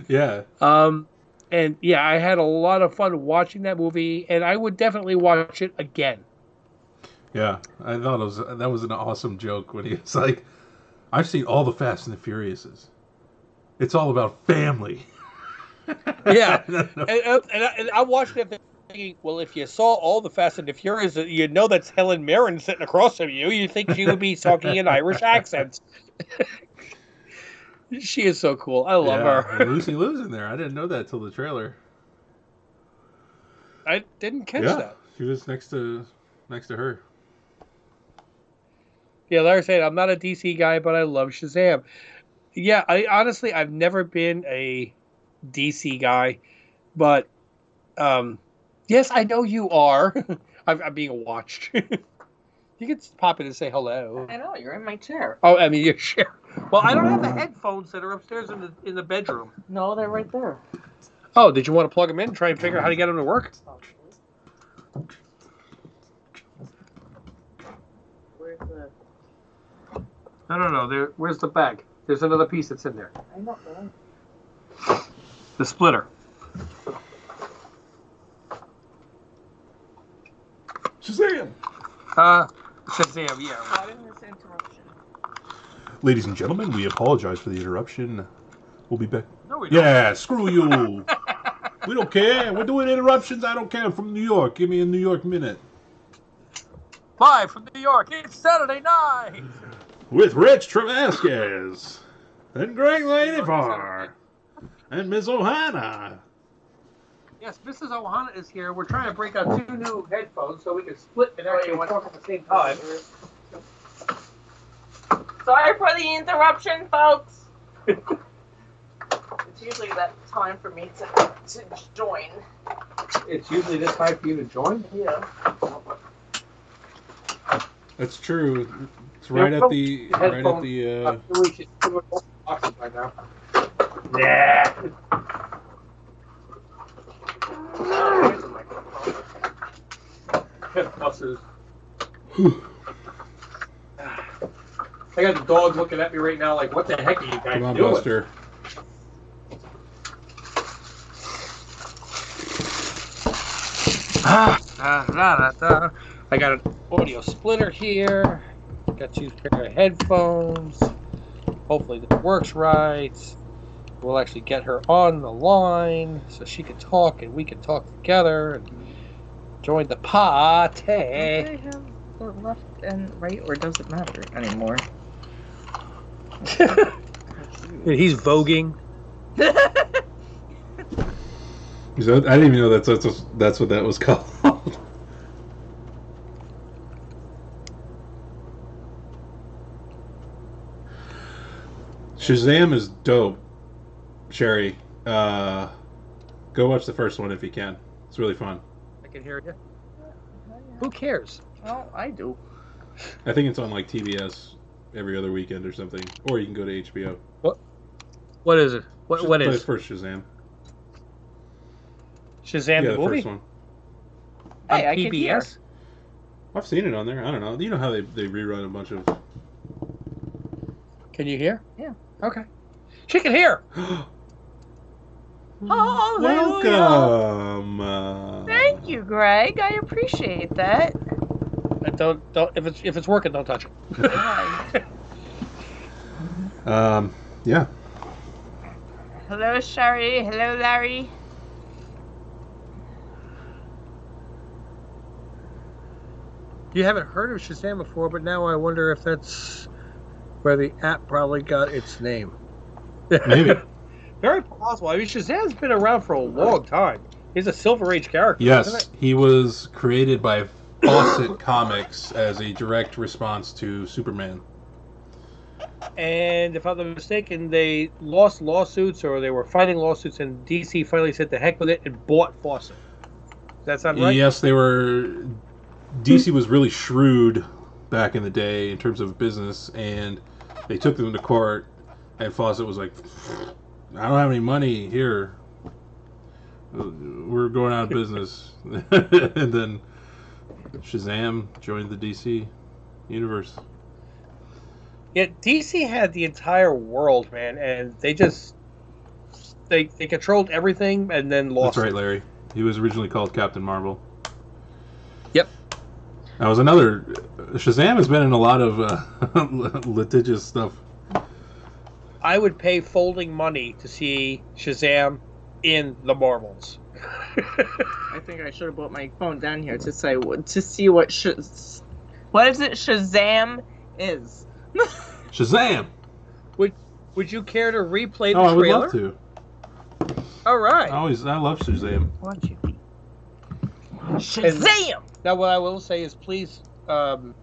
Yeah. And yeah, I had a lot of fun watching that movie, and I would definitely watch it again. Yeah, I thought that was an awesome joke when he was like, "I've seen all the Fast and the Furiouses. It's all about family." Yeah, and I watched it thinking, well, if you saw all the Fast and the Furious, you know that's Helen Mirren sitting across from you. You think she would be talking in Irish accents. She is so cool. I love her. And Lucy Liu's in there. I didn't know that till the trailer. I didn't catch that. She was next to her. Yeah, like I said, I'm not a DC guy, but I love Shazam. Yeah, I've never been a DC guy, but yes, I know you are. I'm being watched. You can pop in and say hello. I know, you're in my chair. Oh, I mean, you're sure. Well, I don't have the headphones that are upstairs in the bedroom. No, they're right there. Oh, did you want to plug them in and try and figure out how to get them to work? Where's the... No. Where's the bag? There's another piece that's in there. I know. The splitter. Shazam! Shazam, yeah. Pardon this interruption. Ladies and gentlemen, we apologize for the interruption. We'll be back. No, we don't. Yeah, screw you. We don't care. We're doing interruptions. I don't care. I'm from New York. Give me a New York minute. Live from New York, it's Saturday night! With Rich Travasquez. And Greg Ladyfar. And Ms. Ohana. Yes, Mrs. Ohana is here. We're trying to break out 2 new headphones so we can split and actually talk at the same time. Sorry for the interruption, folks. It's usually that time for me to join. It's usually this time for you to join? Yeah. That's true. It's right at the Right now. Yeah. Headbusters. I got the dog looking at me right now like, what the heck are you guys Come on, doing? Buster. I got an audio splitter here. Got 2 pair of headphones. Hopefully this works right. We'll actually get her on the line so she can talk and we can talk together and join the party. Do they have the left and right, or does it matter anymore? He's voguing. I didn't even know that's what that was called. Shazam is dope, Sherry. Go watch the first one if you can. It's really fun. I can hear you. Who cares? Well, I do. I think it's on like TBS every other weekend or something, or you can go to HBO. What is it? What is? First Shazam. Shazam the movie? First one. Hey, I PBS? can hear. I've seen it on there. I don't know. You know how they rerun a bunch of. Can you hear? Yeah. Okay. She can hear. Oh, Welcome. Thank you, Greg. I appreciate that. And don't if it's working, don't touch it. Yeah. Hello, Sherry. Hello, Larry. You haven't heard of Shazam before, but now I wonder if that's where the app probably got its name. Maybe. Very possible. I mean, Shazam's been around for a long time. He's a Silver Age character, Yes, isn't it? he was created by Fawcett Comics as a direct response to Superman. And if I'm not mistaken, they lost lawsuits or they were fighting lawsuits, and DC finally said the heck with it and bought Fawcett. Does that sound right? Yes, they were. DC was really shrewd back in the day in terms of business, and they took them to court, and Fawcett was like, I don't have any money here. We're going out of business. And then Shazam joined the DC universe. Yeah, DC had the entire world, man, and they just they controlled everything and then lost. That's right, Larry. He was originally called Captain Marvel. Yep. That was another. Shazam has been in a lot of litigious stuff. I would pay folding money to see Shazam in the Marvels. I think I should have brought my phone down here to say to see what is it Shazam is. Shazam! Would you care to replay the Oh, I would trailer? love to. All right. I love Shazam. Want you? Shazam! Now, what I will say is, please, don't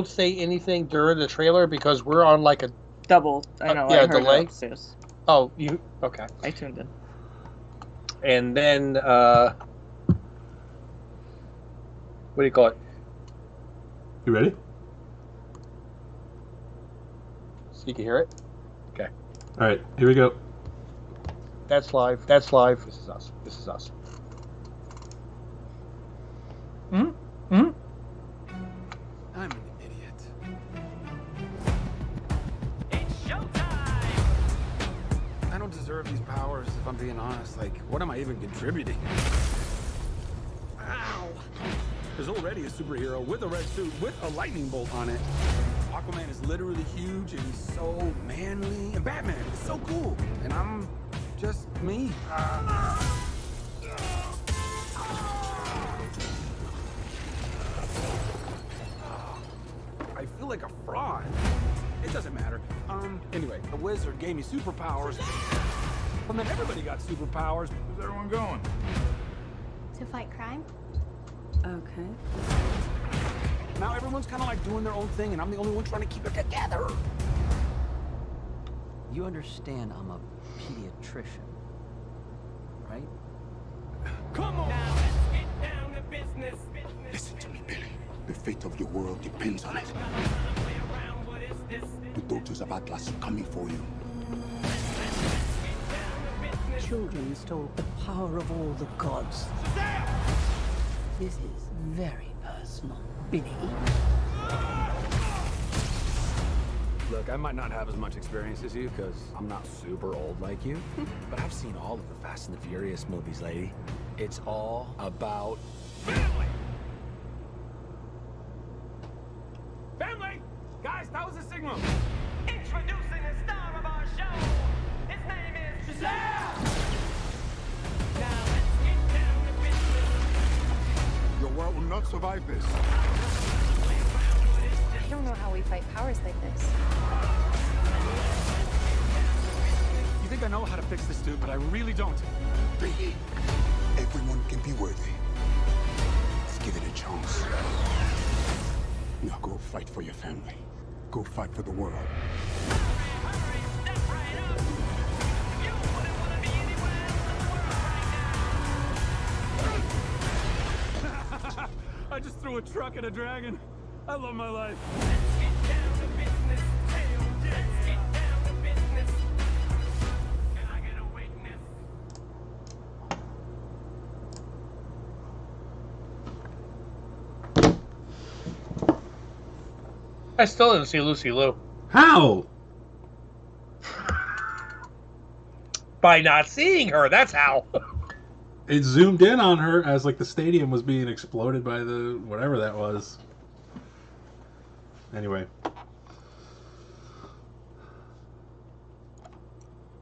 say anything during the trailer because we're on like a double. I know. Yeah, I heard delay. it upstairs. Oh, you okay? I tuned in. And then, what do you call it? You ready? So you can hear it. Okay. All right, here we go. That's live. That's live. This is us. This is us. Hmm? Hmm? I'm an idiot. I don't deserve these powers, if I'm being honest. Like, what am I even contributing? Ow! There's already a superhero with a red suit with a lightning bolt on it. Aquaman is literally huge and he's so manly. And Batman is so cool. And I'm just me. I feel like a fraud. It doesn't matter. Anyway, the wizard gave me superpowers. And then everybody got superpowers. Where's everyone going? To fight crime? Okay. Now everyone's kind of like doing their own thing, and I'm the only one trying to keep it together. You understand I'm a pediatrician, right? Come on! Now let's get down to business. Listen to me, Billy. The fate of your world depends on it. The daughters of Atlas are coming for you. Children stole the power of all the gods. This is very personal, Billy. Look, I might not have as much experience as you, because I'm not super old like you. But I've seen all of the Fast and the Furious movies, lady. It's all about family! Family! Guys, that was a signal! Introducing the star of our show. His name is Shazam! Now let's get down to business. Your world will not survive this. I don't know how we fight powers like this. You think I know how to fix this dude, but I really don't. Billy, everyone can be worthy. Let's give it a chance. Now go fight for your family. Go fight for the world. I just threw a truck at a dragon. I love my life. Let's get down to business. Let's get down to business. Can I get a witness? I still didn't see Lucy Liu. How? By not seeing her. That's how. It zoomed in on her as like the stadium was being exploded by the whatever that was. Anyway.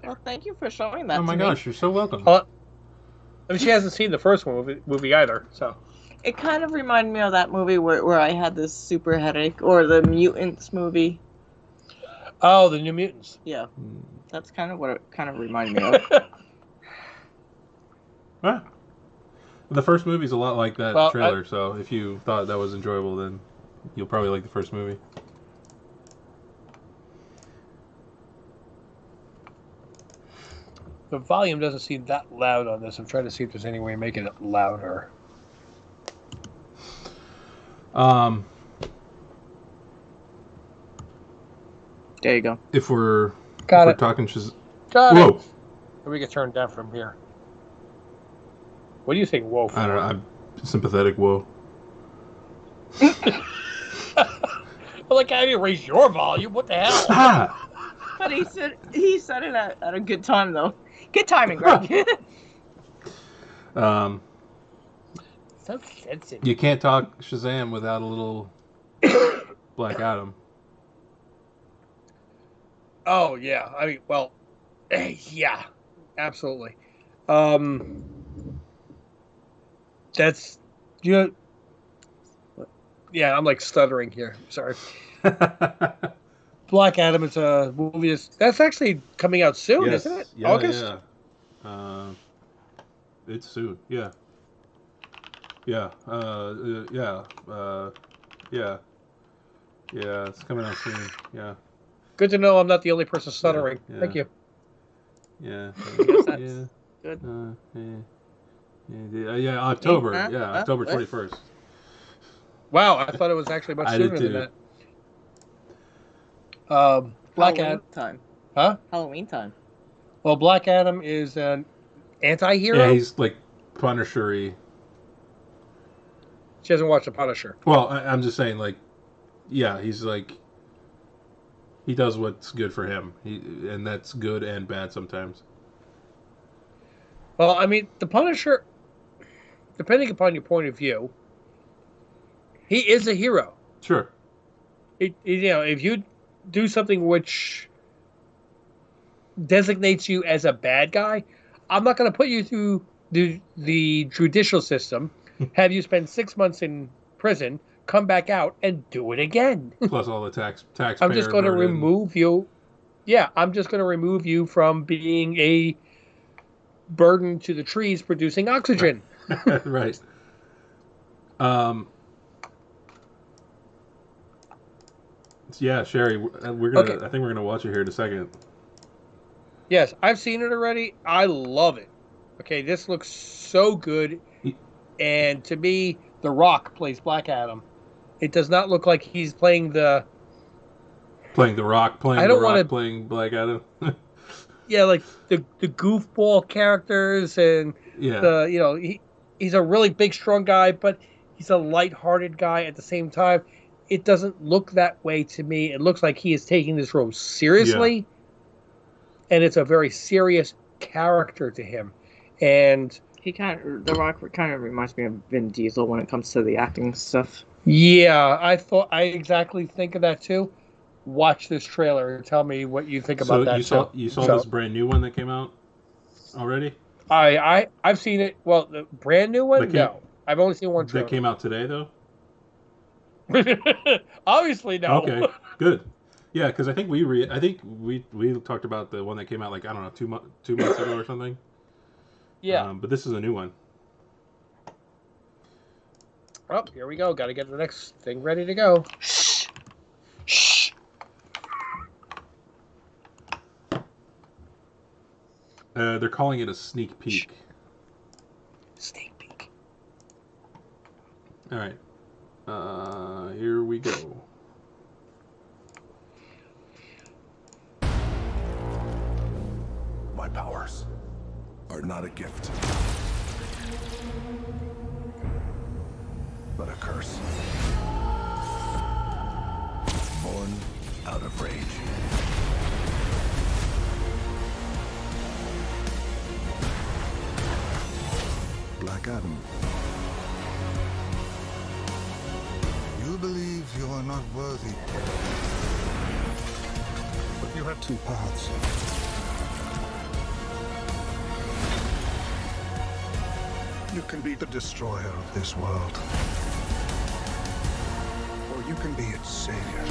Well, thank you for showing that. Oh my to me. gosh, you're so welcome. I mean, she hasn't seen the first movie either, so. It kind of reminded me of that movie where I had this super headache, or the Mutants movie. Oh, the New Mutants. Yeah, that's kind of what it kind of reminded me of. Huh. The first movie's a lot like that Well, trailer, so if you thought that was enjoyable, then you'll probably like the first movie. The volume doesn't seem that loud on this. I'm trying to see if there's any way of making it louder. There you go. If we're Got it. talking Got Whoa. it. We get turned down from here. What do you think, whoa? For? I don't know. I'm sympathetic. Whoa. Well, like, I didn't raise your volume. What the hell? But he said it at a good time, though. Good timing, Greg. So sensitive. You can't talk Shazam without a little Black Adam. Oh, yeah. I mean, well, yeah, absolutely. That's, you know, yeah, I'm like stuttering here. Sorry. Black Adam is a movie that's actually coming out soon, Yes. isn't it? Yeah, August? Yeah. It's soon. Yeah. Yeah. Yeah. Yeah. Yeah. It's coming out soon. Yeah. Good to know I'm not the only person stuttering. Yeah. Thank you. Yeah. Yes, that's Yeah. good. Yeah. October. Huh? Yeah. Huh? October What? 21st. Wow, I thought it was actually much I sooner did than too. that. Black Halloween Adam. time. Huh? Halloween time. Well, Black Adam is an anti-hero. Yeah, he's like Punisher-y. She hasn't watched The Punisher. Well, I'm just saying, like, yeah, he's like, he does what's good for him, and that's good and bad sometimes. Well, I mean, The Punisher, depending upon your point of view, he is a hero. Sure. You know, if you do something which designates you as a bad guy, I'm not going to put you through the judicial system, have you spend 6 months in prison, come back out, and do it again. Plus all the taxpayer I'm just going to burden. remove you. Yeah, I'm just going to remove you from being a burden to the trees producing oxygen. Right. Yeah, Sherry, we're gonna. Okay. I think we're gonna watch it here in a second. Yes, I've seen it already. I love it. Okay, this looks so good. And to me, The Rock plays Black Adam. It does not look like he's playing the... Playing The Rock, I don't The Rock, wanna- playing Black Adam. Yeah, like the goofball characters and Yeah. the, you know, he's a really big, strong guy, but he's a lighthearted guy at the same time. It doesn't look that way to me. It looks like he is taking this role seriously, and it's a very serious character to him. And The Rock kind of reminds me of Vin Diesel when it comes to the acting stuff. yeah, I exactly think of that too. Watch this trailer and tell me what you think about So that. you saw this brand new one that came out already? I've seen it. Well, the brand new one, That came- no. I've only seen one trailer. That came out today, though. Obviously, no. Okay, good. Yeah, because I think we talked about the one that came out like, I don't know, 2 months ago or something. Yeah. But this is a new one. Oh, here we go. Got to get the next thing ready to go. They're calling it a sneak peek. Sneak peek. All right. Here we go. My powers are not a gift, but a curse. Born out of rage. Black Adam. You believe you are not worthy. But you have two paths. You can be the destroyer of this world. Or you can be its savior.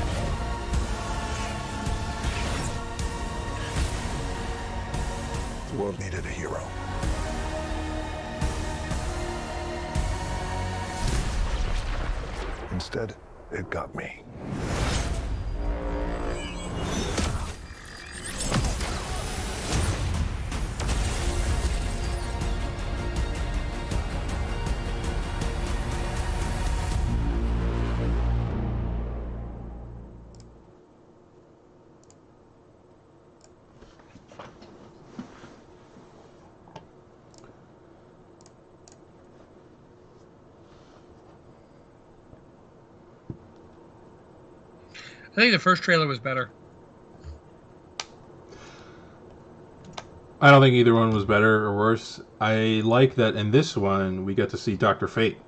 The world needed a hero. Instead, it got me. I think the first trailer was better. I don't think either one was better or worse. I like that in this one we get to see Dr. Fate.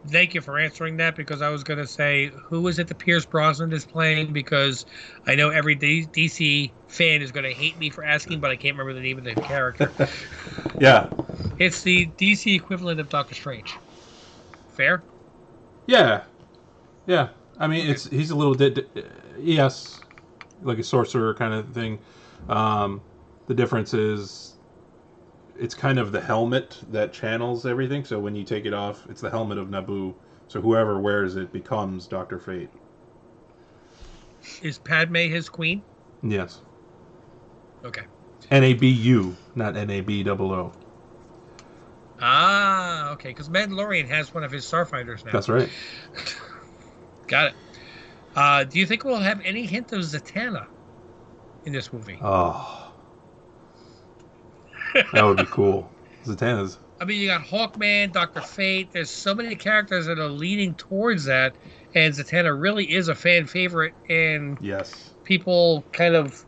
Thank you for answering that, because I was going to say, who is it that Pierce Brosnan is playing? Because I know every DC fan is going to hate me for asking, but I can't remember the name of the character. Yeah. It's the DC equivalent of Doctor Strange. Fair? Yeah. Yeah. I mean, he's a little yes, like a sorcerer kind of thing. The difference is it's kind of the helmet that channels everything. So when you take it off, it's the helmet of Naboo. So whoever wears it becomes Dr. Fate. Is Padme his queen? Yes. Okay. NABU, not NABOO. Ah, okay. Because Mandalorian has one of his starfighters now. That's right. Got it. Do you think we'll have any hint of Zatanna in this movie? Oh. That would be cool. Zatanna's. I mean, you got Hawkman, Dr. Fate. There's so many characters that are leading towards that. And Zatanna really is a fan favorite. And yes, people kind of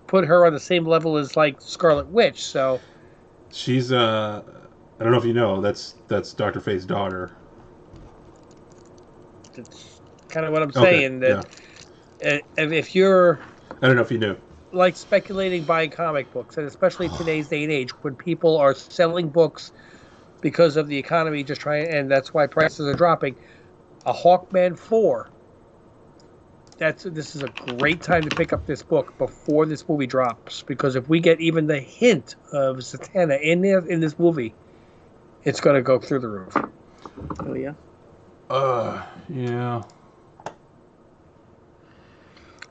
put her on the same level as, like, Scarlet Witch. So she's, I don't know if you know, that's Dr. Fate's daughter. That's kind of what I'm saying. That if you're, I don't know if you knew, like, speculating buying comic books, and especially today's day and age, when people are selling books because of the economy, and that's why prices are dropping. A Hawkman 4. This is a great time to pick up this book before this movie drops, because if we get even the hint of Zatanna in this movie, it's going to go through the roof. Oh yeah. Yeah.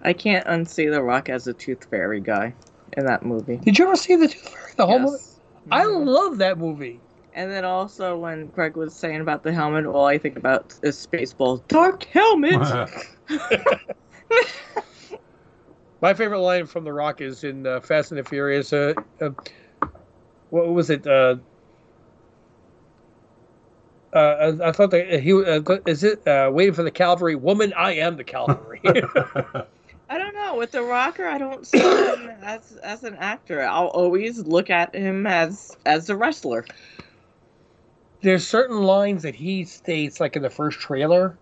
I can't unsee The Rock as a Tooth Fairy guy in that movie. Did you ever see the Tooth Fairy? The whole movie? I love that movie. And then also when Greg was saying about the helmet, all I think about is Spaceballs. Dark helmet! My favorite line from The Rock is in Fast and the Furious. What was it? I thought that he is it waiting for the cavalry? Woman, I am the cavalry. I don't know. With The Rocker, I don't see him as an actor. I'll always look at him as a wrestler. There's certain lines that he states, like in the first trailer,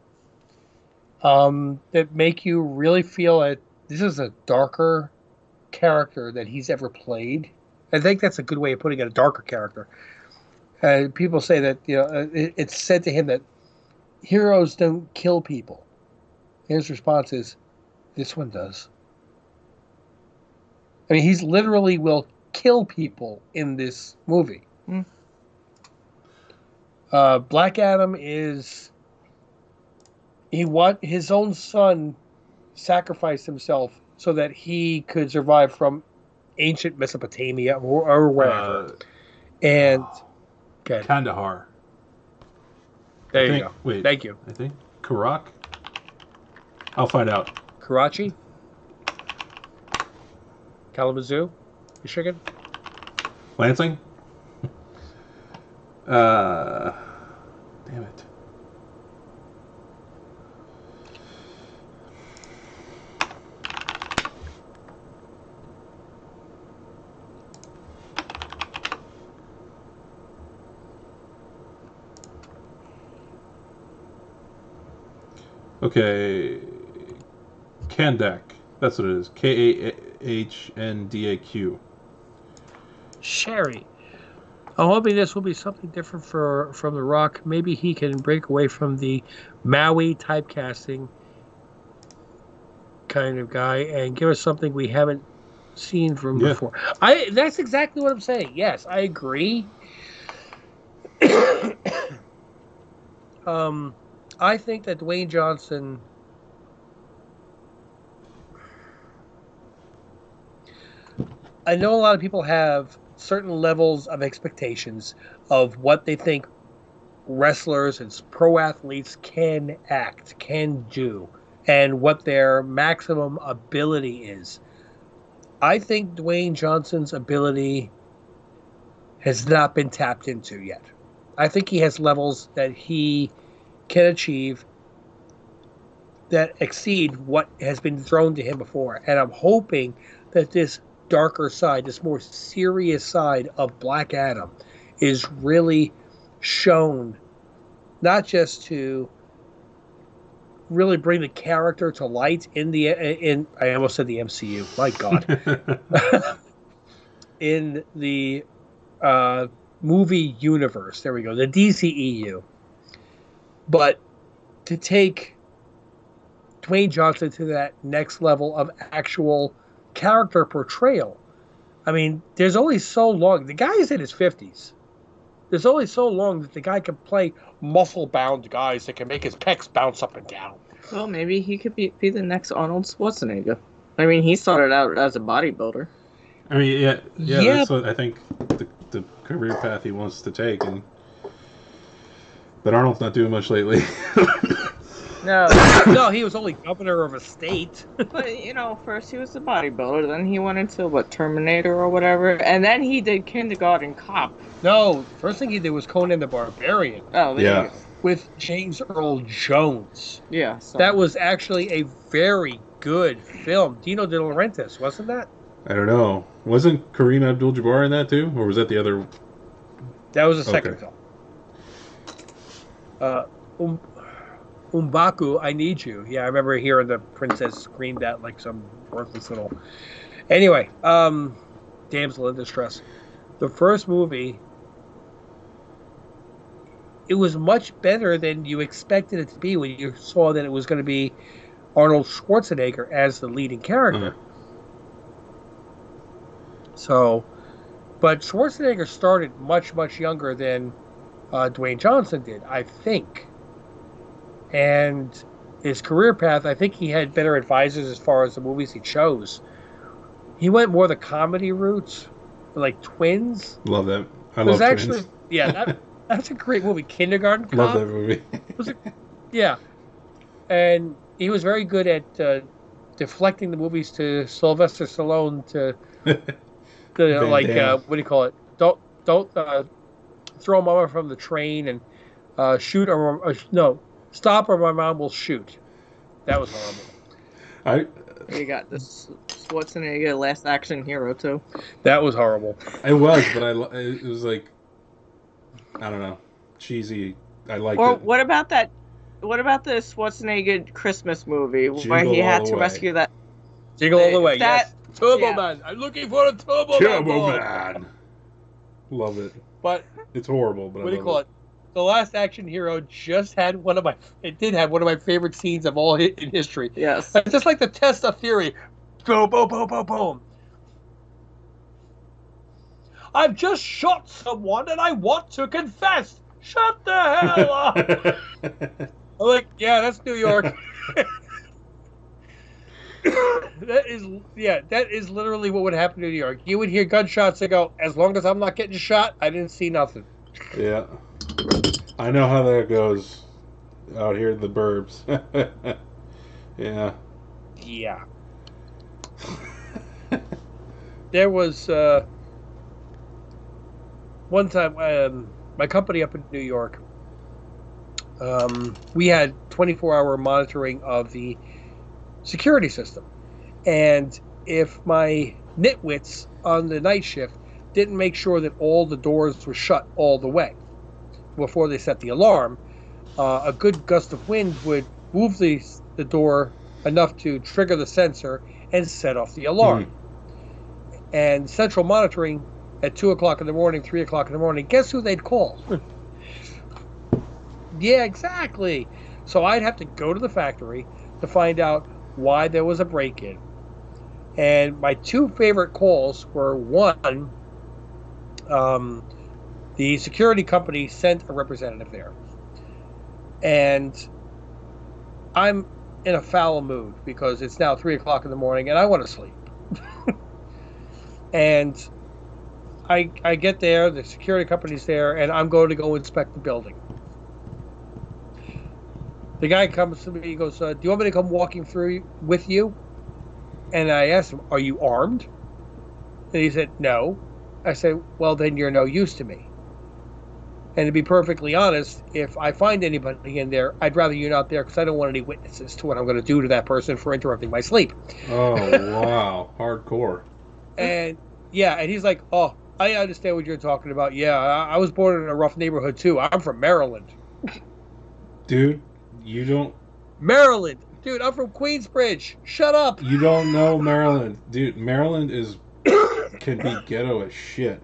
that make you really feel that this is a darker character that he's ever played. I think that's a good way of putting it, a darker character. People say that, it's said to him that heroes don't kill people. His response is, this one does. I mean, he's literally will kill people in this movie. Black Adam is... his own son sacrificed himself so that he could survive from ancient Mesopotamia or wherever. Kandahar. There you go. Wait. Thank you. I think Karak. I'll find out. Karachi? Kalamazoo? Michigan? Lansing? Damn it. Okay. Kandak. That's what it is. Kahndaq. Sherry. I'm hoping this will be something different from The Rock. Maybe he can break away from the Maui typecasting kind of guy and give us something we haven't seen from before. That's exactly what I'm saying. Yes, I agree. I think that Dwayne Johnson. I know a lot of people have certain levels of expectations of what they think wrestlers and pro athletes can act, can do, and what their maximum ability is. I think Dwayne Johnson's ability has not been tapped into yet. I think he has levels that he can achieve that exceed what has been thrown to him before. And I'm hoping that this darker side, this more serious side of Black Adam is really shown, not just to really bring the character to light in I almost said the MCU, my God. In the movie universe, there we go, the DCEU. But to take Dwayne Johnson to that next level of actual character portrayal. I mean, there's only so long. The guy is in his 50s. There's only so long that the guy can play muscle-bound guys that can make his pecs bounce up and down. Well, maybe he could be the next Arnold Schwarzenegger. I mean, he started out as a bodybuilder. I mean, yeah. That's what I think the career path he wants to take. But Arnold's not doing much lately. No, he was only governor of a state. But, you know, first he was a bodybuilder, then he went into, Terminator or whatever, and then he did Kindergarten Cop. No, first thing he did was Conan the Barbarian. Oh, yeah. With James Earl Jones. Yeah. That was actually a very good film. Dino De Laurentiis, wasn't that? I don't know. Wasn't Kareem Abdul-Jabbar in that too? Or was that the other? That was the second film. Umbaku, I Need You. Yeah, I remember hearing the princess scream that like some worthless little... Anyway, damsel in distress. The first movie, it was much better than you expected it to be when you saw that it was going to be Arnold Schwarzenegger as the leading character. So, but Schwarzenegger started much, much younger than Dwayne Johnson did, I think. And his career path, I think he had better advisors as far as the movies he chose. He went more the comedy route, like Twins. Love that. I love actually, Twins. Yeah, that's a great movie. Kindergarten Cop. Love that movie. Yeah. And he was very good at deflecting the movies to Sylvester Stallone to what do you call it? Don't throw mama from the train and shoot or no. Stop or my mom will shoot. That was horrible. You got this Schwarzenegger Last Action Hero too. That was horrible. It was, but it was like, I don't know, cheesy. I liked it. What about that? What about the Schwarzenegger Christmas movie where he had to rescue that? Jingle All the Way. Yes. Turbo Man. I'm looking for a Turbo Man. Love it. But it's horrible. But what do you call it? The Last Action Hero just had one of my favorite scenes of all in history. Yes. Just like the test of theory. Boom, boom, boom, boom, boom. I've just shot someone and I want to confess. Shut the hell up. I'm like, yeah, that's New York. That is literally what would happen in New York. You would hear gunshots and go, as long as I'm not getting shot, I didn't see nothing. Yeah. I know how that goes out here in the burbs. Yeah. Yeah. There was one time, my company up in New York, we had 24-hour monitoring of the security system. And if my nitwits on the night shift didn't make sure that all the doors were shut all the way before they set the alarm, a good gust of wind would move the door enough to trigger the sensor and set off the alarm. And central monitoring at 2 o'clock in the morning, 3 o'clock in the morning, guess who they'd call? Yeah, exactly. So I'd have to go to the factory to find out why there was a break-in. And my two favorite calls were, one, the security company sent a representative there. And I'm in a foul mood because it's now 3 o'clock in the morning and I want to sleep. And I get there, the security company's there, and I'm going to go inspect the building. The guy comes to me, he goes, do you want me to come walking through with you? And I asked him, are you armed? And he said, no. I said, well, then you're no use to me. And to be perfectly honest, if I find anybody in there, I'd rather you're not there because I don't want any witnesses to what I'm going to do to that person for interrupting my sleep. Oh, wow. Hardcore. And yeah, and he's like, oh, I understand what you're talking about. Yeah, I was born in a rough neighborhood too. I'm from Maryland. Dude, you don't... Maryland. Dude, I'm from Queensbridge. Shut up. You don't know Maryland. Dude, Maryland is... can be ghetto as shit.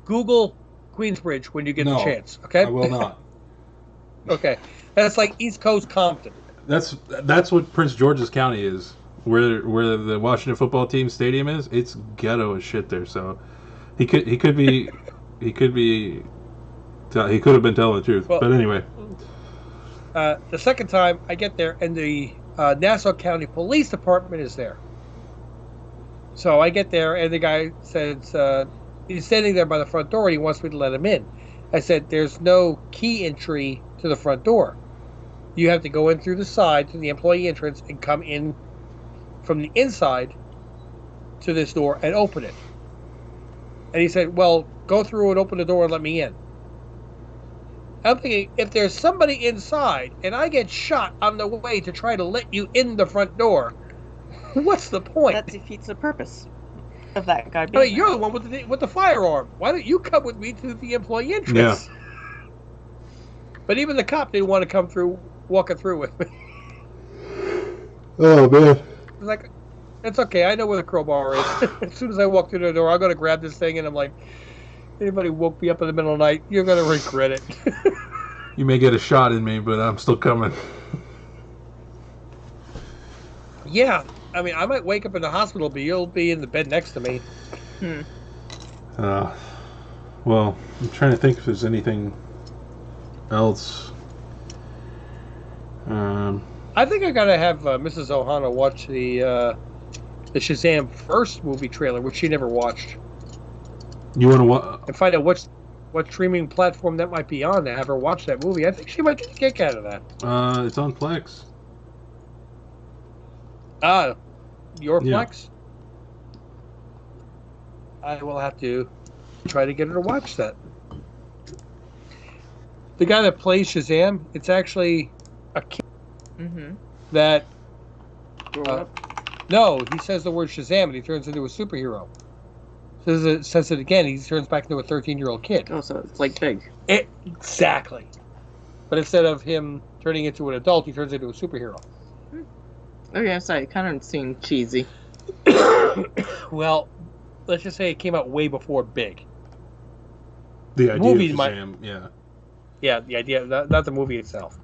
Google Queensbridge when you get the chance, okay? I will not. Okay. That's like East Coast Compton. That's what Prince George's County is. Where the Washington football team stadium is, it's ghetto as shit there. So he could have been telling the truth. Well, but anyway, the second time I get there and the Nassau County Police Department is there. So I get there and the guy says he's standing there by the front door and he wants me to let him in. I said, there's no key entry to the front door. You have to go in through the side to the employee entrance and come in from the inside to this door and open it. And he said, well, go through and open the door and let me in. I'm thinking, if there's somebody inside and I get shot on the way to try to let you in the front door, what's the point? That defeats the purpose of that guy I being mean, you're the one with the firearm. Why don't you come with me to the employee entrance? Yeah. But even the cop didn't want to come through, walking through with me. Oh, man. It's like, it's okay. I know where the crowbar is. As soon as I walk through the door, I'm going to grab this thing, and I'm like, anybody woke me up in the middle of the night, you're going to regret it. You may get a shot in me, but I'm still coming. Yeah. I mean, I might wake up in the hospital, but you'll be in the bed next to me. Well, I'm trying to think if there's anything else. I think I gotta have Mrs. Ohana watch the Shazam first movie trailer, which she never watched. You want to what? And find out what streaming platform that might be on to have her watch that movie. I think she might get a kick out of that. It's on Plex. Your Yeah. Plex? I will have to try to get her to watch that. The guy that plays Shazam, it's actually a kid that... no, he says the word Shazam and he turns into a superhero. Says it again, he turns back into a 13-year-old kid. Oh, so it's like Big. Exactly. But instead of him turning into an adult, he turns into a superhero. Okay, so it kind of seemed cheesy. Well, let's just say it came out way before Big. The idea movie of might- Shazam, yeah. Yeah, the idea, not the movie itself.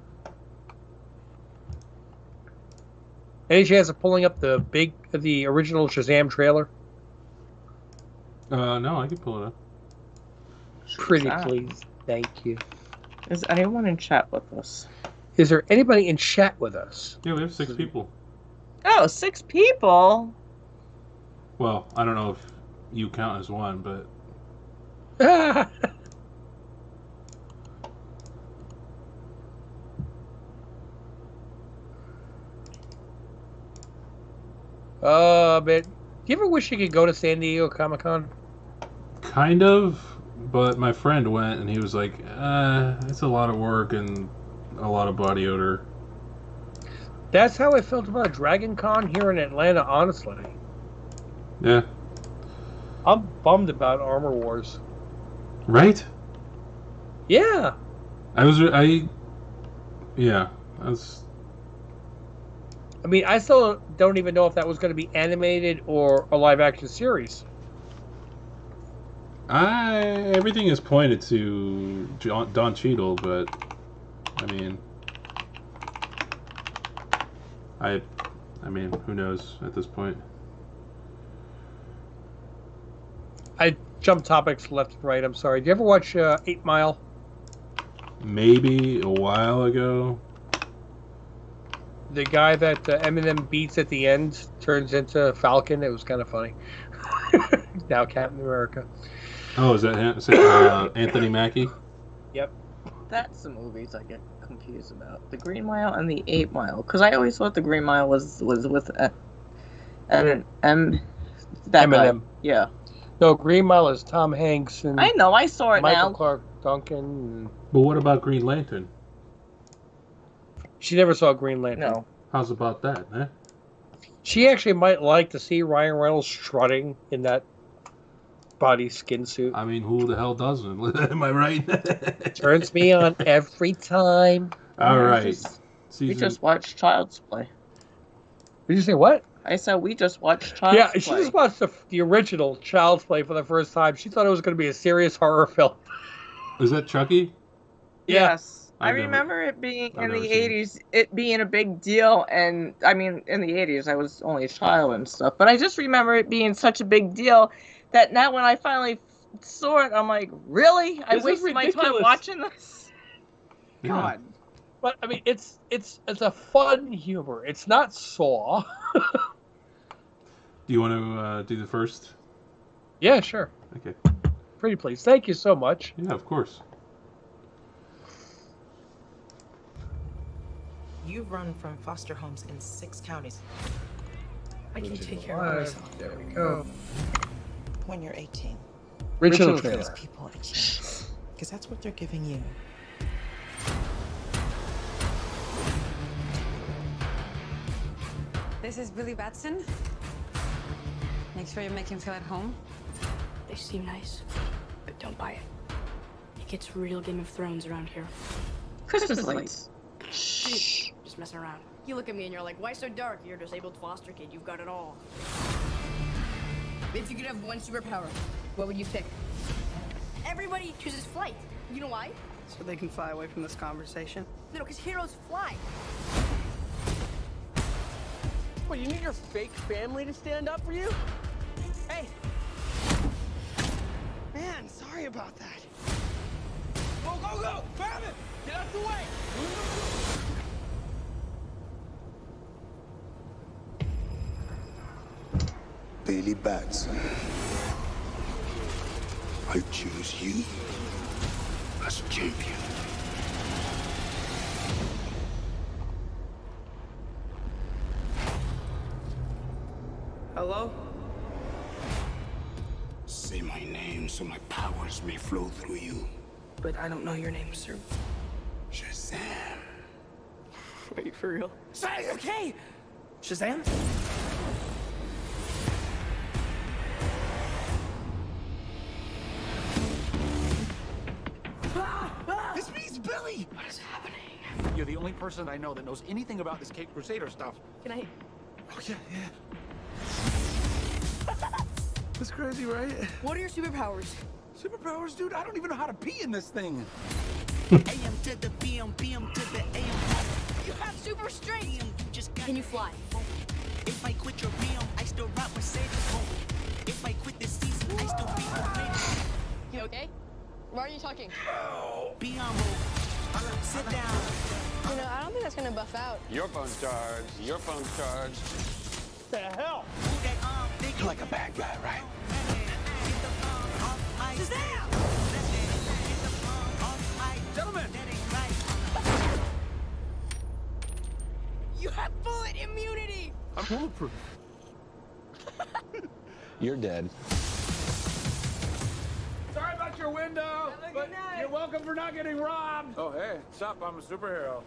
Any chance of pulling up the original Shazam trailer? No, I can pull it up. Pretty Shazam. please. Thank you. Is anyone in chat with us? Is there anybody in chat with us? Yeah, we have 6 people. Oh, 6 people? Well, I don't know if you count as one, but... Man, do you ever wish you could go to San Diego Comic-Con? Kind of, but my friend went and he was like, it's a lot of work and a lot of body odor. That's how I felt about Dragon Con here in Atlanta, honestly. Yeah. I'm bummed about Armor Wars. Right? Yeah. I mean, I still don't even know if that was going to be animated or a live action series. Everything is pointed to Don Cheadle, but I mean, I mean, who knows at this point? I jumped topics left and right. I'm sorry. Do you ever watch 8 Mile? Maybe a while ago. The guy that Eminem beats at the end turns into Falcon. It was kind of funny. Now Captain America. Oh, is that Anthony Mackie? Yep. That's the movies I get confused about. The Green Mile and the 8 Mile. Because I always thought the Green Mile was with that Eminem. guy. Yeah. No, Green Mile is Tom Hanks and I know, I saw it Michael now. Clark Duncan. But what about Green Lantern? She never saw Green Lantern. No. How's about that, eh? She actually might like to see Ryan Reynolds strutting in that body skin suit. I mean, who the hell doesn't? Am I right? Turns me on every time. All right. We just watched Child's Play. Did you say what? I said we just watched Child's Play. Yeah, she just watched the original Child's Play for the first time. She thought it was going to be a serious horror film. Is that Chucky? Yes. I I've never- remember it being I've in the never seen 80s, it being a big deal. And I mean, in the 80s, I was only a child and stuff. But I just remember it being such a big deal that now when I finally saw it, I'm like, really? I This is wasted my time ridiculous. watching this? Yeah. God. But I mean, it's a fun humor. It's not Saw. Do you want to do the first? Yeah, sure. Okay. Pretty please. Thank you so much. Yeah, of course. You've run from foster homes in 6 counties. I can take care of myself. There we go. When you're 18. Original Give trailer. these people a chance. Because that's what they're giving you. This is Billy Batson. Make sure you make him feel at home. They seem nice, but don't buy it. It gets real Game of Thrones around here. Christmas lights. Shh. Just messing around. You look at me and you're like, why so dark? You're a disabled foster kid. You've got it all. If you could have one superpower, what would you pick? Everybody chooses flight. You know why? So they can fly away from this conversation? No, because heroes fly. What, you need your fake family to stand up for you? Hey! Man, sorry about that. Go, go, go! Grab it! Get out the way! Billy Batson. I choose you as champion. Hello? Say my name so my powers may flow through you. But I don't know your name, sir. Shazam. Are you for real? Say, okay! Shazam? This means Billy! What is happening? You're the only person I know that knows anything about this Cape Crusader stuff. Can I? Oh, yeah. That's crazy, right? What are your superpowers? Superpowers, dude? I don't even know how to pee in this thing. AM to the PM, PM to the AM. You have super strength. Can you fly? If I quit your PM, I still rock Mercedes. If I quit this season, I still be great. You okay? Why are you talking? Be humble. Sit down. You know, I don't think that's gonna buff out. Your phone's charged. Your phone's charged. What the hell? You're like a bad guy, right? Gentlemen! You have bullet immunity! I'm bulletproof. You're dead. Sorry about your window, but you're welcome for not getting robbed. Oh, hey, what's up? I'm a superhero.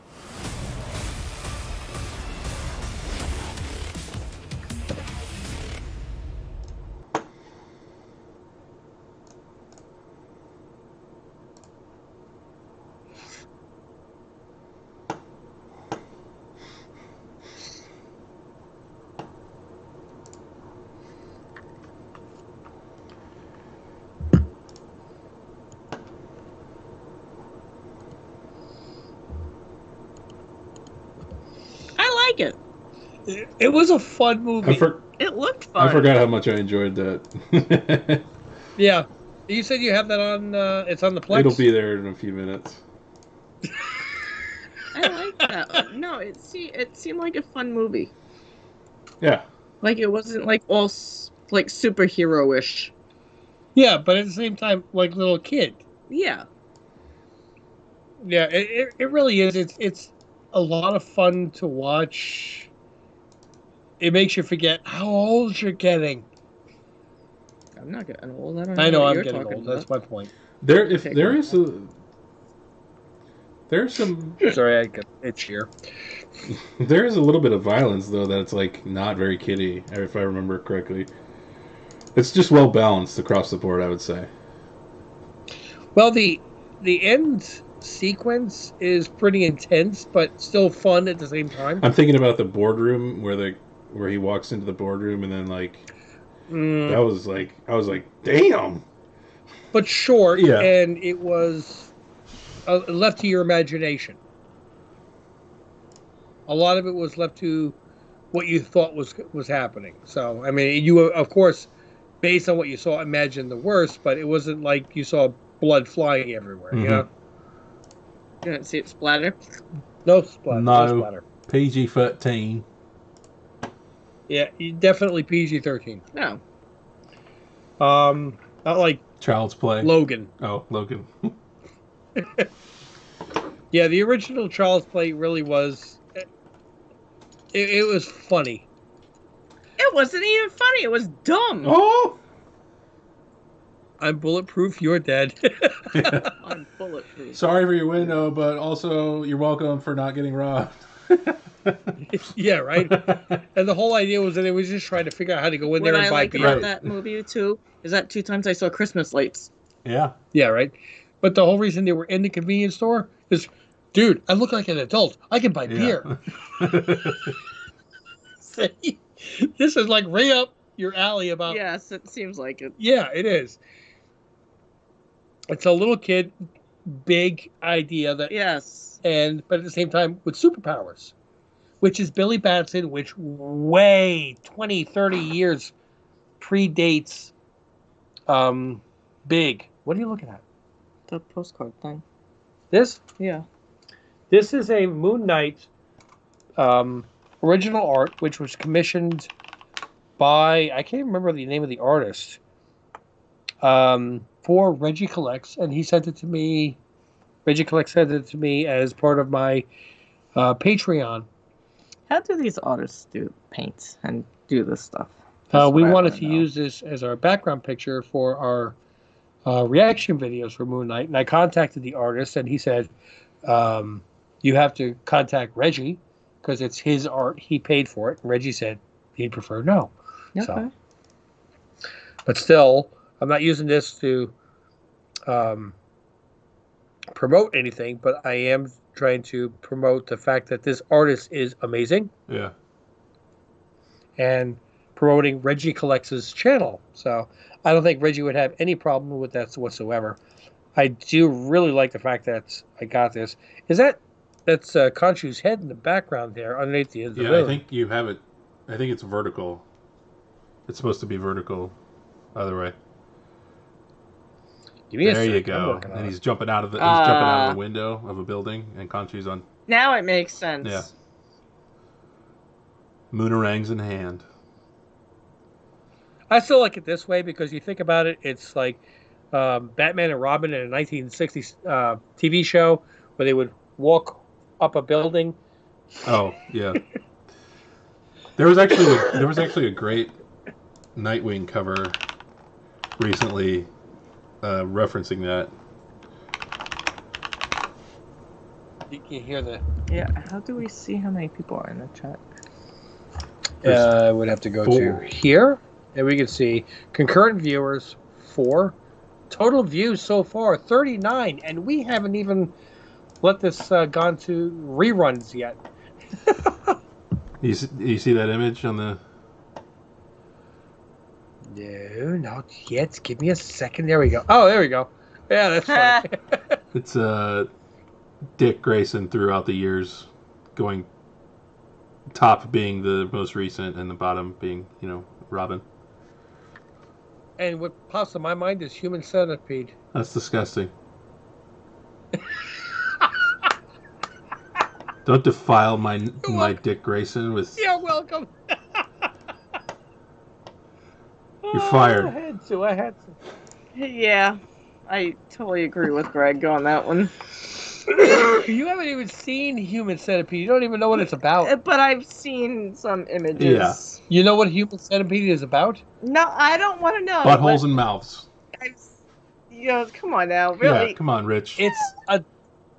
It was a fun movie. It looked fun. I forgot how much I enjoyed that. Yeah. You said you have that on, it's on the Plex? It'll be there in a few minutes. I like that. No, it seemed like a fun movie. Yeah. Like it wasn't like all like superhero-ish. Yeah, but at the same time, like little kid. Yeah. Yeah, it really is. It's a lot of fun to watch. It makes you forget how old you're getting. I'm not getting old. I don't know. I know what I'm you're getting talking old. about. That's my point. There's some. Sorry, I got itch here. There is a little bit of violence though that's like not very kiddie, if I remember correctly. It's just well balanced across the board, I would say. Well, the end sequence is pretty intense, but still fun at the same time. I'm thinking about the boardroom where he walks into the boardroom and then like that was like I was like, damn. But short, Yeah. and it was left to your imagination. A lot of it was left to what you thought was happening. So, I mean, you of course, based on what you saw, imagined the worst, but it wasn't like you saw blood flying everywhere. You know, You didn't see it splatter. no splatter. No No, splatter. PG-13. Yeah, definitely PG-13. No. Not like Child's Play. Logan. Oh, Logan. Yeah, the original Child's Play really was. It was funny. It wasn't even funny. It was dumb. Oh. I'm bulletproof. You're dead. I'm bulletproof. Sorry for your window, but also you're welcome for not getting robbed. Yeah, right. And the whole idea was that it was just trying to figure out how to go in What there I and buy like beer. about that movie too is that 2 times I saw Christmas lights. Yeah. Yeah, right. But the whole reason they were in the convenience store is, dude, I look like an adult. I can buy beer. See? This is like right up your alley about. Yes, it seems like it. Yeah, it is. It's a little kid, big idea that. Yes. But at the same time with superpowers, which is Billy Batson, which way 20, 30 years predates Big. What are you looking at? The postcard thing. This? Yeah. This is a Moon Knight original art, which was commissioned by, I can't remember the name of the artist, for Reggie Collects, and he sent it to me. Reggie Collects sent it to me as part of my Patreon. How do these artists do paint and do this stuff? We wanted to use this as our background picture for our reaction videos for Moon Knight, and I contacted the artist, and he said, you have to contact Reggie because it's his art. He paid for it. And Reggie said he'd prefer no. Okay. So, but still, I'm not using this to promote anything, but I am trying to promote the fact that this artist is amazing. Yeah. And promoting Reggie Collects' channel. So I don't think Reggie would have any problem with that whatsoever. I do really like the fact that I got this. That's Khonshu's head in the background there underneath the Yeah, moon. I think you have it. I think it's vertical. It's supposed to be vertical. Other way. Give me a there you sec, I'm go. working on And it. he's jumping out of the window of a building, and Khonshu's on. Now it makes sense. Yeah. Moonarangs in hand. I still like it this way because you think about it, it's like Batman and Robin in a 1960s TV show where they would walk up a building. Oh yeah. There was actually a great Nightwing cover recently referencing that. You can hear the. Yeah. How do we see how many people are in the chat? I would have to go to here, and we can see concurrent viewers 4, total views so far 39, and we haven't even let this gone to reruns yet. You see that image on the? No, not yet. Give me a second. There we go. Oh, there we go. Yeah, that's funny. It's Dick Grayson throughout the years going top being the most recent and the bottom being, Robin. And what pops in my mind is Human Centipede. That's disgusting. Don't defile my Dick Grayson with... You're welcome. You're fired. I had to. Yeah, I totally agree with Greg on that one. You haven't even seen Human Centipede. You don't even know what it's about. But I've seen some images. Yeah. You know what Human Centipede is about? No, I don't want to know. Buttholes and mouths. Come on now, really? Yeah, come on, Rich.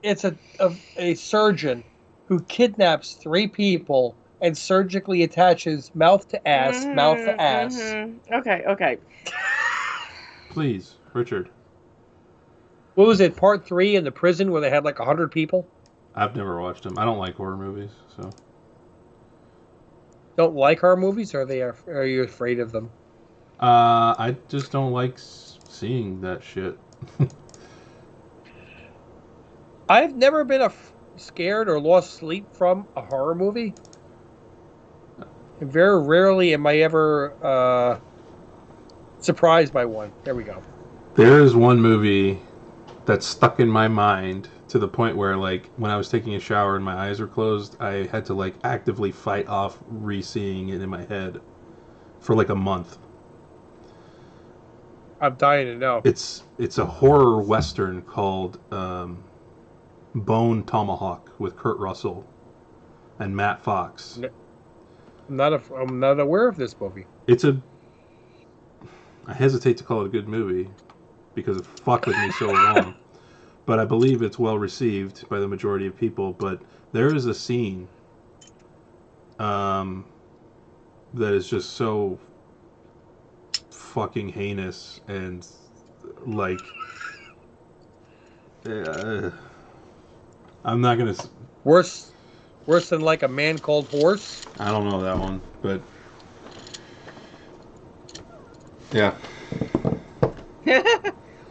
It's a surgeon who kidnaps 3 people and surgically attaches mouth to ass, mouth to ass. Okay. Please, Richard. What was it, part 3 in the prison where they had like 100 people? I've never watched them. I don't like horror movies, so. Don't like horror movies, or are you afraid of them? I just don't like seeing that shit. I've never been scared or lost sleep from a horror movie. And very rarely am I ever surprised by one. There we go. There is one movie that's stuck in my mind to the point where, like, when I was taking a shower and my eyes were closed, I had to, like, actively fight off re-seeing it in my head for, like, a month. I'm dying to know. It's a horror western called Bone Tomahawk with Kurt Russell and Matt Fox. I'm not aware of this movie. I hesitate to call it a good movie because it fucked with me so long. But I believe it's well received by the majority of people. But there is a scene that is just so fucking heinous and like I'm not gonna worse than like A Man Called Horse. I don't know that one, but yeah.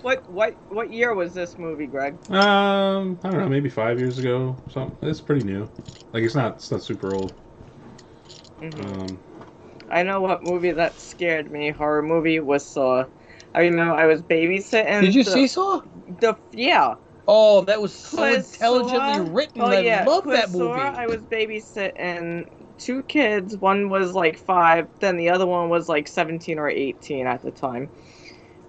What year was this movie, Greg? I don't know, maybe 5 years ago. Something. It's pretty new. Like it's not super old. Mm-hmm. I know what movie that scared me. Horror movie was Saw. I remember I was babysitting. Did you see Saw? Yeah. Oh, that was so intelligently written. I love that movie. Saw, I was babysitting 2 kids. One was like 5, then the other one was like 17 or 18 at the time.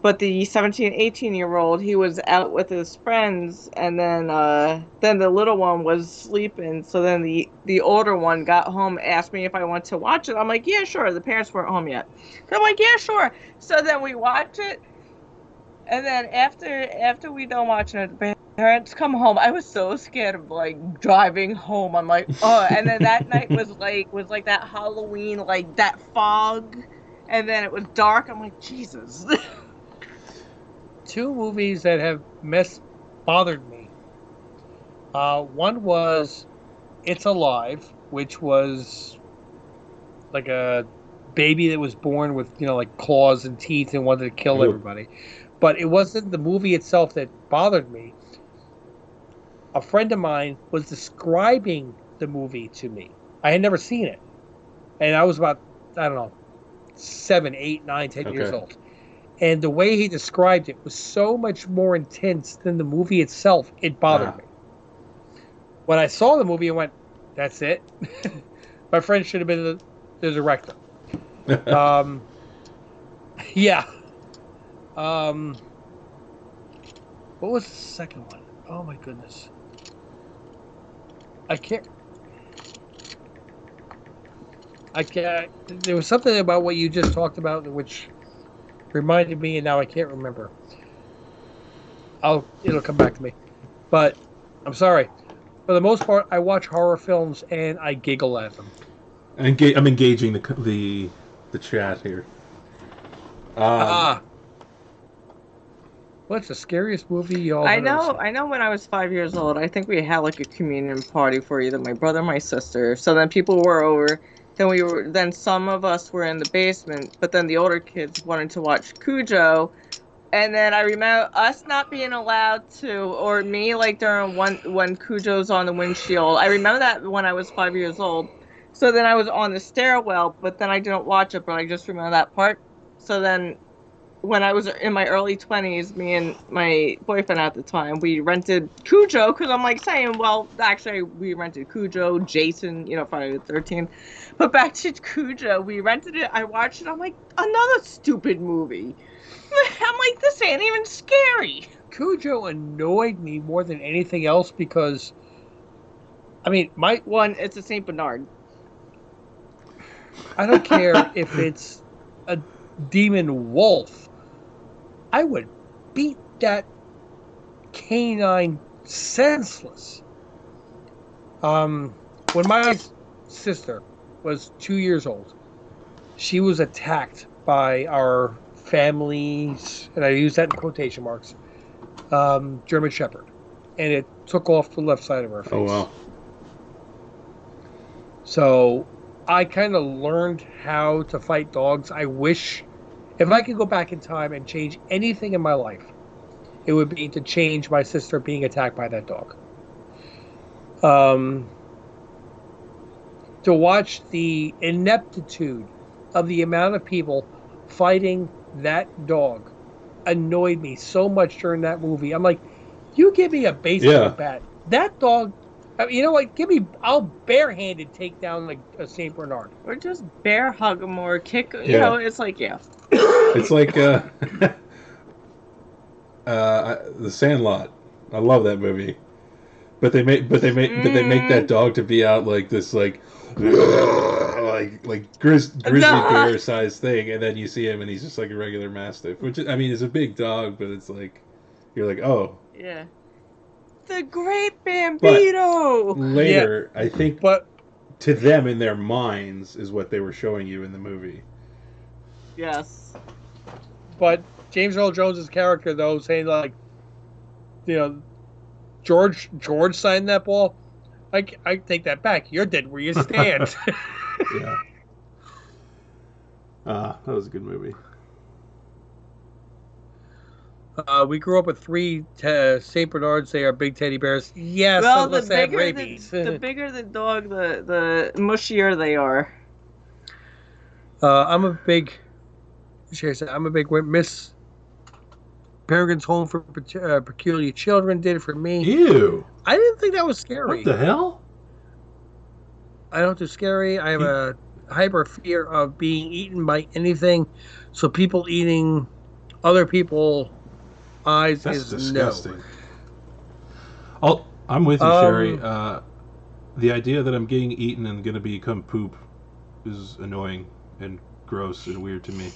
But the 17, 18-year-old, he was out with his friends, and then the little one was sleeping. So then the older one got home, asked me if I wanted to watch it. I'm like, yeah, sure. The parents weren't home yet. So I'm like, yeah, sure. So then we watch it, and then after we done watching it, the parents come home. I was so scared of like driving home. I'm like, oh. And then that night was like that Halloween, like that fog, and then it was dark. I'm like, Jesus. 2 movies that have bothered me. One was It's Alive, which was like a baby that was born with, like claws and teeth and wanted to kill everybody. But it wasn't the movie itself that bothered me. A friend of mine was describing the movie to me. I had never seen it. And I was about, 7, 8, 9, 10 years old. And the way he described it was so much more intense than the movie itself. It bothered me. When I saw the movie, I went, that's it? My friend should have been the director. Yeah. What was the second one? Oh, my goodness. I can't. There was something about what you just talked about which reminded me, and now I can't remember. It'll come back to me. But I'm sorry. For the most part, I watch horror films and I giggle at them. I'm engaging the chat here. What's the scariest movie y'all? I know when I was 5 years old, I think we had like a communion party for either my brother or my sister. So then people were over. Then some of us were in the basement, but then the older kids wanted to watch Cujo. And then I remember us not being allowed to, or me, like during when Cujo's on the windshield. I remember that when I was 5 years old. So then I was on the stairwell, but then I didn't watch it, but I just remember that part. So then when I was in my early 20s, me and my boyfriend at the time, we rented Cujo, because I'm like saying, well, actually, we rented Cujo, Jason, Friday the 13th. But back to Cujo, we rented it, I watched it, I'm like, another stupid movie. I'm like, this ain't even scary. Cujo annoyed me more than anything else because, I mean, it's a St. Bernard. I don't care if it's a demon wolf. I would beat that canine senseless. When my sister was 2 years old, she was attacked by our family's, and I use that in quotation marks, German Shepherd. And it took off the left side of her face. Oh, wow. So I kind of learned how to fight dogs. I wish, if I could go back in time and change anything in my life, it would be to change my sister being attacked by that dog. To watch the ineptitude of the amount of people fighting that dog annoyed me so much during that movie. I'm like, you give me a baseball bat. That dog, you know what? I'll barehanded take down like a St. Bernard. Or just bear hug him or kick. It's like, It's like The Sandlot. I love that movie. But they make that dog to be out like this grizzly bear sized thing, and then you see him and he's just like a regular mastiff, which I mean is a big dog, but it's like you're like, oh yeah, the Great Bambino. But later, I think, to them in their minds is what they were showing you in the movie. Yes, but James Earl Jones's character though saying like, George signed that ball. I take that back. You're dead where you stand. Yeah. That was a good movie. We grew up with 3 St. Bernards. They are big teddy bears. Yes, well, unless they have rabies. The bigger the dog, the mushier they are. I'm a big Miss Peregrine's Home for Peculiar Children did it for me. Ew. I didn't think that was scary. What the hell? I don't do scary. I have a hyper fear of being eaten by anything. So people eating other people's eyes That's is disgusting. no. I'm with you, Sherry. The idea that I'm getting eaten and going to become poop is annoying and gross and weird to me.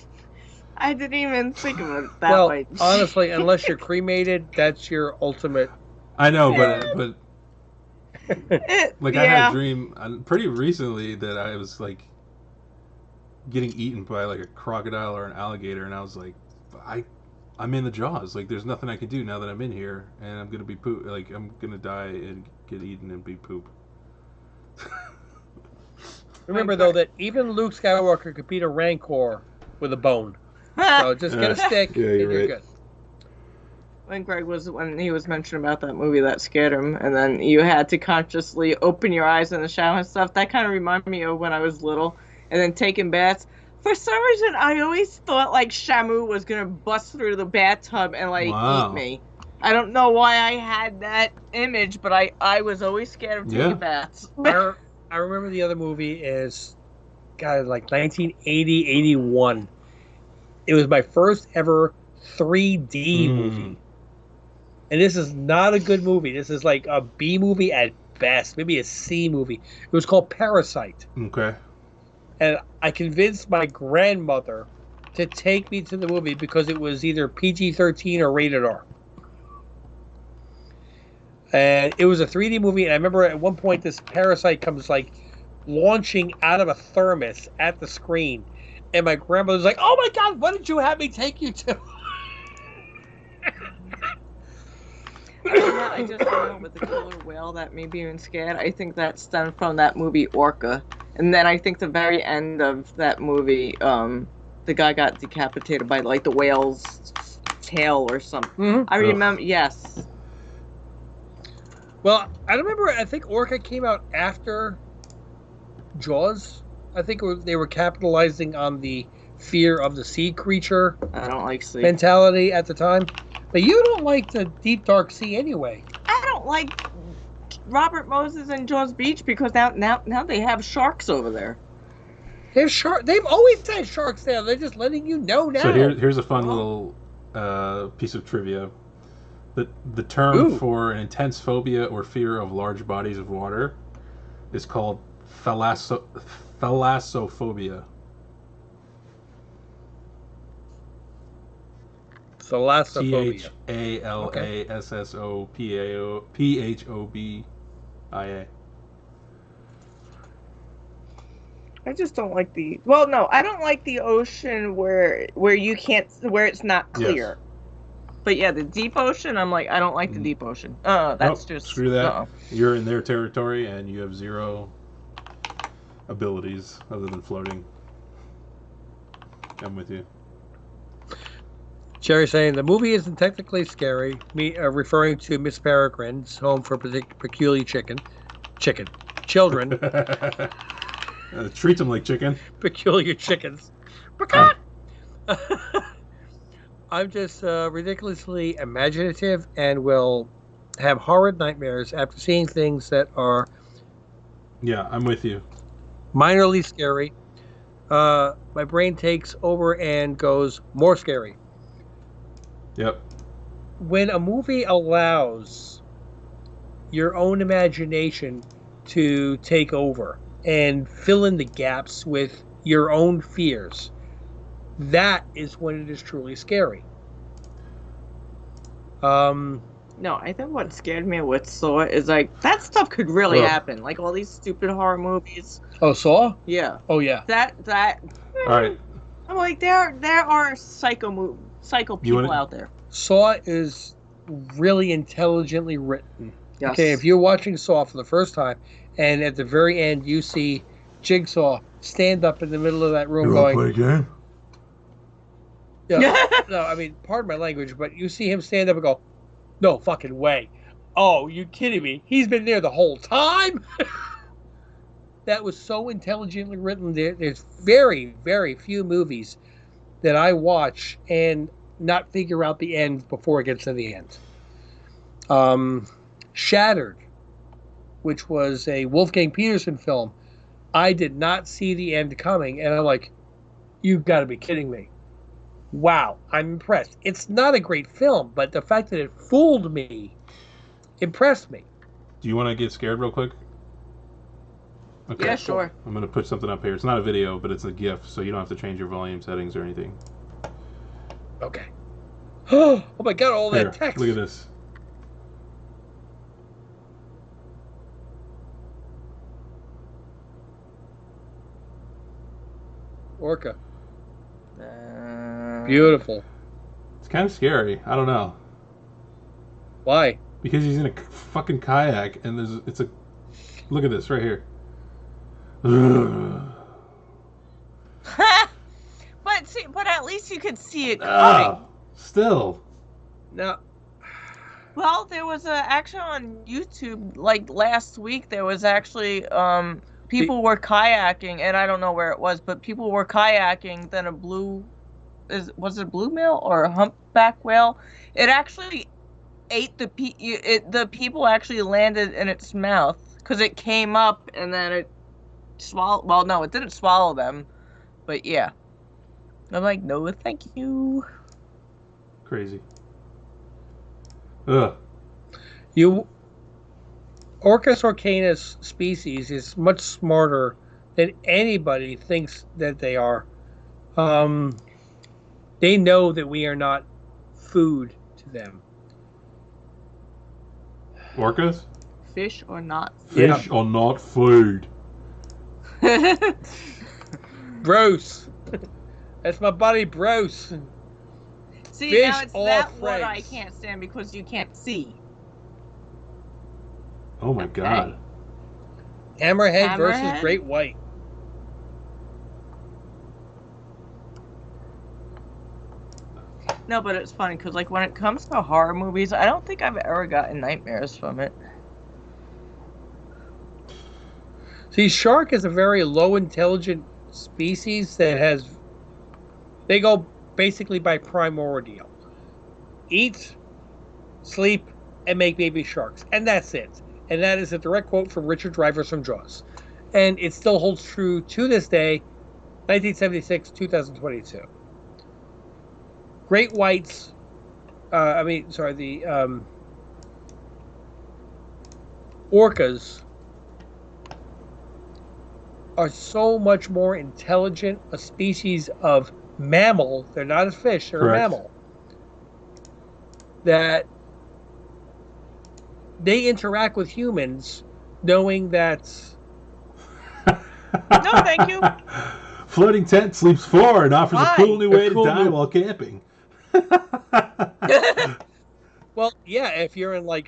I didn't even think of it that way. Honestly, unless you're cremated, that's your ultimate. I know, but I had a dream pretty recently that I was like getting eaten by like a crocodile or an alligator, and I was like, I'm in the jaws. Like, there's nothing I can do now that I'm in here, and I'm gonna be poop. Like, I'm gonna die and get eaten and be poop. Remember though that even Luke Skywalker could beat a Rancor with a bone. So just get a stick and you're good. When he was mentioning about that movie that scared him, and then you had to consciously open your eyes in the shower and stuff, that kind of reminded me of when I was little, and then taking baths. For some reason, I always thought like Shamu was gonna bust through the bathtub and eat me. I don't know why I had that image, but I was always scared of taking baths. I remember the other movie is, like 1980, 81. It was my first ever 3D movie. And this is not a good movie. This is like a B movie at best, maybe a C movie. It was called Parasite. Okay. And I convinced my grandmother to take me to the movie because it was either PG-13 or rated R. And it was a 3D movie, and I remember at one point this parasite comes like launching out of a thermos at the screen. And my grandmother's like, "Oh my God, what did you have me take you to?" I just know with the killer whale that made me even scared. I think that stemmed from that movie Orca. And then I think the very end of that movie, the guy got decapitated by like the whale's tail or something. I remember, yes. Well, I remember, I think Orca came out after Jaws. I think they were capitalizing on the fear of the sea creature I don't like sea. mentality at the time. But you don't like the deep, dark sea anyway. I don't like Robert Moses and Jaws Beach because now they have sharks over there. They've always had sharks there. They're just letting you know now. So here's a fun little piece of trivia. The term for an intense phobia or fear of large bodies of water is called thalassophobia. Thalassophobia. Thalassophobia. I just don't like the. Well, no, I don't like the ocean where you can't, where it's not clear. Yes. But yeah, the deep ocean, I'm like, I don't like the deep ocean. That's just screw that. You're in their territory and you have zero abilities other than floating. I'm with you. Jerry saying the movie isn't technically scary. Me referring to Miss Peregrine's Home for Peculiar Children. Treat them like chicken. Peculiar chickens. I'm just ridiculously imaginative and will have horrid nightmares after seeing things that are... Yeah, I'm with you. Minorly scary. My brain takes over and goes more scary. Yep. When a movie allows your own imagination to take over and fill in the gaps with your own fears, that is when it is truly scary. No, I think what scared me with Saw is like that stuff could really happen. Like all these stupid horror movies. Oh, Saw? Yeah. Oh, yeah. That. All right. I'm like there are psycho people out there. Saw is really intelligently written. Yes. Okay, if you're watching Saw for the first time, and at the very end you see Jigsaw stand up in the middle of that room going, play a game? Yeah, no, I mean, pardon my language, but you see him stand up and go, no fucking way. Oh, you kidding me? He's been there the whole time? That was so intelligently written. There's very, very few movies that I watch and not figure out the end before it gets to the end. Shattered, which was a Wolfgang Peterson film, I did not see the end coming, and I'm like, you've got to be kidding me. Wow, I'm impressed. It's not a great film, but the fact that it fooled me impressed me. Do you want to get scared real quick? Okay, yeah, sure. I'm going to put something up here. It's not a video, but it's a GIF, so you don't have to change your volume settings or anything. Okay. Oh my god, all Here, that text. Look at this. Orca. Beautiful. It's kind of scary. I don't know. Why? Because he's in a fucking kayak, and it's a... Look at this right here. But at least you could see it coming. Still. No. Well, there was actually on YouTube, like last week, there was actually people were kayaking, and I don't know where it was, but people were kayaking. Then was it a blue whale or a humpback whale? It actually ate the people actually landed in its mouth because it came up and then it swallowed. Well, no, it didn't swallow them, but yeah. I'm like, no, thank you. Crazy. Ugh. Orcus orcanus species is much smarter than anybody thinks that they are. They know that we are not food to them. Orcas? Fish or not? Fish or not food. Bruce. That's my buddy, Bruce. See, Fish now it's that what I can't stand because you can't see. Oh my god. Hammerhead versus Great White. No, but it's funny because, like, when it comes to horror movies, I don't think I've ever gotten nightmares from it. See, shark is a very low intelligent species that has. They go basically by primordial: eat, sleep, and make baby sharks, and that's it. And that is a direct quote from Richard Dreyfuss from Jaws, and it still holds true to this day, 1976, 2022. Great whites. The orcas are so much more intelligent a species of mammal. They're not a fish, they're Correct. a mammal. That they interact with humans knowing that. No, thank you. Floating tent sleeps 4 and offers Why? a cool new way A cool to die new- while camping. Well, yeah, if you're in like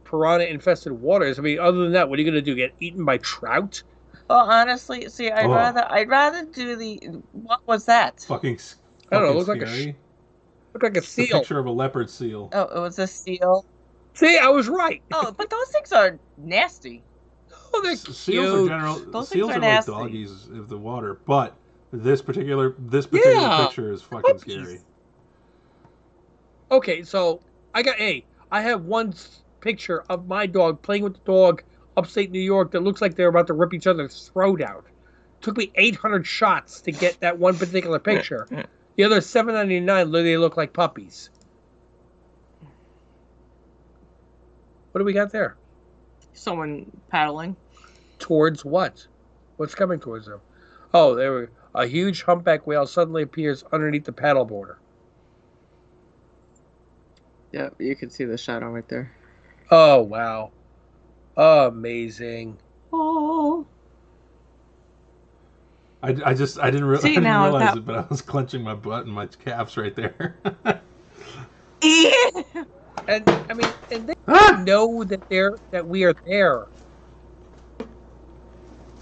piranha infested waters, other than that, what are you going to do? Get eaten by trout? Well, honestly, see, I'd Oh. rather do the. What was that? Fucking, I don't know, it fucking looks like a scary. Look like a It's a seal. picture of a leopard seal. Oh, it was a seal. See, I was right. Oh, but those things are nasty. Oh, they're Seals are general. Those Seals things are are like nasty. doggies of the water, but this particular Yeah, picture is fucking puppies. scary. Okay, so I have one picture of my dog playing with the dog upstate New York that looks like they're about to rip each other's throat out. Took me 800 shots to get that one particular picture. The other 799 literally look like puppies. What do we got there? Someone paddling. Towards what? What's coming towards them? Oh, there we go. A huge humpback whale suddenly appears underneath the paddle border. Yeah, you can see the shadow right there. Oh, wow. Amazing. Oh. I didn't realize now it, but I was clenching my butt and my calves right there. And they know that we are there.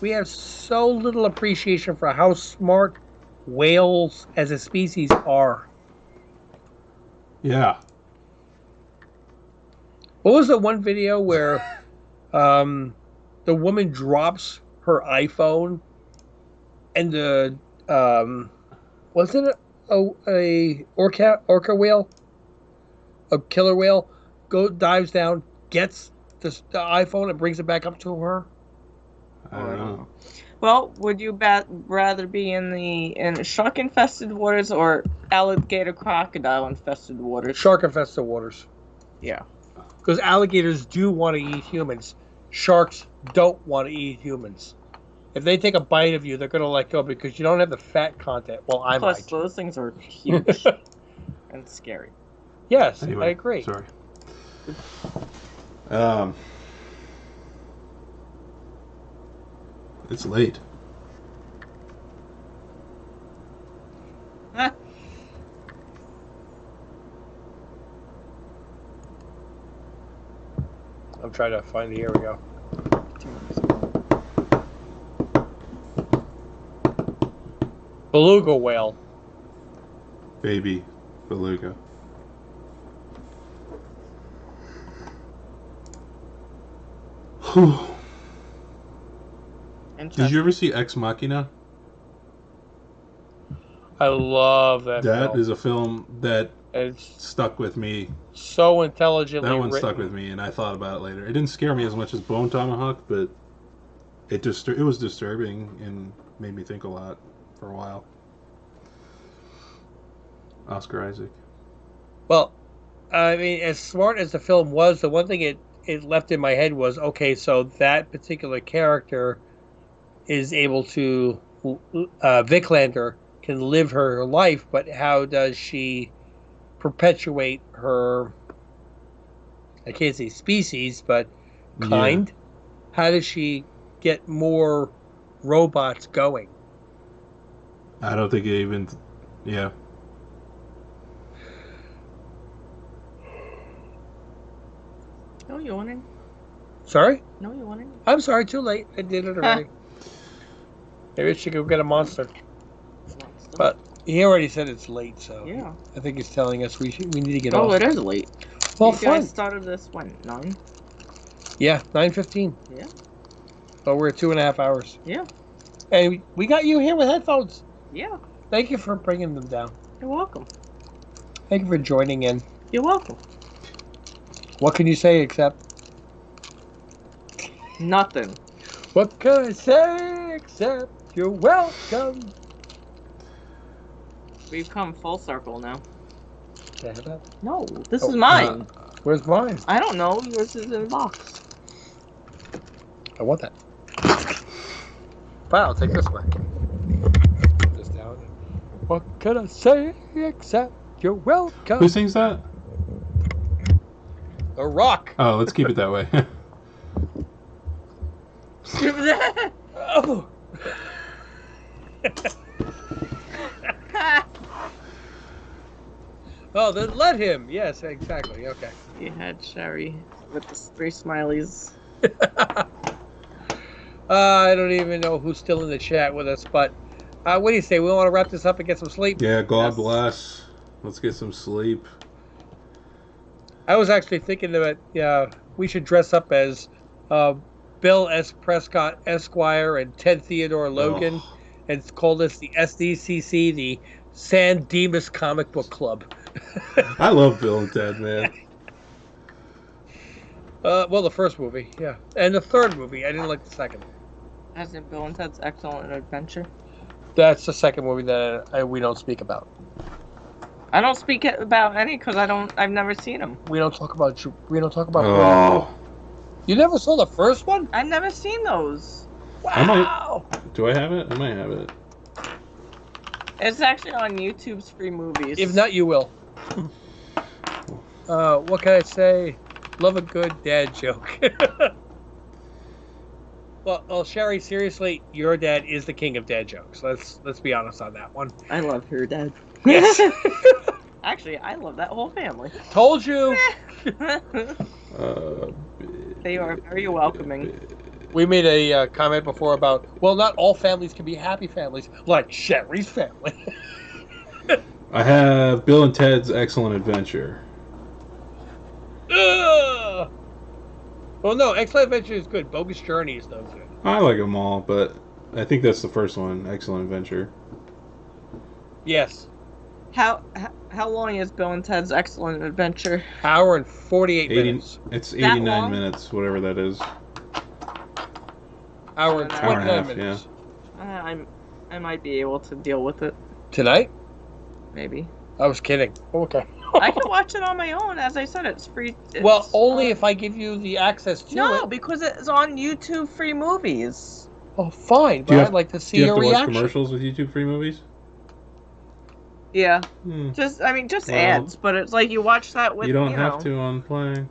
We have so little appreciation for how smart whales as a species are. Yeah. What was the one video where the woman drops her iPhone and the was it a orca whale? A killer whale dives down, gets the iPhone and brings it back up to her? I don't know. Well, would you rather be in shark infested waters or alligator crocodile infested waters? Shark infested waters. Yeah. Because alligators do want to eat humans. Sharks don't want to eat humans. If they take a bite of you, they're going to let go because you don't have the fat content. Well, I Plus, might. those things are huge and scary. Yes, Anyway, I agree. Sorry. It's late. I'm trying to find it. Here we go. Beluga whale. Baby beluga. Did you ever see Ex Machina? I love that That film. is a film that It's stuck with me. so intelligently That one written. stuck with me, and I thought about it later. It didn't scare me as much as Bone Tomahawk, but it was disturbing and made me think a lot for a while. Oscar Isaac. Well, as smart as the film was, the one thing it left in my head was, okay, so that particular character is able to, Vicklander can live her life, but how does she perpetuate her, I can't say species, but kind? Yeah. How does she get more robots going? I don't think it even... Yeah. No yawning. Sorry? No yawning. I'm sorry, too late. I did it already. Maybe I should go get a monster. But he already said it's late, so Yeah. I think he's telling us we need to get off. Oh, it is late. Well, you fun. guys started this when 9? Yeah, 9:15. Yeah. So we're at 2.5 hours. Yeah. And we got you here with headphones. Yeah. Thank you for bringing them down. You're welcome. Thank you for joining in. You're welcome. What can you say except? Nothing. What can I say except you're welcome? We've come full circle now. Can I have that? No, this is mine. Where's mine? I don't know. Yours is in the box. I want that. Fine, I'll take this one. Put this down. What can I say except you're welcome? Who sings that? The Rock. Oh, let's keep it that way. Oh. Oh, then let him. Yes, exactly. Okay. You had Sherry with the 3 smileys. I don't even know who's still in the chat with us, but what do you say? We want to wrap this up and get some sleep? Yeah, God bless. Let's get some sleep. I was actually thinking that we should dress up as Bill S. Prescott Esquire and Ted Theodore Logan and call this the SDCC, the San Dimas Comic Book Club. I love Bill and Ted, man. Well, the first movie, yeah. And the third movie, I didn't like the second. As in Bill and Ted's Excellent Adventure. That's the second movie that we don't speak about. I don't speak about any because I've never seen them. We don't talk about. Oh. You never saw the first one? I've never seen those. Wow. Do I have it? I might have it. It's actually on YouTube's free movies. If not, you will. What can I say? Love a good dad joke. Well, Sherry, seriously, your dad is the king of dad jokes. Let's be honest on that one. I love her dad. Yes. Actually, I love that whole family. Told you. They are very welcoming. We made a comment before about, well, not all families can be happy families, like Sherry's family. I have Bill and Ted's Excellent Adventure. Ugh! Well, no, Excellent Adventure is good. Bogus Journey is no good. I like them all, but I think that's the first one, Excellent Adventure. Yes. How long is Bill and Ted's Excellent Adventure? Hour and 48 minutes. It's 89 minutes, whatever that is. Hour and 29 half, minutes. Yeah. I might be able to deal with it. Tonight? Maybe. I was kidding. Okay. I can watch it on my own. As I said, it's free. Well, only if I give you the access to it. No, because it's on YouTube free movies. Oh, fine. But I'd like to see your reaction. Do you have to watch commercials with YouTube free movies? Yeah. Just ads, but it's like you watch that with. You don't have to on Plex.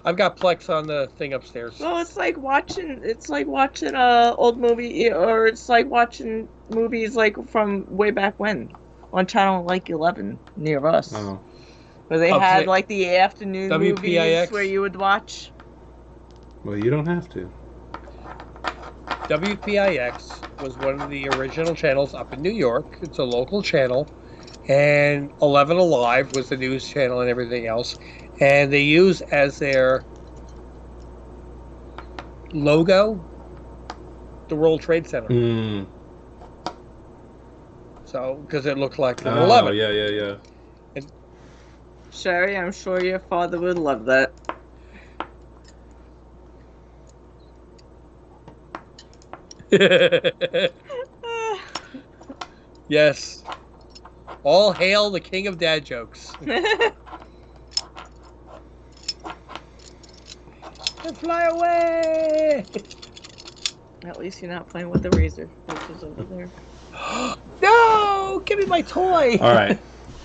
I've got Plex on the thing upstairs. Well, it's like watching old movie, or it's like watching movies like from way back when, on channel like 11 near us, where they had like the afternoon WPIX. movies where you would watch. Well, you don't have to. WPIX was one of the original channels up in New York. It's a local channel, and 11 Alive was the news channel and everything else. And they use as their logo the World Trade Center. So, because it looked like 11. Oh, yeah. And Sherry, I'm sure your father would love that. Yes. All hail the king of dad jokes. Fly away! At least you're not playing with the razor, which is over there. No! Give me my toy! All right.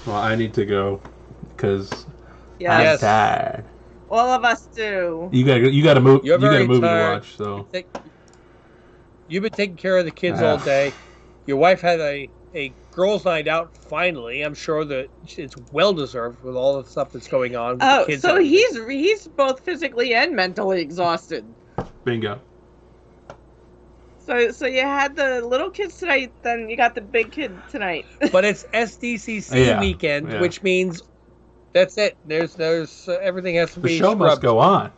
Well, I need to go because I'm tired. All of us do. You got to move. You're You got a very movie tired. to watch. So You've been taking care of the kids all day. Your wife had a girls' night out finally. I'm sure that it's well deserved with all the stuff that's going on. With the kids so he's both physically and mentally exhausted. bingo. So you had the little kids tonight, then you got the big kid tonight. But it's SDCC weekend, yeah. which means that's it. There's everything has to The be show must scrubbed. go on.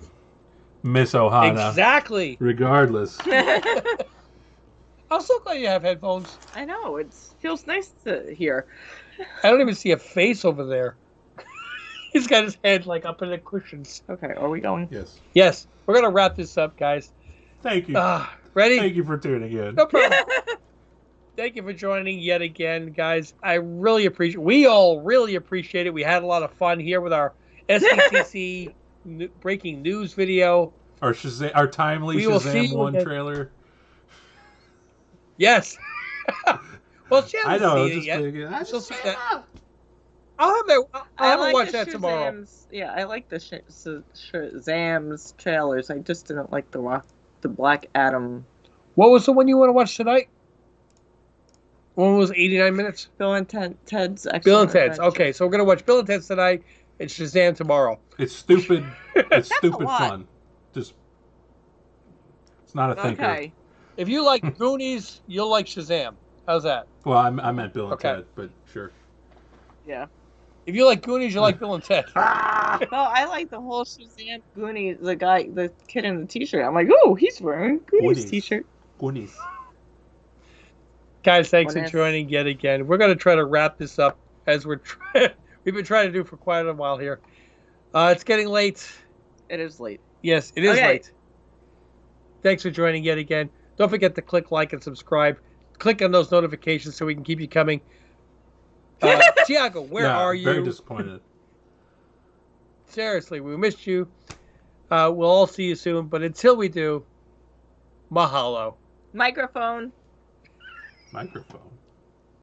Miss Ohana. Exactly. Regardless. I'm so glad you have headphones. I know, it feels nice to hear. I don't even see a face over there. He's got his head like up in the cushions. Okay, are we going? Yes. Yes, we're gonna wrap this up, guys. Thank you. Ready? Thank you for tuning in. No problem. Thank you for joining yet again, guys. We all really appreciate it. We had a lot of fun here with our SDCC breaking news video. Our timely Shazam 1 trailer. Yes. Well, she I hasn't know. seen it yet. She'll see that. I haven't watched the that tomorrow. Shazams. Yeah, I like the Shazam's trailers. I just didn't like the Black Adam. What was the one you want to watch tonight? One was 89 minutes. Bill and Ted's. Bill and Ted's. Okay, so we're gonna watch Bill and Ted's tonight and Shazam tomorrow. It's stupid. It's stupid fun. Just it's not a thinker. Okay. If you like Goonies, you'll like Shazam. How's that? Well, I meant Bill and Ted, but sure. Yeah. If you like Goonies, you like Bill and Ted. No, I like the whole Shazam Goonies. The kid in the t-shirt. I'm like, oh, he's wearing Goonies t-shirt. Goonies. Guys, thanks for joining yet again. We're going to try to wrap this up as we've been trying to do for quite a while here. It's getting late. It is late. Yes, it is late. Thanks for joining yet again. Don't forget to click like and subscribe. Click on those notifications so we can keep you coming. Tiago, where are you? Very disappointed. Seriously, we missed you. We'll all see you soon, but until we do, mahalo. Microphone. Microphone.